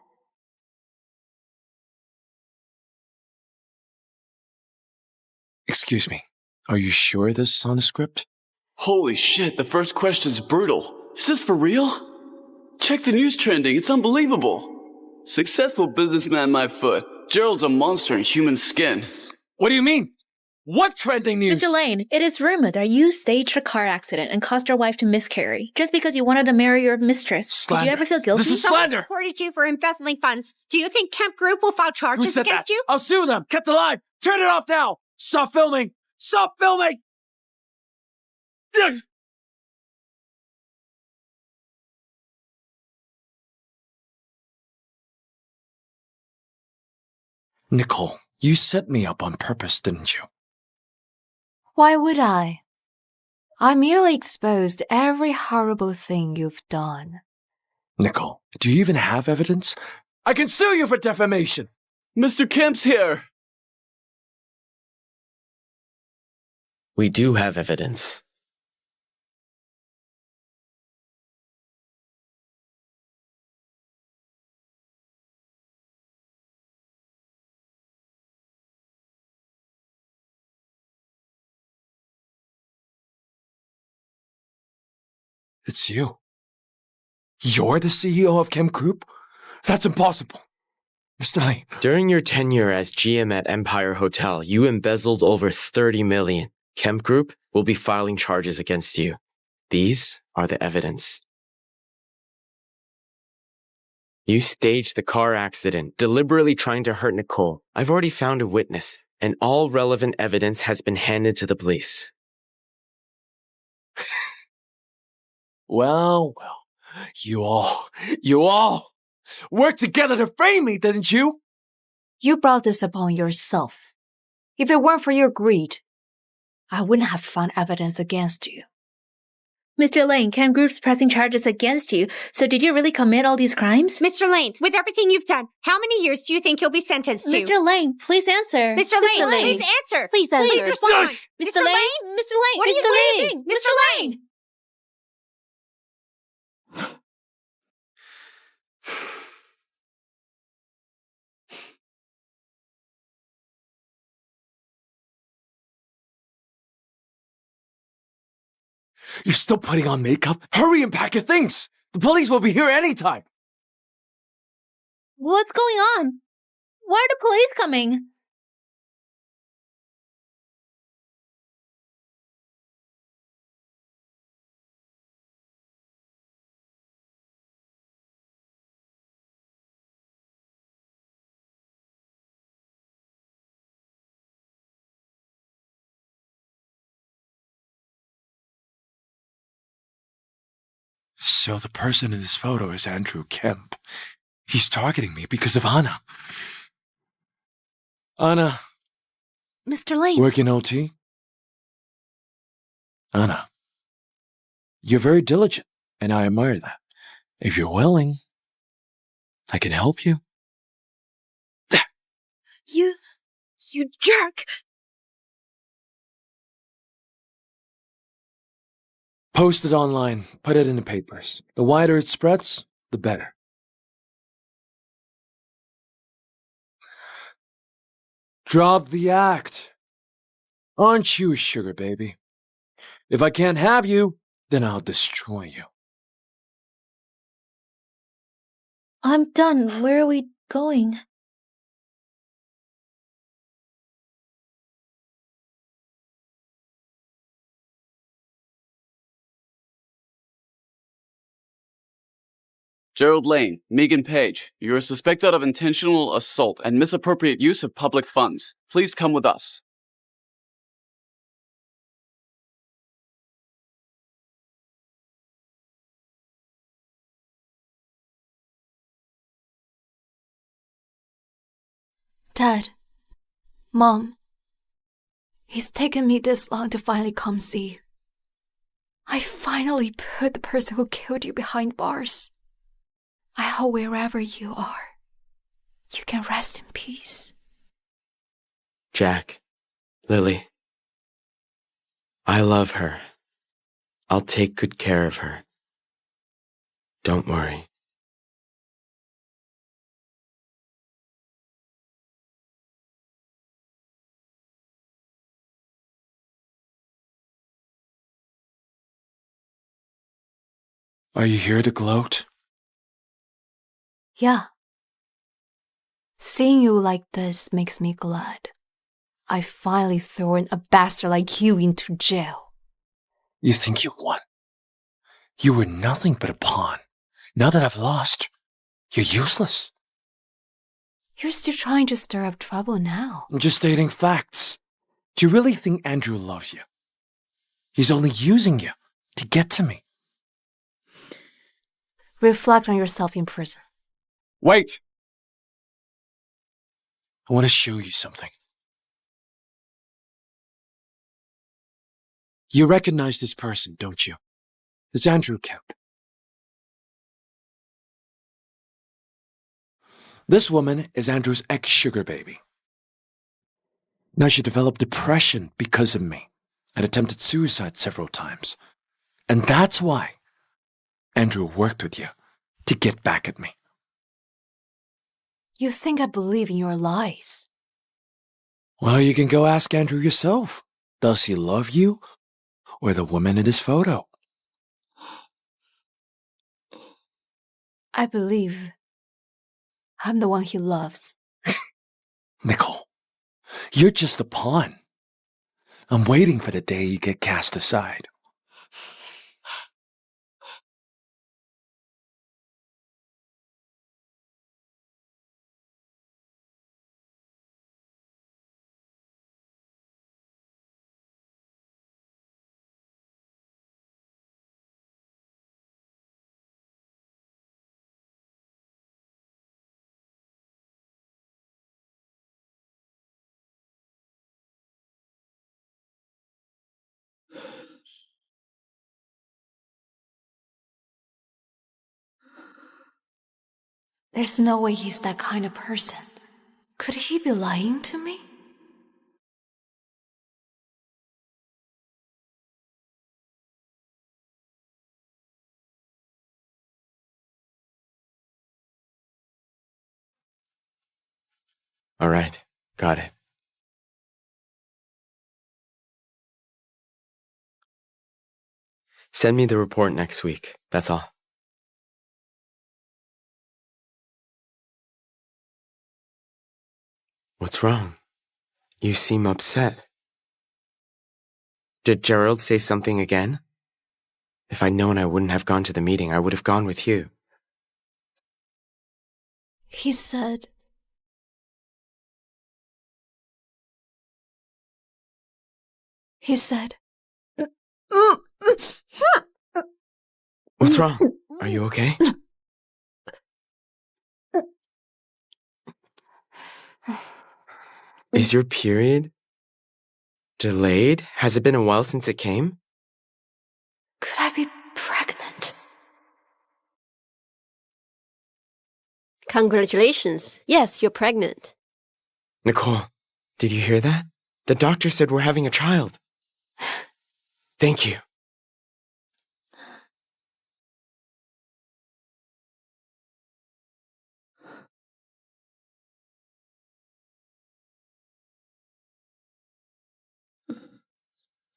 Excuse me. Are you sure this is on the script? Holy shit, the first question's brutal. Is this for real? Check the news trending, it's unbelievable. Successful businessman my foot. Gerald's a monster in human skin. What do you mean? What trending news? Mr. Lane, it is rumored that you staged a car accident and caused your wife to miscarry just because you wanted to marry your mistress. Slander. Did you ever feel guilty? This is Someone slander. supported you for embezzling funds. Do you think Kemp Group will file charges Who said against that? you? I'll sue them. Kept alive. Turn it off now. Stop filming. Stop filming. Ugh. Nicole, you set me up on purpose, didn't you? Why would I? I merely exposed every horrible thing you've done. Nicole, do you even have evidence? I can sue you for defamation. Mr. Kemp's here. We do have evidence. It's you. You're the CEO of Kemp Group? That's impossible. Mr. Lane. During your tenure as GM at Empire Hotel, you embezzled over $30 million. Kemp Group will be filing charges against you. These are the evidence. You staged the car accident, deliberately trying to hurt Nicole. I've already found a witness, and all relevant evidence has been handed to the police. Well, you all worked together to frame me, didn't you? You brought this upon yourself. If it weren't for your greed, I wouldn't have found evidence against you. Mr. Lane, Kemp Group's pressing charges against you. So did you really commit all these crimes? Mr. Lane, with everything you've done, how many years do you think you'll be sentenced to? Mr. Lane, please answer. Mr. Lane, please answer. Please answer. Please respond. Mr. Lane? Mr. Lane? What do Mr. you Lane? think? Mr. Lane? You're still putting on makeup? Hurry and pack your things. The police will be here anytime. What's going on? Why are the police coming? So the person in this photo is Andrew Kemp. He's targeting me because of Anna. Anna. Mr. Lane. Working OT? Anna, you're very diligent, and I admire that. If you're willing, I can help you. You jerk! Post it online. Put it in the papers. The wider it spreads, the better. Drop the act. Aren't you a sugar baby? If I can't have you, then I'll destroy you. I'm done. Where are we going? Gerald Lane, Megan Page, you are suspected of intentional assault and misappropriate use of public funds. Please come with us. Dad, Mom, it's taken me this long to finally come see you. I finally put the person who killed you behind bars. I hope wherever you are, you can rest in peace. Jack, Lily, I love her. I'll take good care of her. Don't worry. Are you here to gloat? Yeah. Seeing you like this makes me glad. I finally thrown a bastard like you into jail. You think you won? You were nothing but a pawn. Now that I've lost, you're useless. You're still trying to stir up trouble now. I'm just stating facts. Do you really think Andrew loves you? He's only using you to get to me. Reflect on yourself in prison. Wait! I want to show you something. You recognize this person, don't you? It's Andrew Kemp. This woman is Andrew's ex-sugar baby. Now she developed depression because of me and attempted suicide several times. And that's why Andrew worked with you to get back at me. You think I believe in your lies? Well, you can go ask Andrew yourself. Does he love you or the woman in his photo? I believe I'm the one he loves. Nicole, you're just a pawn. I'm waiting for the day you get cast aside. There's no way he's that kind of person. Could he be lying to me? All right, got it. Send me the report next week, that's all. What's wrong? You seem upset. Did Gerald say something again? If I'd known I wouldn't have gone to the meeting, I would have gone with you. He said... What's wrong? Are you okay? Is your period delayed? Has it been a while since it came? Could I be pregnant? Congratulations. Yes, you're pregnant. Nicole, did you hear that? The doctor said we're having a child. Thank you.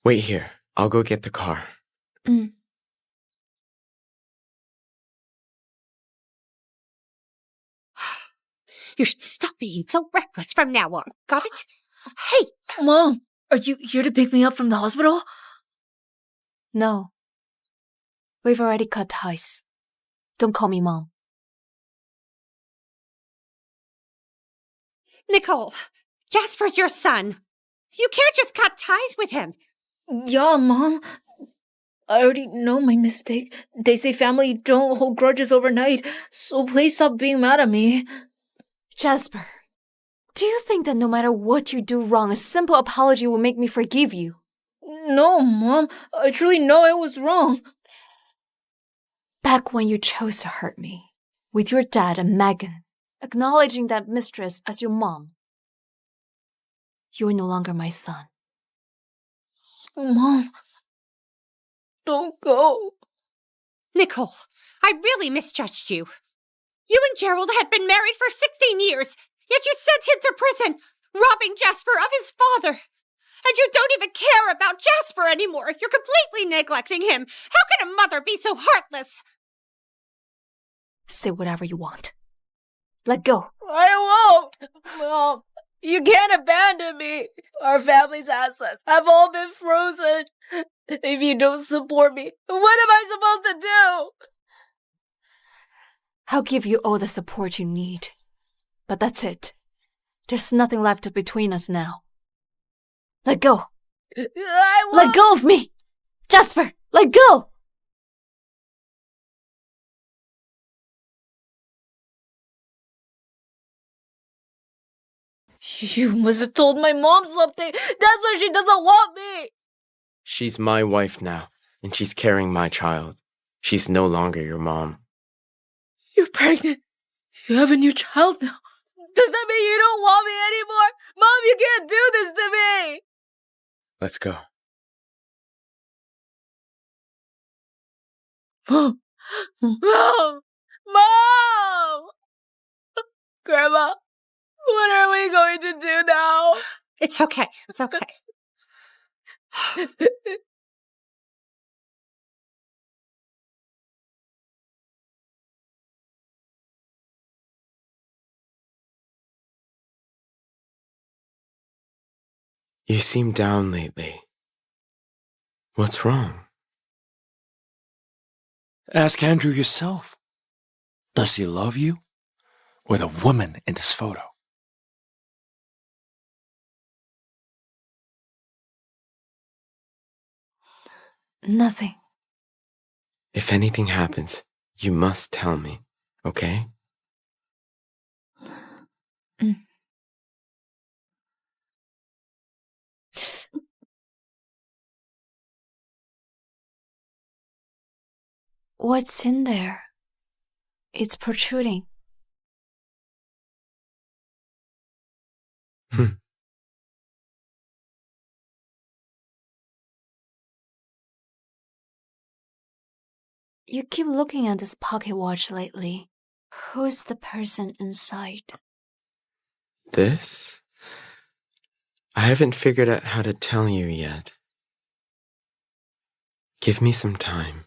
Wait here. I'll go get the car. Mm. You should stop being so reckless from now on. Got it? Hey! Mom, are you here to pick me up from the hospital? No. We've already cut ties. Don't call me Mom. Nicole, Jasper's your son. You can't just cut ties with him. Yeah, Mom. I already know my mistake. They say family don't hold grudges overnight, so please stop being mad at me. Jasper, do you think that no matter what you do wrong, a simple apology will make me forgive you? No, Mom. I truly know I was wrong. Back when you chose to hurt me, with your dad and Megan, acknowledging that mistress as your mom, you are no longer my son. Mom, don't go. Nicole, I really misjudged you. You and Gerald had been married for 16 years, yet you sent him to prison, robbing Jasper of his father. And you don't even care about Jasper anymore. You're completely neglecting him. How can a mother be so heartless? Say whatever you want. Let go. I won't. Mom, you can't abandon me. Our family's assets have all been frozen. If you don't support me, what am I supposed to do? I'll give you all the support you need. But that's it. There's nothing left between us now. Let go. I won't. Let go of me! Jasper, let go! You must have told my mom something. That's why she doesn't want me. She's my wife now, and she's carrying my child. She's no longer your mom. You're pregnant. You have a new child now. Does that mean you don't want me anymore? Mom, you can't do this to me. Let's go. Mom! Mom! Mom! Grandma, what are we going to do now? It's okay. It's okay. You seem down lately. What's wrong? Ask Andrew yourself. Does he love you? Or the woman in this photo? Nothing. If anything happens, you must tell me, okay? Mm. What's in there? It's protruding. You keep looking at this pocket watch lately. Who's the person inside? This? I haven't figured out how to tell you yet. Give me some time.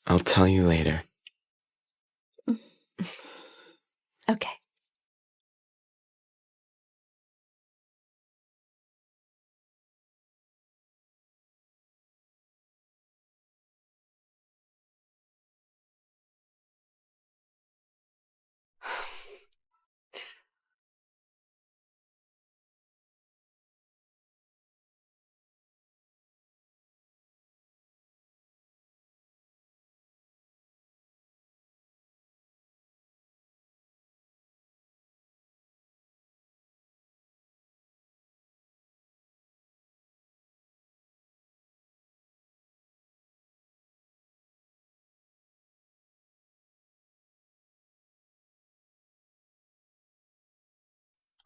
I'll tell you later. Okay.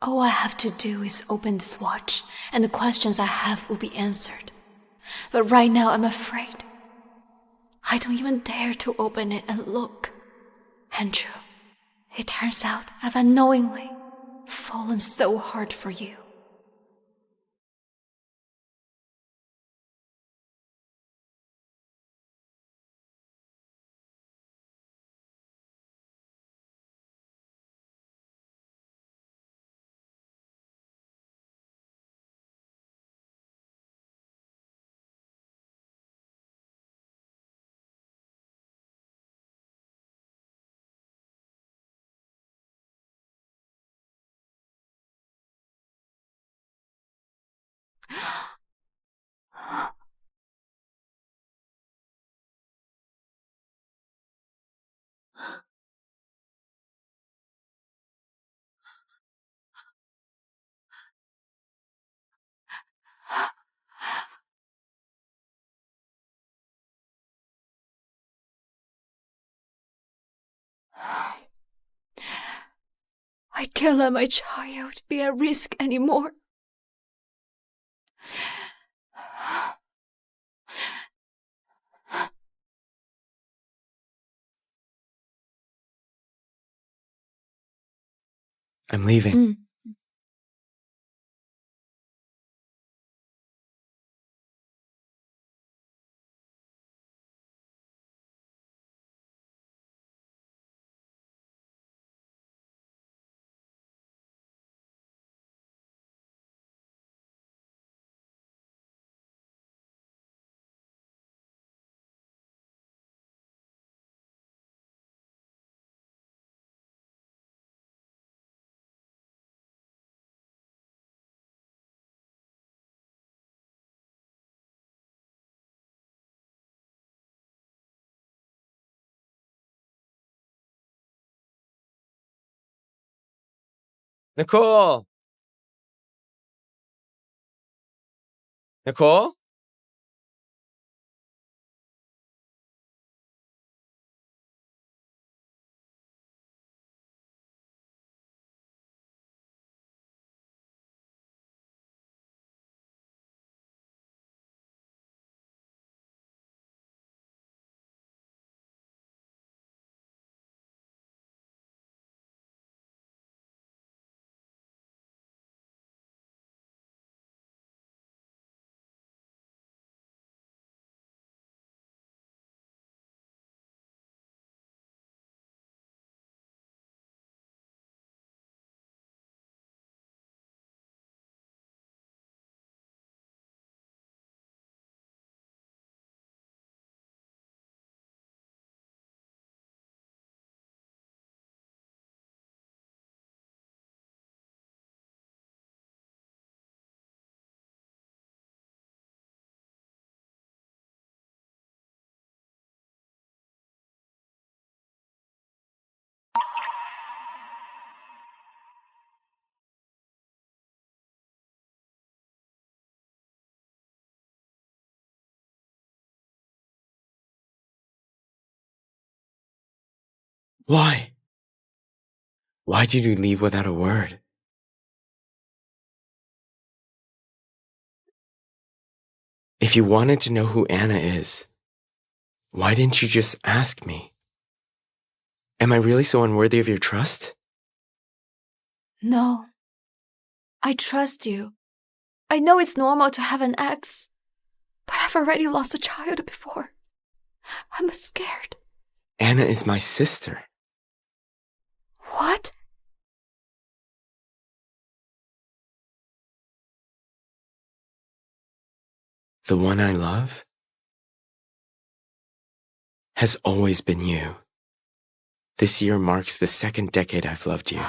All I have to do is open this watch, and the questions I have will be answered. But right now I'm afraid. I don't even dare to open it and look. Andrew, it turns out I've unknowingly fallen so hard for you. I can't let my child be at risk anymore. I'm leaving. Nicole! Nicole? Why? Why did you leave without a word? If you wanted to know who Anna is, why didn't you just ask me? Am I really so unworthy of your trust? No. I trust you. I know it's normal to have an ex, but I've already lost a child before. I'm scared. Anna is my sister. What? The one I love has always been you. This year marks the second decade I've loved you.